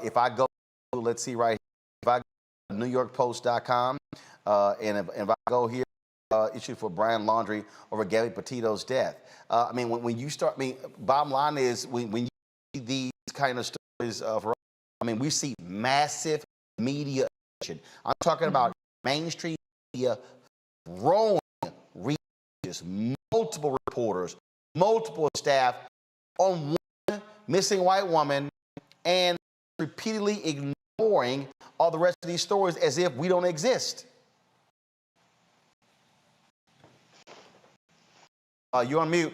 If I go, let's see right here. If I go to NewYorkPost.com and if I go here, issue for Brian Laundrie over Gabby Petito's death. I mean, when you start, bottom line is when you see these kind of stories we see massive media attention. I'm talking about mainstream media throwing researchers, multiple reporters, multiple staff on one missing white woman and repeatedly ignoring all the rest of these stories as if we don't exist. You're on mute.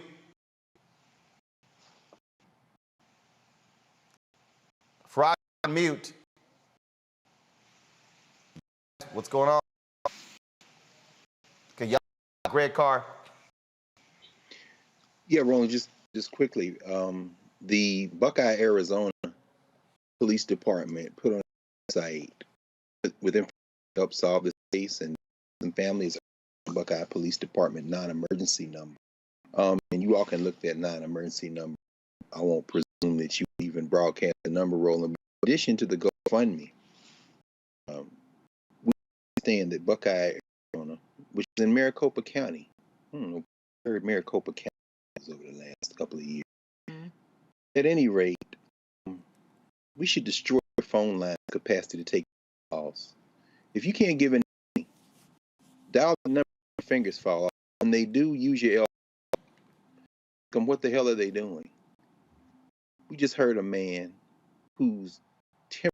Frog on mute. What's going on? Okay, y'all, Greg Carr. Yeah, Roland, just quickly. The Buckeye, Arizona Police Department put on a site with information to help solve this case, and some families are Buckeye Police Department non-emergency number. And you all can look at non-emergency number. I won't presume that you even broadcast the number, Roland. In addition to the GoFundMe, we understand that Buckeye, Arizona, which is in Maricopa County, I heard Maricopa County over the last couple of years. At any rate, we should destroy the phone line capacity to take calls. If you can't give any, dial the number, your fingers fall off. When they do, use your elbow. What the hell are they doing? We just heard a man whose temper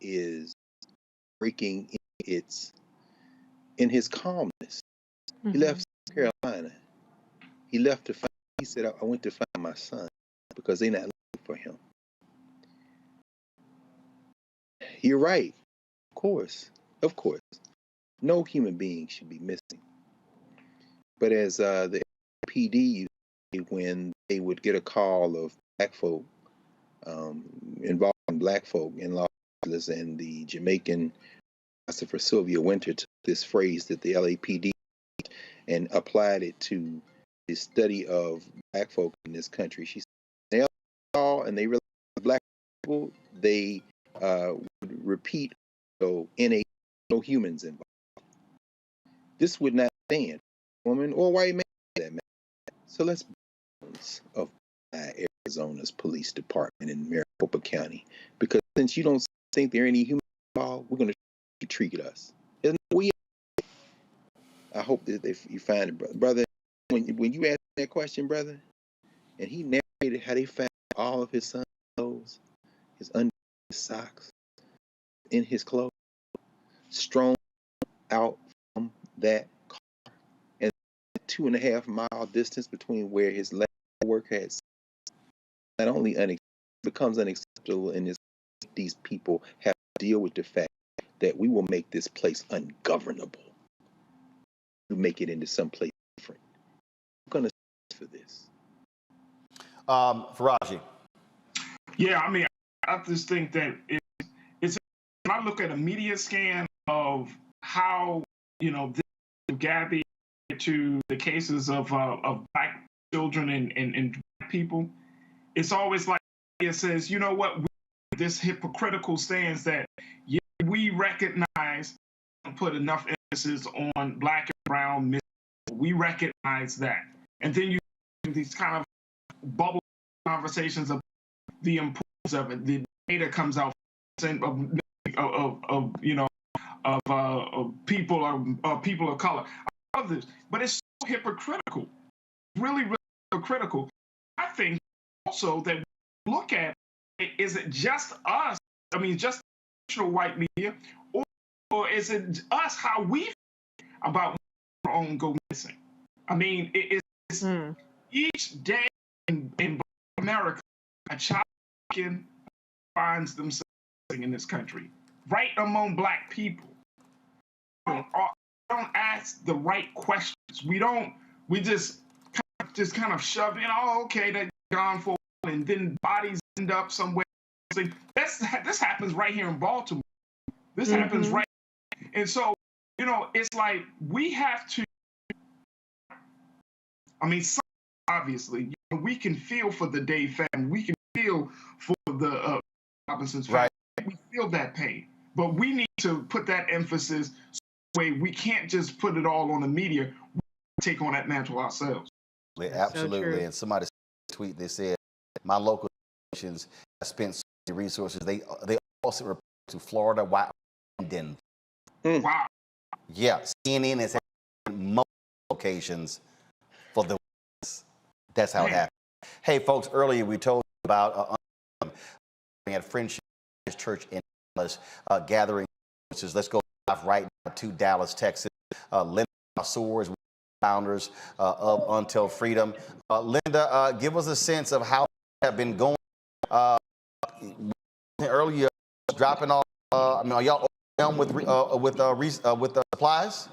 is breaking in his calmness. He left South Carolina. He left to find, he said, I went to find my son because they're not looking for him. You're right. Of course. No human being should be missing. But as the PD used to say, when they would get a call of Black folk involving Black folk in Los Angeles, and the Jamaican philosopher Sylvia Winter took this phrase that the LAPD and applied it to the study of Black folk in this country. She said, they all, and they realized Black people, they would repeat, so no humans involved. This would not stand, woman or white man, that matter. So let's of Arizona's police department in Maricopa County, because since you don't think there are any humans involved, we're going to treat us. I hope that you find it, brother. When you asked that question, brother, and he narrated how they found all of his son's clothes, his under, his socks, in his clothes, strewn out from that car, and 2.5 mile distance between where his last work had. Not only becomes unacceptable in this, these people have to deal with the fact that we will make this place ungovernable. We make it into some place different. going to for this? Faraji. Yeah, I mean, I just think that it's when I look at a media scan of how, you know, this Gabby to the cases of Black children and Black people, it's always like it says, you know what, this hypocritical stance that we recognize and put enough emphasis on Black and brown men. We recognize that. And then you have these kind of bubble conversations of the importance of it. The data comes out of you know, of people of color. Others, but it's so hypocritical. Really, really hypocritical. I think also that we look at it, is it just us? I mean, just traditional white media, or is it us how we feel about our own go missing? I mean, it's each day in America, a child finds themselves in this country, right among Black people. We don't ask the right questions. We just kind of shove in, oh, okay, they're gone for a while, and then bodies end up somewhere. This happens right here in Baltimore. This happens right. And so, you know, it's like we have to, I mean, obviously, you know, we can feel for the Day family. We can feel for the Robinson's family. Right. We feel that pain. But we need to put that emphasis way. We can't just put it all on the media. We take on that mantle ourselves. Absolutely. So and somebody tweet, they said, my local stations have spent so many resources. They also report to Florida, Washington. Wow. Yeah, CNN has had multiple locations for the That's how it happened. Hey, folks, earlier we told you about at Friendship Church in Dallas gathering. Let's go right now to Dallas, Texas. Linda Soares, founders of Until Freedom. Linda, give us a sense of how have been going earlier, dropping off. I mean, are y'all overwhelmed with supplies?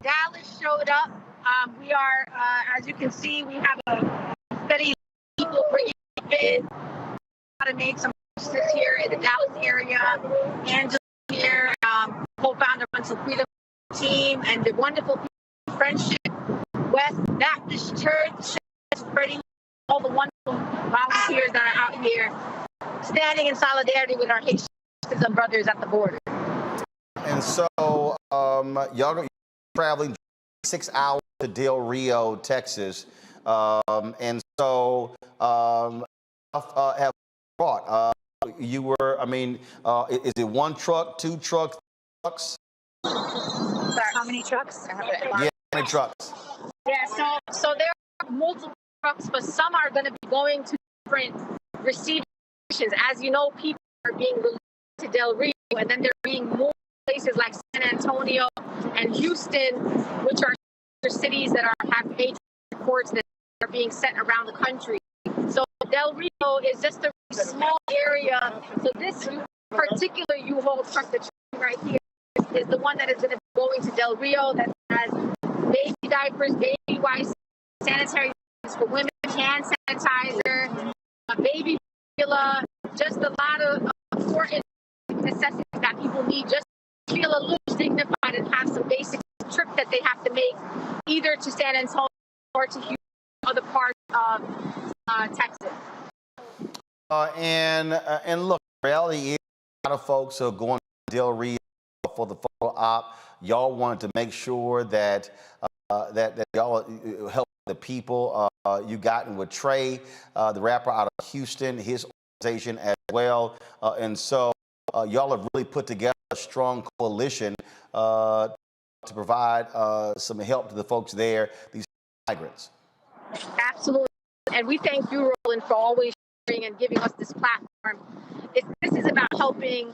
Dallas showed up. We are, as you can see, we have a steady people bringing in. To make some purchases here in the Dallas area. Angela here, co-founder of Until Freedom team, and the wonderful people, Friendship West Baptist Church, spreading all the wonderful volunteers that are out here, standing in solidarity with our Haitian sisters and brothers at the border. And so, y'all are traveling 6 hours to Del Rio, Texas, and so have brought. You were, I mean, is it one truck, 2 trucks, 3 trucks? Sorry, how many trucks? Yeah, how many trucks? Yeah, so there are multiple trucks, but some are going to be going to different receiving stations. As you know, people are being released to Del Rio, and then they're being moved to places like San Antonio and Houston, which are cities that have major reports that are being sent around the country. So Del Rio is just a small area. So this particular U-Haul truck that's right here is the one that is going to be going to Del Rio that has baby diapers, baby wipes, sanitary for women, hand sanitizer, a baby formula, just a lot of important necessities that people need just to feel a little dignified and have some basic trip that they have to make either to San Antonio or to Houston or other parts of Texas. And look, the reality is a lot of folks are going to Del Rio for the photo op. Y'all wanted to make sure that that y'all help the people. You gotten with Trey, the rapper out of Houston, his organization as well. And so y'all have really put together a strong coalition to provide some help to the folks there, these migrants. Absolutely. And we thank you, Roland, for always sharing and giving us this platform. This is about helping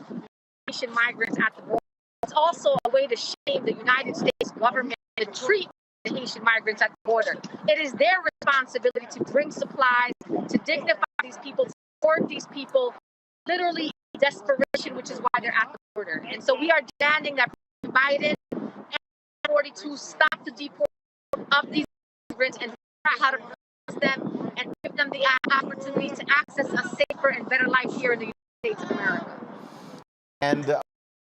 Haitian migrants at the border. It's also a way to shame the United States government to treat the Haitian migrants at the border. It is their responsibility to bring supplies, to dignify these people, to support these people, literally desperation, which is why they're at the border. And so we are demanding that Biden and 42 stop the deport of these migrants and figure out how to process them and give them the opportunity to access a safer and better life here in the United States of America.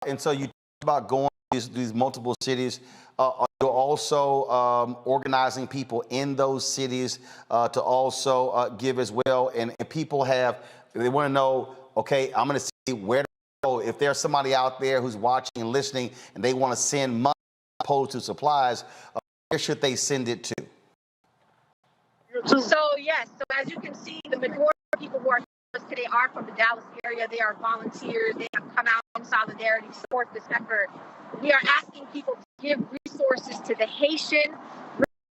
And so you talk about going to these multiple cities. Are you also organizing people in those cities to also give as well? And people they want to know, okay, I'm going to see where to go. If there's somebody out there who's watching and listening and they want to send money opposed to supplies, where should they send it to? So yes, so as you can see, the majority of people who are here with us today are from the Dallas area. They are volunteers. They have come out in solidarity to support this effort. We are asking people to give resources to the Haitian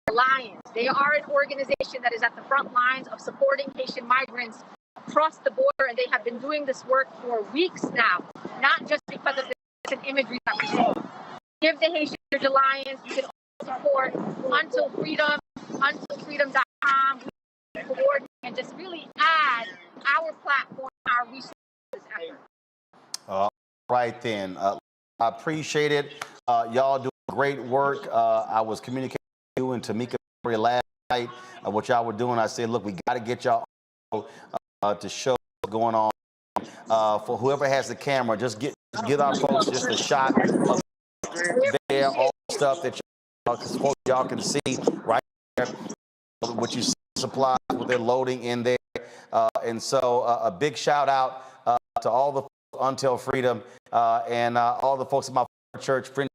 Alliance. They are an organization that is at the front lines of supporting Haitian migrants across the border, and they have been doing this work for weeks now, not just because of the recent imagery that we saw. Give the Haitian Alliance. You can also support Until Freedom, untilfreedom.com, and just really add our platform, our resources effort. Right then. I appreciate it. Y'all do great work. I was communicating with you and Tamika last night what y'all were doing. I said, look, we got to get y'all to show what's going on. For whoever has the camera, just get our folks just a shot of there, all the stuff that y'all can see right there, what you see, supplies, what they're loading in there. And so a big shout out to all the Until Freedom and all the folks at my church, Friends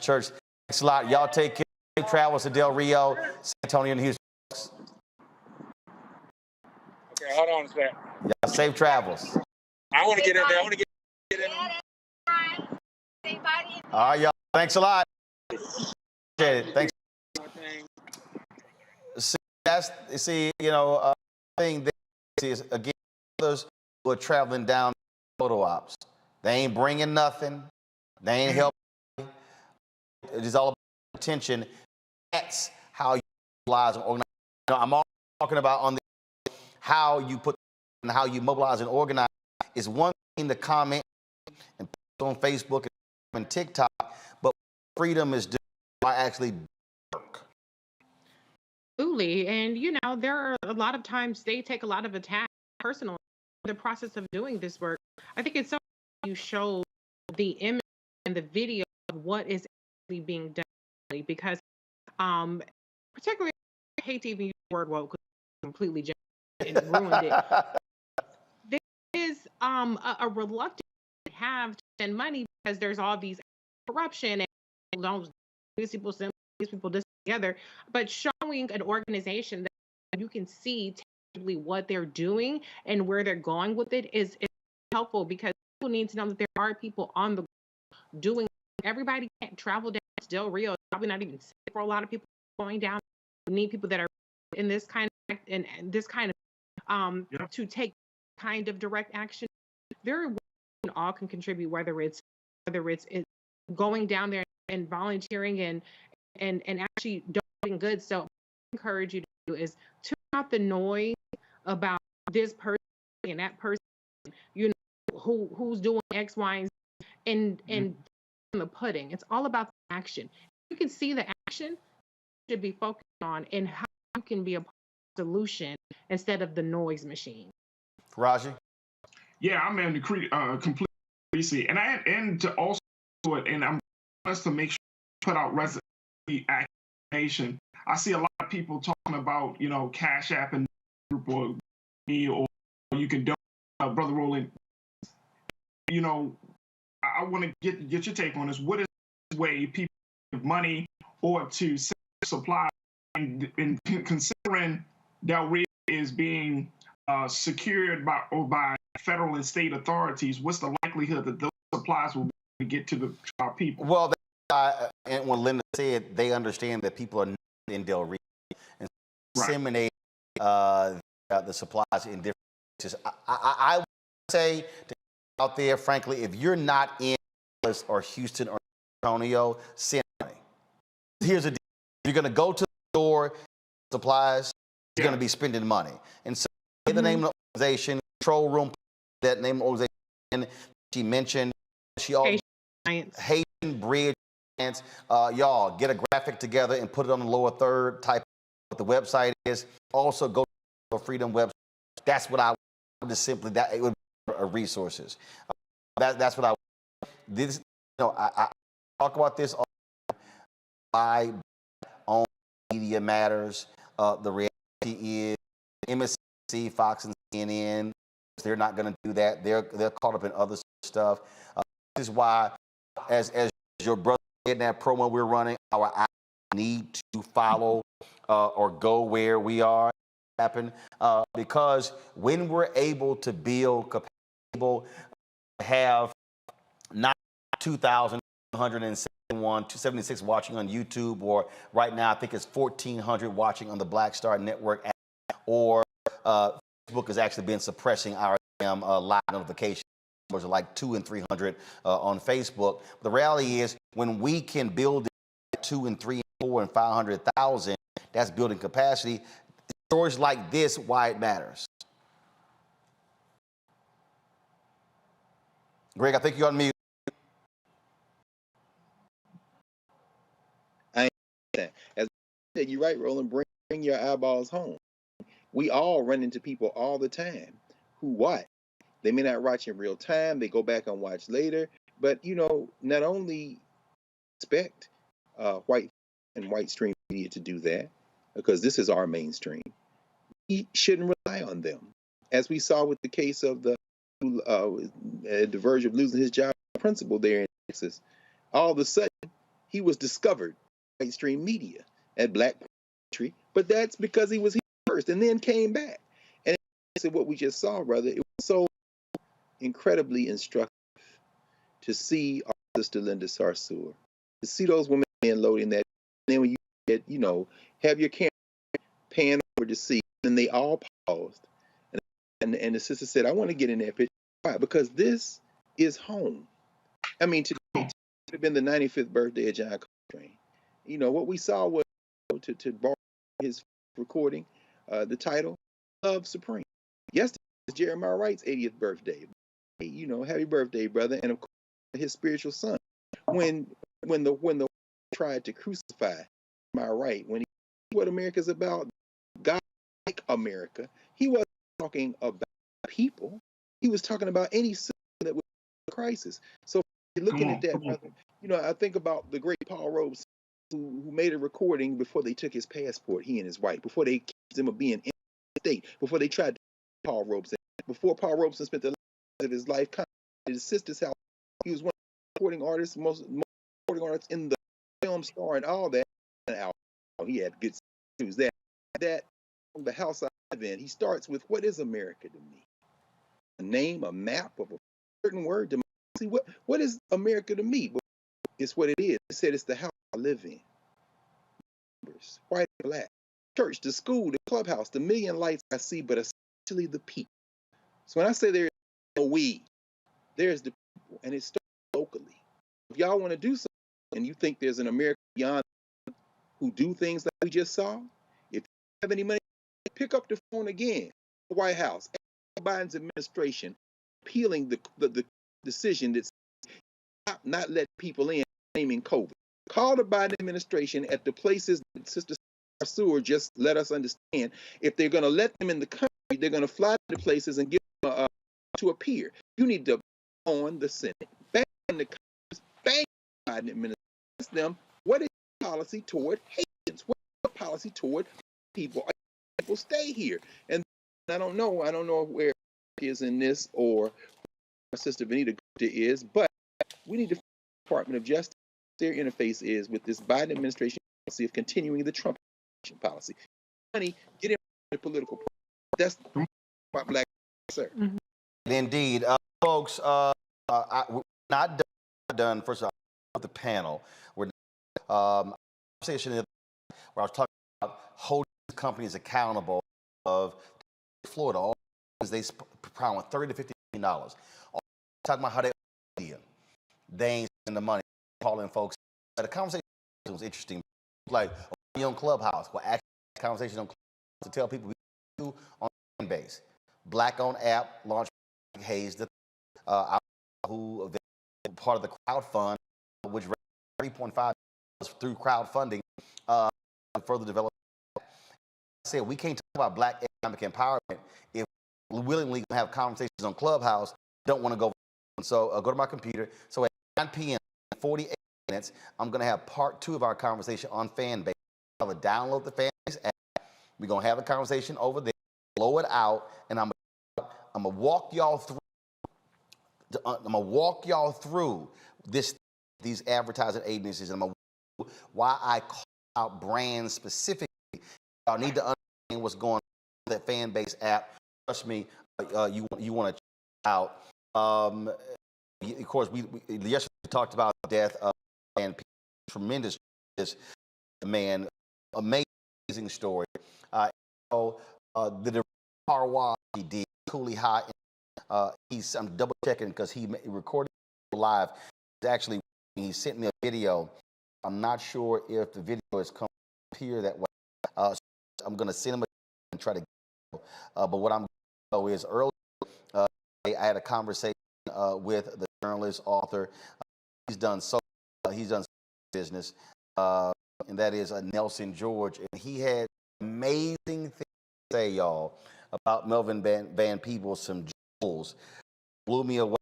Church. Thanks a lot. Y'all take care. Safe travels to Del Rio, San Antonio, and Houston. Okay, hold on a second. Yeah, safe travels. I want to get in there. I want to get in there. All right, y'all. Thanks a lot. Appreciate it. Thanks. Thing that is, again, others who are traveling down photo ops. They ain't bringing nothing. They ain't helping. It is all about attention. That's how you mobilize and organize. I'm all talking about on how you put and how you mobilize and organize. Is one thing to comment and post on Facebook and TikTok, but freedom is doing by actually work. Absolutely. And, there are a lot of times they take a lot of attack personally in the process of doing this work. I think it's so you show the image and the video of what is actually being done, because particularly I hate to even use the word woke because it's completely and ruined it. There is a reluctance to have to spend money because there's all these corruption and these people this together, but showing an organization that you can see tangibly what they're doing and where they're going with it is helpful, because people need to know that there are people on the ground doing. Everybody can't travel down to Del Rio. It's probably not even safe for a lot of people going down. We need people that are in this kind of to take kind of direct action. Very well, all can contribute, whether it's going down there and volunteering and actually donating goods. So what I encourage you to do is tune out the noise about this person and that person, who's doing X, Y, and Z, and the pudding. It's all about the action. You can see the action you should be focused on and how you can be a part of the solution instead of the noise machine. Raji? Yeah, I'm in the completely, and to also do it, and I'm us to make sure put out activation. I see a lot of people talking about, Cash App and group or you can donate, Brother Roland. I want to get your take on this. What is the way people give money or to send supply, and considering Del Rio is being secured by federal and state authorities, what's the likelihood that those supplies will get to our people? Well, and when Linda said they understand that people are not in Del Rio and disseminate the supplies in different places. I would say to out there, frankly, if you're not in Dallas or Houston or Antonio, send money. Here's the deal. If you're going to go to the store, supplies, you're going to be spending money. And so the name of the organization, control room, that name of the organization she mentioned, she also Haitian Bridge Y'all get a graphic together and put it on the lower third. Type what the website is. Also go to Freedom website. That's what I would just simply that it would be resources. That's what I. This I talk about this. Why on media matters. The reality is MSNBC, Fox, and CNN. They're not going to do that. They're caught up in other stuff. This is why, as your brother in that promo we're running, our eyes need to follow or go where we are. Happen because when we're able to build capacity, able to have not 2,176 watching on YouTube, or right now I think it's 1,400 watching on the Black Star Network app, or Facebook has actually been suppressing our live notifications. Numbers are like 200 and 300 on Facebook. The reality is when we can build 2 and 3 and 4 and 500,000, that's building capacity. Stories like this, why it matters. Greg, I think you're on mute. I ain't as I said, you're right, Roland. Bring your eyeballs home. We all run into people all the time who what? They may not watch in real time. They go back and watch later. But not only expect white and white stream media to do that, because this is our mainstream. We shouldn't rely on them, as we saw with the case of the verge of losing his job principal there in Texas. All of a sudden, he was discovered by mainstream media at Black Country, but that's because he was here first and then came back. And what we just saw, brother, it was so incredibly instructive to see our sister Linda Sarsour, to see those women loading that. And then when you get, have your camera pan over to see, and they all paused. And the sister said, I want to get in that picture. Why? Because this is home. I mean, today would have been the 95th birthday of John Coltrane. What we saw was, to borrow his recording, the title, Love Supreme. Yesterday was Jeremiah Wright's 80th birthday. Happy birthday, brother. And of course, his spiritual son. When the tried to crucify Jeremiah Wright, when he what America's about, God like America, he wasn't talking about people. He was talking about any system that was a crisis. So looking at that, brother, I think about the great Paul Robeson, who made a recording before they took his passport, he and his wife, before they accused him of being in the state, before they tried to Paul Robeson, before Paul Robeson spent the rest of his life at his sister's house. He was one of the recording artists, most recording artists in the film star and all that. He had good news. That from the house I live in, he starts with, what is America to me? A name, a map of a certain word. See, what is America to me? Well, it's what it is. He said it's the house I live in. White and black. Church, the school, the clubhouse, the million lights I see, but essentially the people. So when I say there is no we, there's the people, and it starts locally. If y'all want to do something and you think there's an America beyond who do things like we just saw, if you have any money, pick up the phone again. The White House, Biden's administration, appealing the decision that's not letting people in, naming COVID. Call the Biden administration at the places that Sister Sarsour just let us understand. If they're going to let them in the country, they're going to fly to the places and give them to appear. You need to on the Senate, ban the Congress, ban the Biden administration. Ask them, what is your policy toward Haitians? What is your policy toward people? People stay here. And I don't know where is in this or my sister Vanita is, but we need to find the Department of Justice. Their interface is with this Biden administration policy of continuing the Trump policy. Money, get in the political process. That's my black sir. Mm-hmm. Indeed, folks. We're not done. First of all, with the panel, we're conversation where I was talking about holding companies accountable of Florida. All they pound with $30 to $50 million. Talking about how they ain't spending the money. Calling folks. The conversation was interesting. Like on Clubhouse, well, actually, conversation on Clubhouse to tell people we do on base. Black-owned app launched Hayes, who part of the crowd fund, which $3.5 through crowdfunding further development. I said we can't talk about Black economic empowerment if we willingly have conversations on Clubhouse. Don't want to go. So go to my computer. So at 9 p.m. 48 minutes, I'm going to have part 2 of our conversation on Fanbase. I'm going to download the Fanbase app. We're going to have a conversation over there, blow it out, and I'm going to walk y'all through. I'm going to walk y'all through these advertising agencies, and I'm going to why I call out brands specifically. Y'all need to understand what's going on with that Fanbase app. Trust me, you want to check it out. Of course, we yesterday talked about the death of and tremendous man, amazing story. The Parwa he did Cooley High. I'm double checking because he recorded live. Actually, he sent me a video. I'm not sure if the video has come here that way. So I'm going to send him and try to get it. But what I'm going to do is earlier I had a conversation with the journalist, author. He's done business, and that is Nelson George. And he had amazing things to say, y'all, about Melvin Van Peebles, some jewels. Blew me away,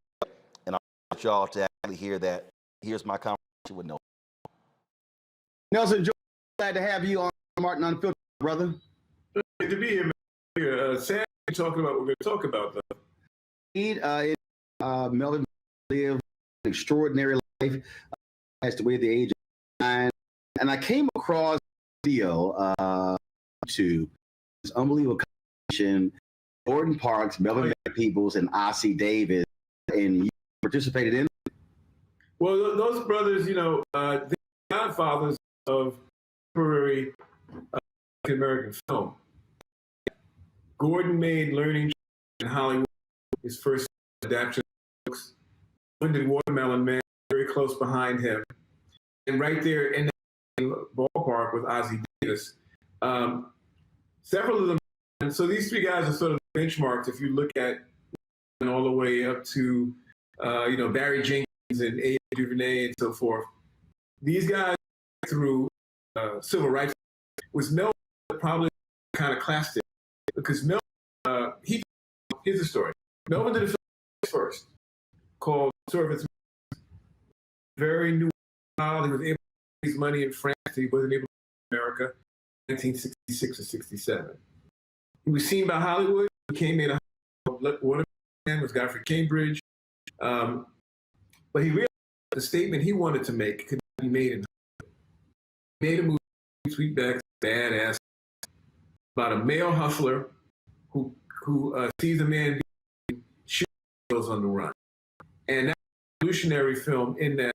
and I want y'all to actually hear that. Here's my conversation with Nelson. Nelson George, glad to have you on Martin Unfiltered, brother. Good to be here, man. Sad talking about what we're going to talk about, though. Melvin lived an extraordinary life, passed away at the age of 9. And I came across a video to this unbelievable conversation, Gordon Parks, Melvin Van Peebles, and Ossie Davis, and you participated in it? Well, those brothers, they're godfathers of contemporary American film. Gordon made Learning in Hollywood his first adaptation of books. Did Watermelon Man, very close behind him. And right there in the ballpark with Ossie Davis. Several of them, and so these 3 guys are sort of benchmarks if you look at all the way up to, Barry Jenkins and A. DuVernay and so forth. These guys through civil rights was Melvin probably kind of classed it because Melvin, here's the story. Melvin did a film first called Service. Very new. He was able to raise money in France. He wasn't able to in America in 1966 or 67. He was seen by Hollywood. He came made a Watermelon was Godfrey Cambridge. But he realized the statement he wanted to make could not be made in Hollywood. He made a movie, Sweetback's Badass, about a male hustler who sees a man shoot goes on the run. And that revolutionary film in that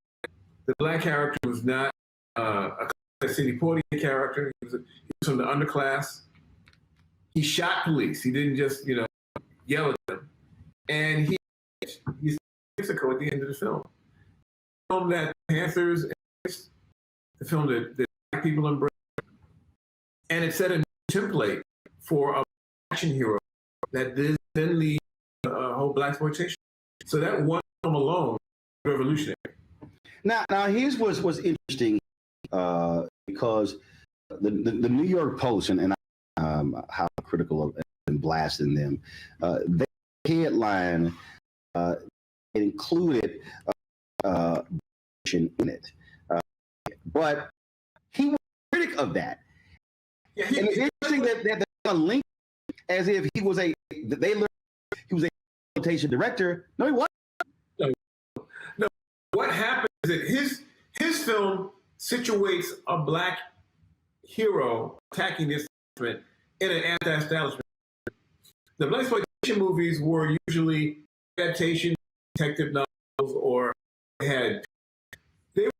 the Black character was not a Sidney Poitier character. He was from the underclass. He shot police. He didn't just, yell at them. And he's in Mexico at the end of the film. The film that Panthers, the film that Black people embraced. And it set a new template for a action hero that then leads a whole Blaxploitation. So that one film alone, revolutionary. Now here's what's interesting, because the New York Post, and how critical of and blasting them, they headline included in it, but he was a critic of that. Yeah, and it's interesting that they link as if he was a exploitation director. No, he wasn't. No. What happened is that his film situates a Black hero attacking the establishment in an anti-establishment. The Blaxploitation movies were usually adaptation, detective novels, or they were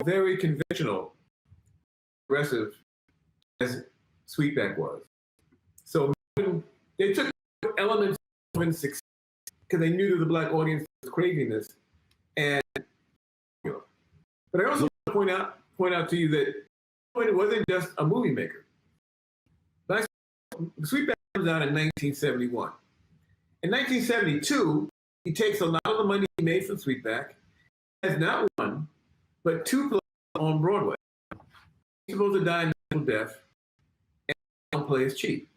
very conventional, aggressive, as Sweetback was. So they took elements of success because they knew that the Black audience was craving this. And but I also want to point out to you that it wasn't just a movie maker. Sweetback comes out in 1971. In 1972, he takes a lot of the money he made from Sweetback, has not one, but 2 on Broadway. He's supposed to die a natural death, and play is cheap.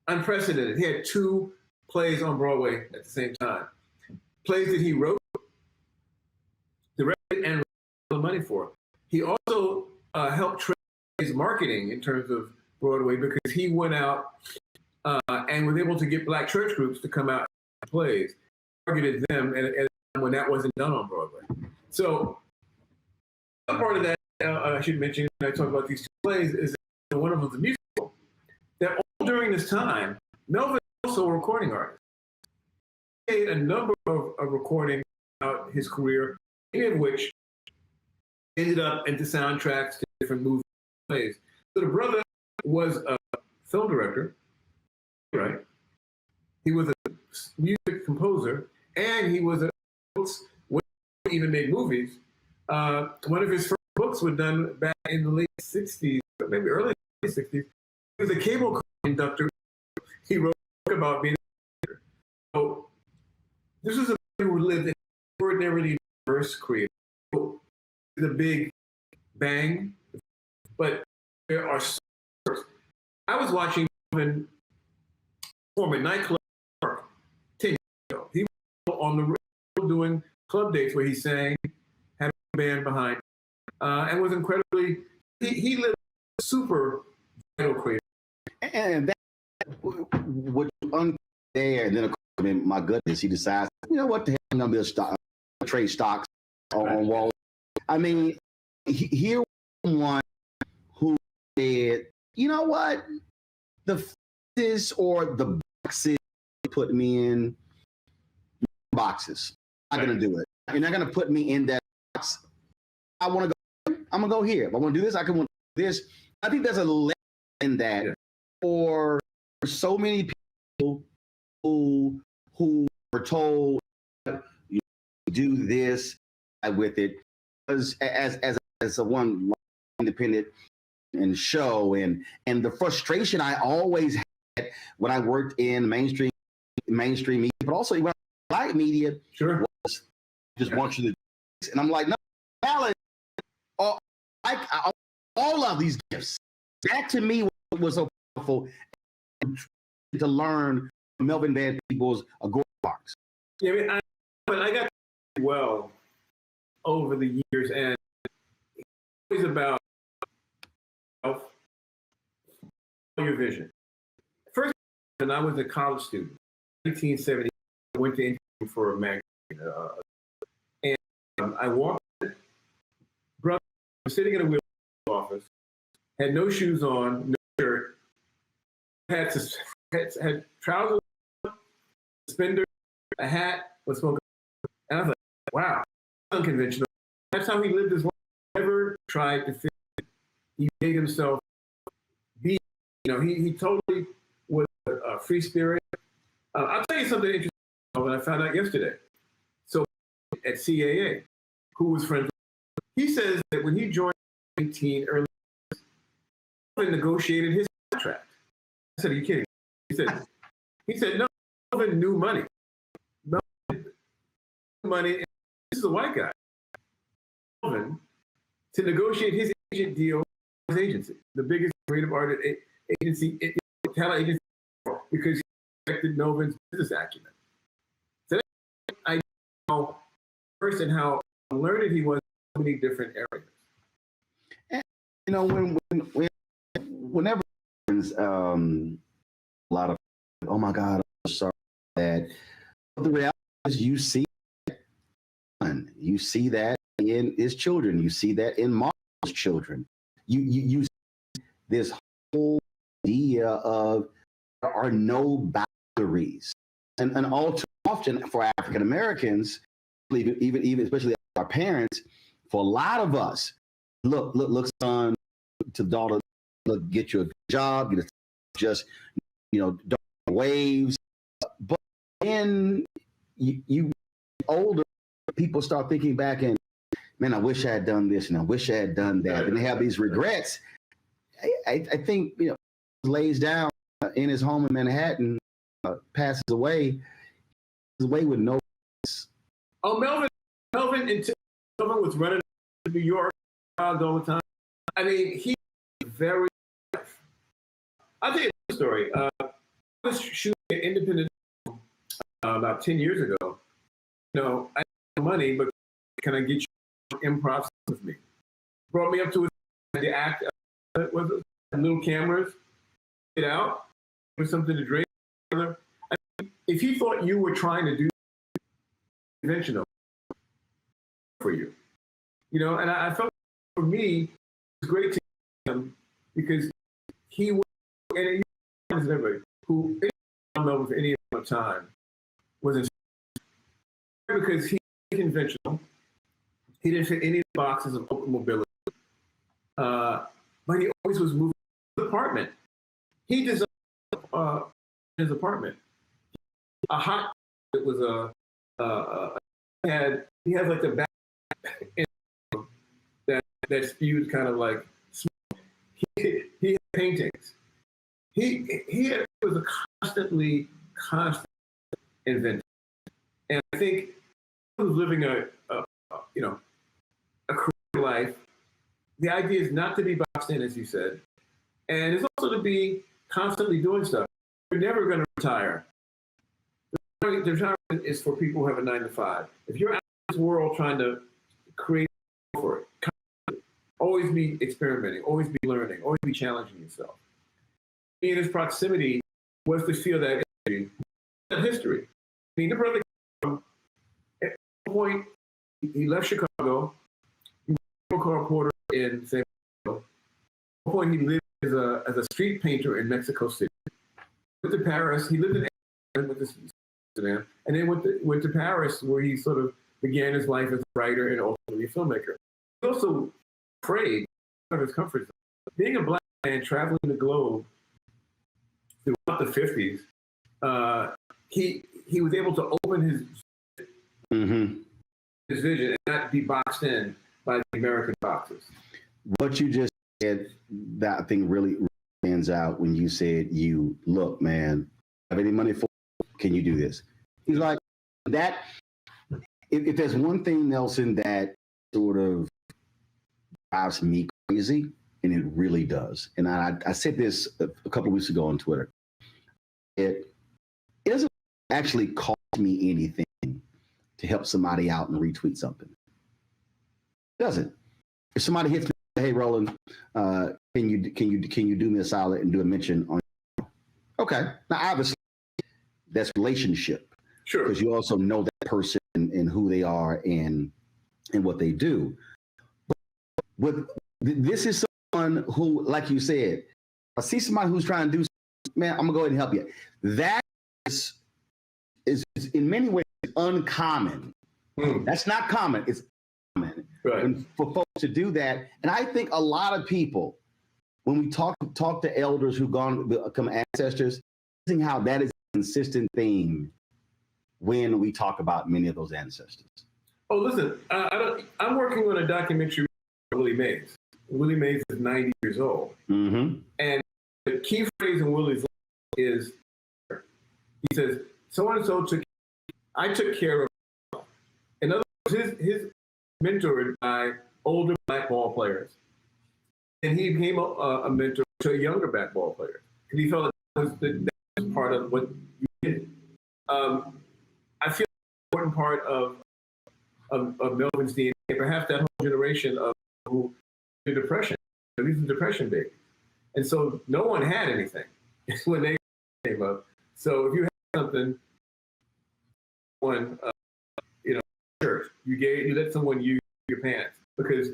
Unprecedented. He had 2 plays on Broadway at the same time. Plays that he wrote, directed, and raised the money for. He also helped train his marketing in terms of Broadway because he went out and was able to get black church groups to come out and plays, targeted them at a time when that wasn't done on Broadway. So part of that I should mention when I talk about these 2 plays is that one of them is a musical. That all during this time, Melvin was also a recording artist. He made a number of recordings throughout his career, many of which ended up into soundtracks to different movies and plays. So the brother was a film director, right? He was a music composer, and he was a even made movies. One of his first books was done back in the late 60s, maybe early 60s. He was a cable car conductor. He wrote a book about being a conductor. So this is a man who lived in an extraordinarily diverse creative. So, the big bang, but there are so many. I was watching Melvin perform at nightclub 10 years ago. He was on the road doing club dates where he sang, had a band behind, and was incredibly. He lived a super vital creative. And that would there, and then of course, I mean, my goodness, he decides, you know what the hell, I'm gonna be a stock, trade stocks on Wall. I mean, here one who said, you know what, the fixes or the boxes put me in boxes. I'm not gonna do it. You're not gonna put me in that box. I want to go. I'm gonna go here. If I want to do this, I can do this. I think there's a lesson in that for so many people who were told you do this with it as a one independent and show and the frustration I always had when I worked in mainstream media, but also when black media was just want you to, and I'm like, no, Alan, all of these gifts. That to me was so powerful to learn Melvin Van Peebles' Agora Box. Yeah, I got well over the years, and it's always about your vision. First, when I was a college student, 1970, I went to interview for a magazine, and I walked in, brother, was sitting in a wheel office, had no shoes on, no shirt, had trousers, suspenders, a hat, was smoking, and I was like, wow, unconventional. That's how he lived his life. Never tried to fit in. He made himself be. He totally was a free spirit. I'll tell you something interesting that I found out yesterday. So at CAA, who was friends with, he says that when he joined 19 early, he negotiated his contract. I said, are you kidding? He said, no, Melvin knew money. Melvin knew money, and this is a white guy. Melvin, to negotiate his agent deal with his agency, the biggest creative artist agency, talent agency, because he respected Melvin's business acumen. So I know first and how learned he was in so many different areas. And, whenever a lot of, oh my God, I'm sorry that. The reality is you see that in his children. You see that in Marlon's children. You see this whole idea of there are no boundaries. And all too often for African Americans, even especially our parents, for a lot of us, look, son, to daughter, look, get you a job, get a, just, don't waves. But then you older people start thinking back and, man, I wish I had done this and I wish I had done that. And they have these regrets. I think, lays down in his home in Manhattan, passes away with no. Oh, Melvin someone was running to New York all the time. I mean, he very. I'll tell you a story. I was shooting an independent about 10 years ago. You know, I had no money, but can I get you improv with me? Brought me up to the act. Was it little cameras? Get out with something to drink. I mean, if he thought you were trying to do conventional for you, you know, and I felt for me it was great to him because he was, and everybody who I don't know with any other time was in because he was conventional. He didn't fit any of the boxes of open mobility, but he always was moving to the apartment. He designed his apartment. A hot it was he had like the back that spewed kind of like smoke. He had paintings. He was a constant inventor, and I think he was living a career life. The idea is not to be boxed in, as you said, and it's also to be constantly doing stuff. You're never going to retire. The retirement is for people who have a 9 to 5. If you're out in this world trying to create for it, always be experimenting, always be learning, always be challenging yourself. In his proximity was to feel that energy, that history. I mean, the brother, at one point, he left Chicago, he was a car reporter in San Francisco. At one point, he lived as a street painter in Mexico City. Went to Paris, he lived in Amsterdam, and then went to Paris, where he sort of began his life as a writer and ultimately a filmmaker. He also afraid of his comfort zone. Being a black man traveling the globe throughout the 50s, he was able to open his vision and not be boxed in by the American boxes. What you just said, that I think really stands out when you said, "You look, man, have any money for? Can you do this?" He's like that. If there's one thing, Nelson, that sort of drives me crazy, and it really does, and I said this a couple of weeks ago on Twitter. It doesn't actually cost me anything to help somebody out and retweet something. It doesn't. If somebody hits me, "Hey, Roland, can you do me a solid and do a mention on?" Okay. Now, obviously, that's relationship. Sure. Because you also know that person and who they are and what they do. But this is someone who, like you said, I see somebody who's trying to do something, man, I'm gonna go ahead and help you. That is in many ways uncommon. That's not common. It's common. Right. And for folks to do that, and I think a lot of people, when we talk to elders who've become ancestors, seeing how that is a consistent theme when we talk about many of those ancestors. Oh, listen, I'm working on a documentary on Willie Mays. Willie Mays is 90 years old. Mm-hmm. And the key phrase in Willie's life is, he says, so-and-so I took care of myself. In other words, his mentored by older black ball players. And he became a mentor to a younger black ball player. Because he felt that was part of what you did. I feel an important part of Melvin's DNA, perhaps that whole generation of who the depression. These are depression babies. And so no one had anything when they came up. So if you had something, church, you let someone use your pants because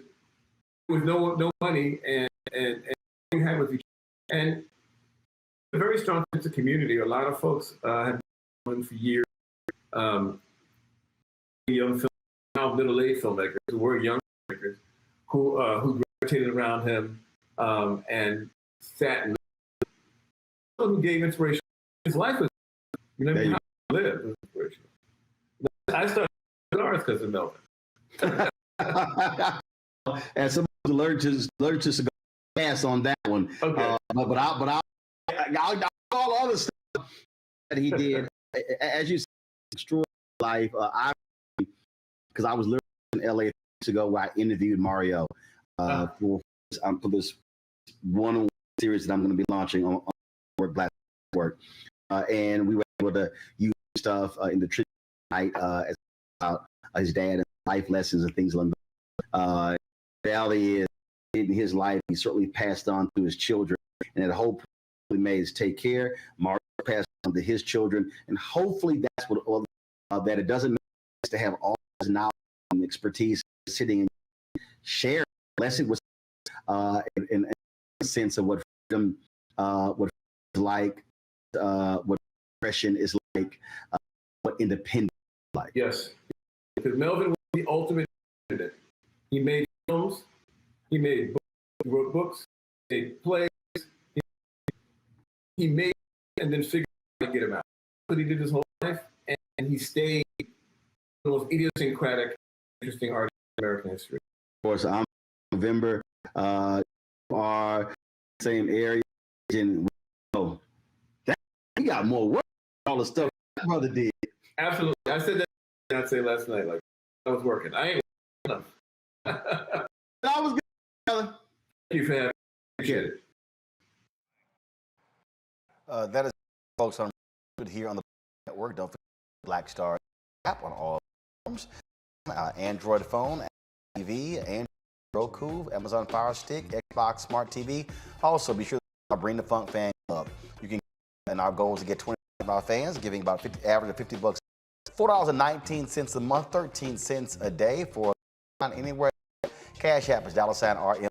there was no money and you had with each other. And a very strong sense of community. A lot of folks have been for years. Young now middle-aged filmmakers who were young filmmakers who gravitated around him and sat and who gave inspiration. His life was, how he lived was inspirational. I started cigars because of Melvin. And somebody learned to cigar pass on that one. Okay. But I'll all other stuff that he did, as you said, extraordinary life. Because I was living in LA weeks ago where I interviewed Mario for this one-on-one series that I'm going to be launching on Black Work. And we were able to use stuff in the tribute night about his dad and life lessons and things like that. The reality is, in his life, he certainly passed on to his children, and that hope he made is take care. Mario passed on to his children, and hopefully that's what that it doesn't matter to have all his knowledge and expertise sitting and sharing lesson with in a sense of what freedom what is like, what oppression is like, what independence is like. Yes, because Melvin was the ultimate independent. He made films, he made books, he wrote books, he made plays, he made and then figured out how to get him out. But he did his whole life, and he stayed the most idiosyncratic, interesting artist in American history. Of course, I'm November. Are same area, and we got more work. All the stuff my brother did. Absolutely, I said that. I'd say last night, like I was working. I ain't enough. I was good, brother. Thank you for having me. Appreciate it. That is, folks, on here on the network. Don't forget the Black Star app on all platforms. Android phone, TV, Android, Roku, Amazon Fire Stick, Xbox Smart TV. Also, be sure to bring the Funk Fan Club. You can, and our goal is to get 20 of our fans, giving about average of $50, $4.19 a month, 13 cents a day for anywhere. Cash App is $RM.